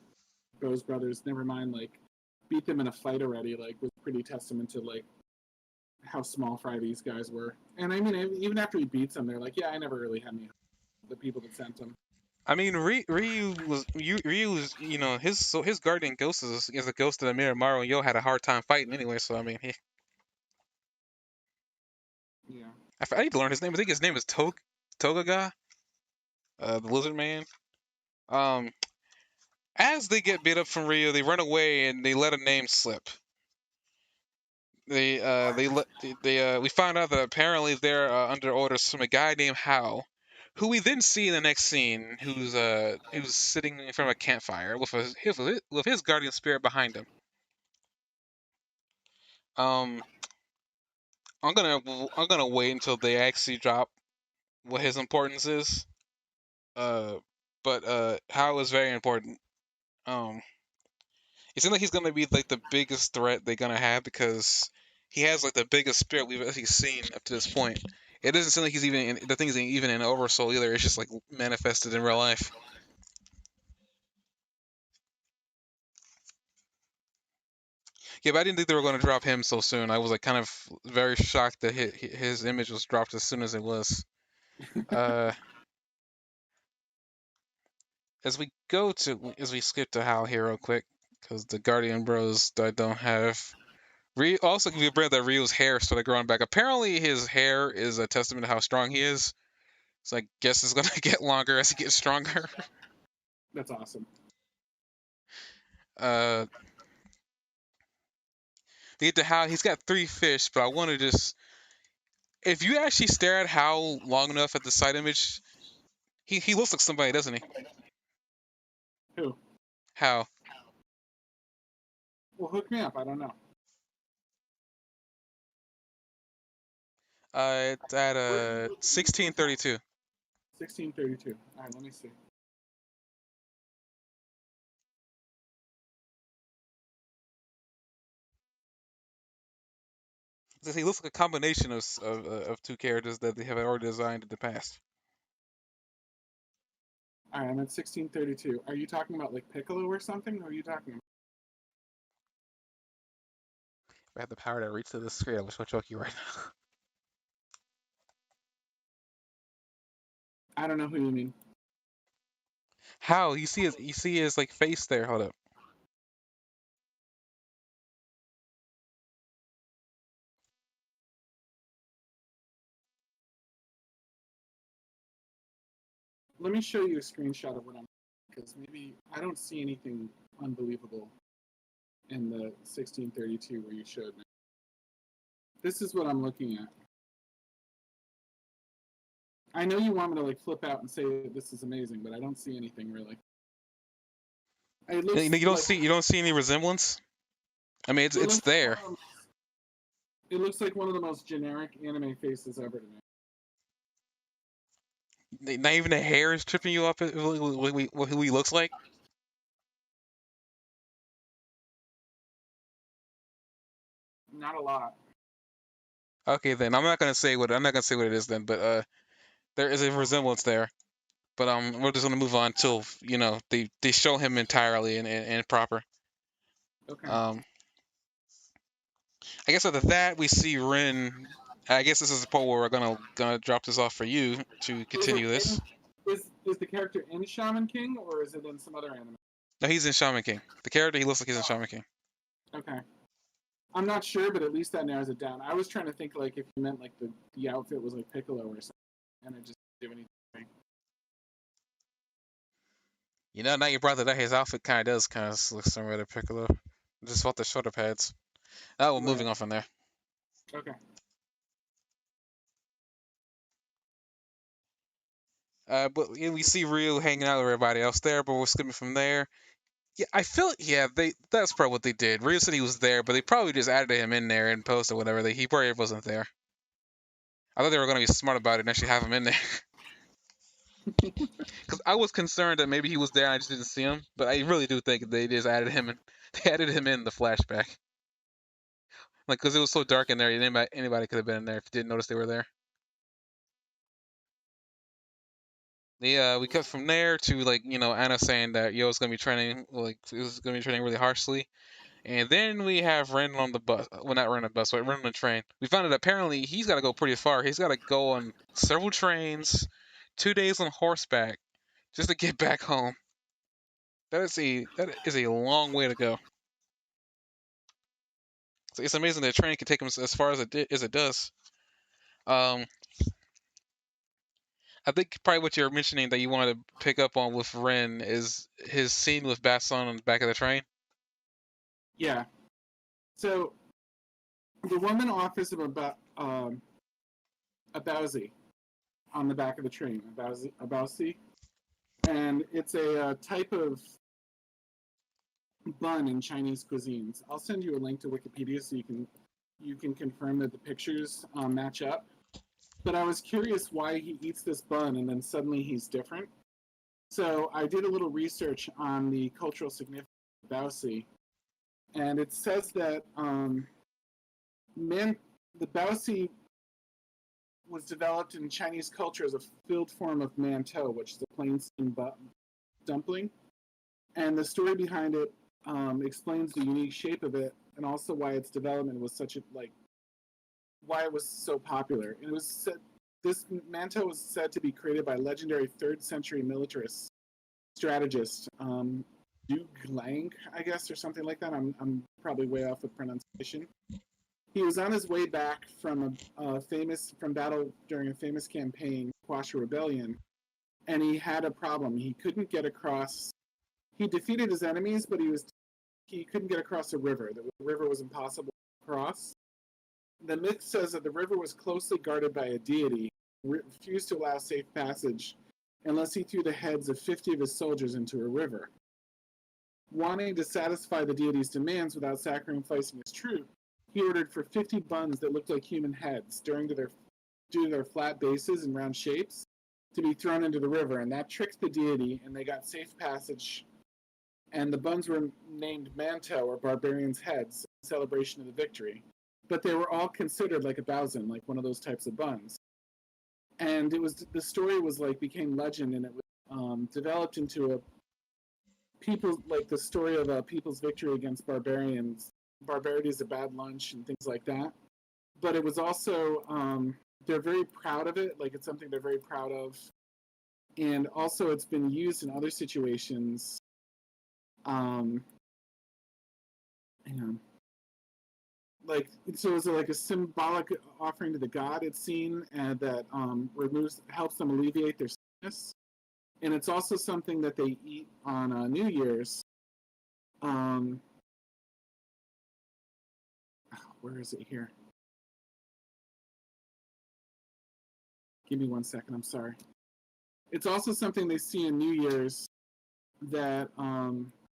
Bose brothers. Never mind, like beat them in a fight already. Like was pretty testament to like how small fry these guys were. And I mean, even after he beats them, they're like, yeah, I never really had any. The people that sent him. I mean, Ryu was his guardian ghost is a ghost that Minamaru and Yo had a hard time fighting anyway. So I mean, Yeah. I need to learn his name. I think his name is Togaga, the Lizard Man. Um, as they get beat up from Ryu, they run away and they let a name slip. We found out that apparently they're under orders from a guy named Hao, who we then see in the next scene, who's sitting in front of a campfire with his guardian spirit behind him. Um, I'm gonna wait until they actually drop what his importance is. Uh, but Hao is very important. Um, it seems like he's gonna be like the biggest threat they're gonna have because he has like the biggest spirit we've actually seen up to this point. It doesn't seem like he's the thing isn't even in Oversoul either. It's just like manifested in real life. Yeah, but I didn't think they were going to drop him so soon. I was like kind of very shocked that his image was dropped as soon as it was. Uh, as we skip to Hal here real quick because the Guardian Bros I don't have. Also, we read that Ryu's hair started growing back. Apparently, his hair is a testament to how strong he is. So I guess it's gonna get longer as he gets stronger. That's awesome. To get to how he's got 3 fish, but I want to just if you actually stare at Hal long enough at the side image, he looks like somebody, doesn't he? Who? How? Well, hook me up. I don't know. It's at 1632. 1632. All right, let me see. He looks like a combination of 2 characters that they have already designed in the past. All right, I'm at 1632. Are you talking about like Piccolo or something? Or are you talking about? If I had the power to reach to the screen, I wish I choke you right now. I don't know who you mean. How? You see his like face there. Hold up. Let me show you a screenshot of what I'm because maybe I don't see anything unbelievable in the 1632 where you showed me. This is what I'm looking at. I know you want me to like flip out and say that this is amazing, but I don't see anything really. It looks You don't see any resemblance. I mean, it's there. It looks like one of the most generic anime faces ever to me. Not even the hair is tripping you up. Who he looks like. Not a lot. Okay, then I'm not gonna say what it is then, but there is a resemblance there. But we're just gonna move on till they show him entirely and proper. Okay. I guess after that we see Rin. I guess this is the part where we're gonna drop this off for you to continue this. Is the character in Shaman King or is it in some other anime? No, he's in Shaman King. The character he looks like he's in Shaman King. Okay. I'm not sure, but at least that narrows it down. I was trying to think like if you meant like the outfit was like Piccolo or something, and it just didn't do anything. Now you brought that up, his outfit kind of look similar to Piccolo. Just felt the shoulder pads. Now we're moving on from there. Okay. But we see Ryu hanging out with everybody else there, but we're skipping from there. Yeah, I feel that's probably what they did. Ryu said he was there, but they probably just added him in there in post or whatever. He probably wasn't there. I thought they were gonna be smart about it and actually have him in there. Because I was concerned that maybe he was there and I just didn't see him. But I really do think they just added him in. They added him in the flashback. Like, because it was so dark in there, anybody could have been in there if you didn't notice they were there. We cut from there to like Anna saying that it's gonna be training really harshly, and then we have Ren on the bus. Well, not Ren on the bus, but Ren on the train. We found out apparently he's got to go pretty far. He's got to go on several trains, 2 days on horseback, just to get back home. That is a long way to go. So it's amazing that a train can take him as far as it does. Um, I think probably what you're mentioning that you wanted to pick up on with Ren is his scene with Basson on the back of the train. Yeah. So the woman offers him a bowsy on the back of the train, a bowsy, and it's a type of bun in Chinese cuisines. I'll send you a link to Wikipedia so you can confirm that the pictures match up. But I was curious why he eats this bun and then suddenly he's different. So I did a little research on the cultural significance of bowsy, and it says that the bowsy was developed in Chinese culture as a filled form of mantou, which is a plain steamed dumpling. And the story behind it explains the unique shape of it and also why its development was why it was so popular. And this mantou was said to be created by legendary 3rd century militarist strategist Zhuge Liang, I guess, or something like that. I'm probably way off with pronunciation. He was on his way back from battle during a famous campaign, quash a rebellion, and he had a problem. He couldn't get across. He defeated his enemies, but he couldn't get across a river. The river was impossible to cross. The myth says that the river was closely guarded by a deity who refused to allow safe passage unless he threw the heads of 50 of his soldiers into a river. Wanting to satisfy the deity's demands without sacrificing his troop, he ordered for 50 buns that looked like human heads, due to their flat bases and round shapes, to be thrown into the river, and that tricked the deity, and they got safe passage, and the buns were named mantou, or barbarians' heads, in celebration of the victory. But they were all considered like a baozun, like one of those types of buns. And the story became legend, and it was developed into the story of a people's victory against barbarians. Barbarity is a bad lunch and things like that. But it was also, they're very proud of it. Like, it's something they're very proud of. And also it's been used in other situations. Hang on. So it's like a symbolic offering to the god, it's seen, and that helps them alleviate their sickness. And it's also something that they eat on New Year's. Where is it here? Give me 1 second, I'm sorry. It's also something they see in New Year's that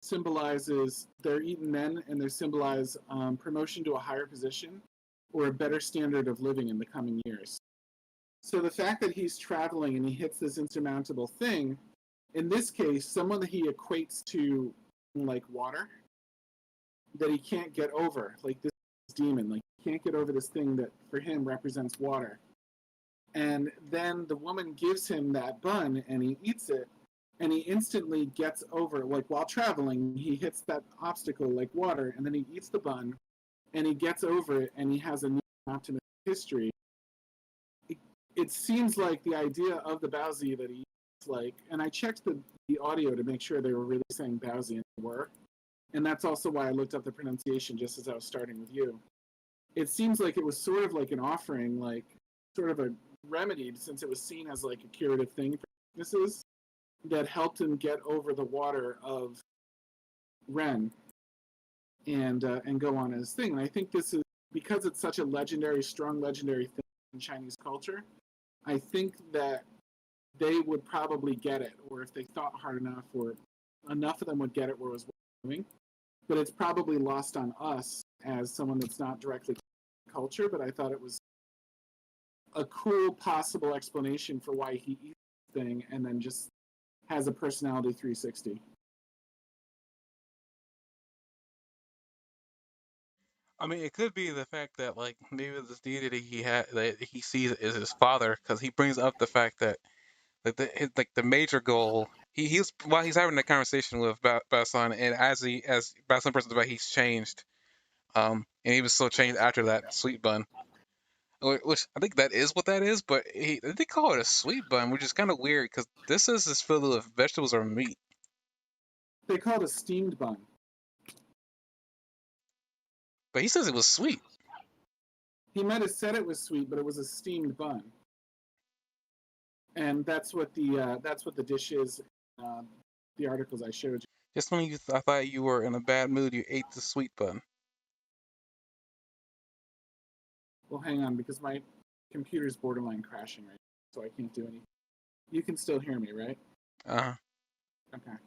symbolizes they're eaten then, and they symbolize promotion to a higher position or a better standard of living in the coming years. So the fact that he's traveling and he hits this insurmountable thing, in this case, someone that he equates to like water, that he can't get over, like this demon, like he can't get over this thing that for him represents water. And then the woman gives him that bun and he eats it, and he instantly gets over, like while traveling, he hits that obstacle like water, and then he eats the bun and he gets over it, and he has a new optimistic history. It seems like the idea of the Bowsy that he eats, like, and I checked the audio to make sure they were really saying Bowsy, and they were. And that's also why I looked up the pronunciation just as I was starting with you. It seems like it was sort of like an offering, like sort of a remedy, since it was seen as like a curative thing for sicknesses, that helped him get over the water of Ren and go on his thing. And I think this is because it's such a strong legendary thing in Chinese culture. I think that they would probably get it, or if they thought hard enough, or enough of them would get it where it was doing. But it's probably lost on us as someone that's not directly culture. But I thought it was a cool possible explanation for why he eats the thing and then just has a personality 360. I mean, it could be the fact that like maybe this deity that he sees is his father, because he brings up the fact that like the major goal. He's while he's having a conversation with Basan, and as Basan presents about, he's changed. And he was still changed after that sweet bun, which I think that is what that is. But they call it a sweet bun, which is kind of weird because this is filled with vegetables or meat. They call it a steamed bun. But he says it was sweet. He might have said it was sweet, but it was a steamed bun, and that's what the dish is. Uh, the articles I showed you. Just when I thought you were in a bad mood, you ate the sweet bun. Well, hang on, because my computer's borderline crashing right now, so I can't do anything. You can still hear me, right? Uh-huh. Okay.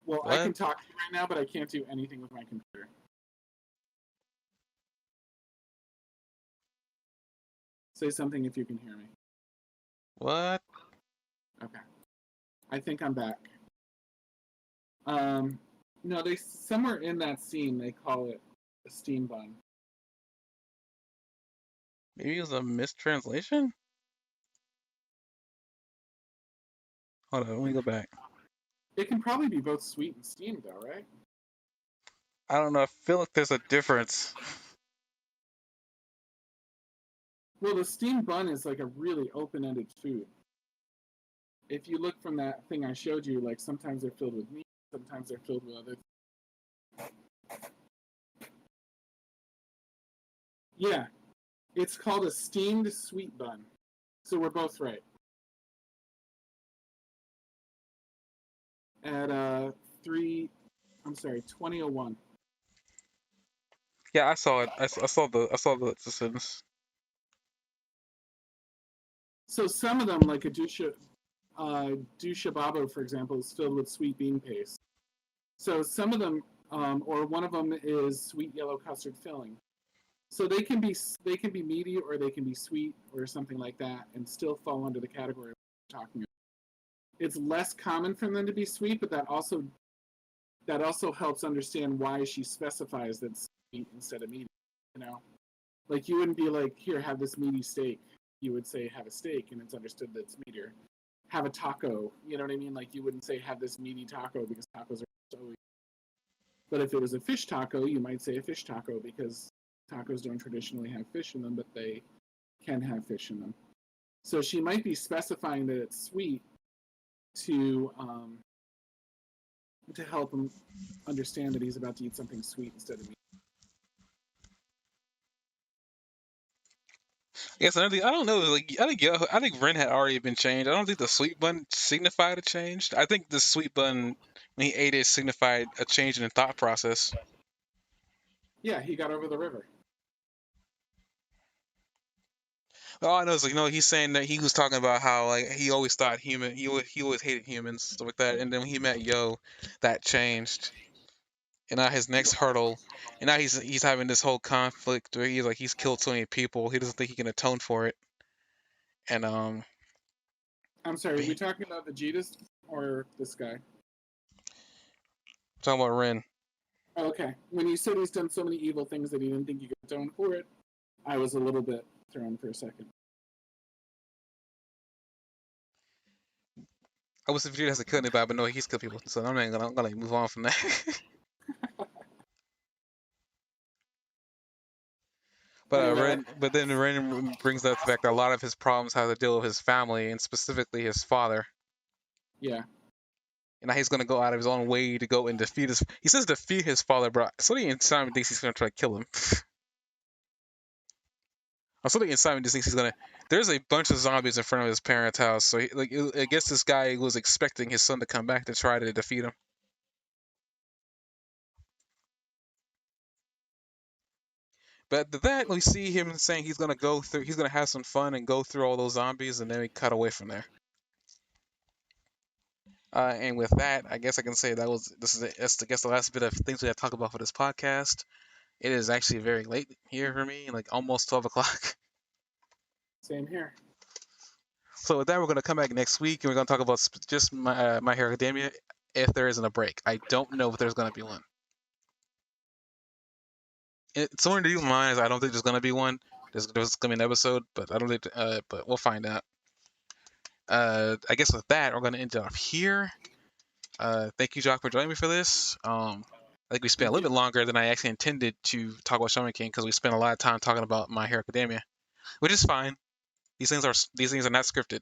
Well, What? I can talk to you right now, but I can't do anything with my computer. Say something if you can hear me. What? Okay. I think I'm back. No, they somewhere in that scene they call it a steam bun. Maybe it was a mistranslation? Hold on, let me go back. It can probably be both sweet and steamed, though, right? I don't know. I feel like there's a difference. Well, the steamed bun is like a really open-ended food. If you look from that thing I showed you, like sometimes they're filled with meat, sometimes they're filled with other. Yeah, it's called a steamed sweet bun. So we're both right. At 2001. Yeah, I saw it. I saw the sentence. So some of them, like a dusha babo, for example, is filled with sweet bean paste. So some of them, or one of them is sweet yellow custard filling. So they can be meaty or they can be sweet or something like that, and still fall under the category we're talking about. It's less common for them to be sweet, but that also helps understand why she specifies that it's sweet instead of meaty. You know, like you wouldn't be like, here, have this meaty steak. You would say, have a steak, and it's understood that it's meatier. Have a taco. You know what I mean? Like you wouldn't say, have this meaty taco because tacos are so. But if it was a fish taco, you might say a fish taco because tacos don't traditionally have fish in them, but they can have fish in them. So she might be specifying that it's sweet to help him understand that he's about to eat something sweet instead of meat. Yes, I don't know. Like I think Ren had already been changed. I don't think the sweet bun signified a change. I think the sweet bun when he ate it signified a change in the thought process. Yeah, he got over the river. All I know is like he's saying that he was talking about how like he always thought he always hated humans, stuff like that, and then when he met Yo, that changed. And now his next hurdle, and now he's having this whole conflict where he's killed so many people, he doesn't think he can atone for it. And I'm sorry, are we talking about Vegeta's or this guy? talking about Ren. Oh, okay. When you said he's done so many evil things that he didn't think he could atone for it, I was a little bit thrown for a second. I wish Vegeta has to kill anybody, but no, he's killed people, so I'm gonna move on from that. Anyway, But then Ren brings up the fact that a lot of his problems have to deal with his family and specifically his father. yeah. And now he's gonna go out of his own way to go and defeat his. He says defeat his father, but something inside me thinks he's gonna try to kill him. Or something inside me just thinks he's gonna. There's a bunch of zombies in front of his parents' house, so I guess this guy was expecting his son to come back to try to defeat him. But after that, we see him saying he's gonna have some fun and go through all those zombies, and then we cut away from there. And with that, I guess I can say that's I guess the last bit of things we have to talk about for this podcast. It is actually very late here for me, like almost 12 o'clock. Same here. So with that, we're gonna come back next week, and we're gonna talk about just My Hero Academia if there isn't a break. I don't know if there's gonna be one. Somewhere to do with mine is I don't think there's gonna be one. There's gonna be an episode, but I don't think. But we'll find out. I guess with that, we're gonna end it off here. Thank you, Jock, for joining me for this. I think we spent a Thank little you. bit longer than I actually intended to talk about Shaman King because we spent a lot of time talking about My Hero Academia, which is fine. These things are not scripted,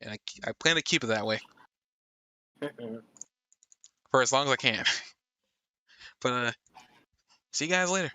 and I plan to keep it that way for as long as I can. But see you guys later.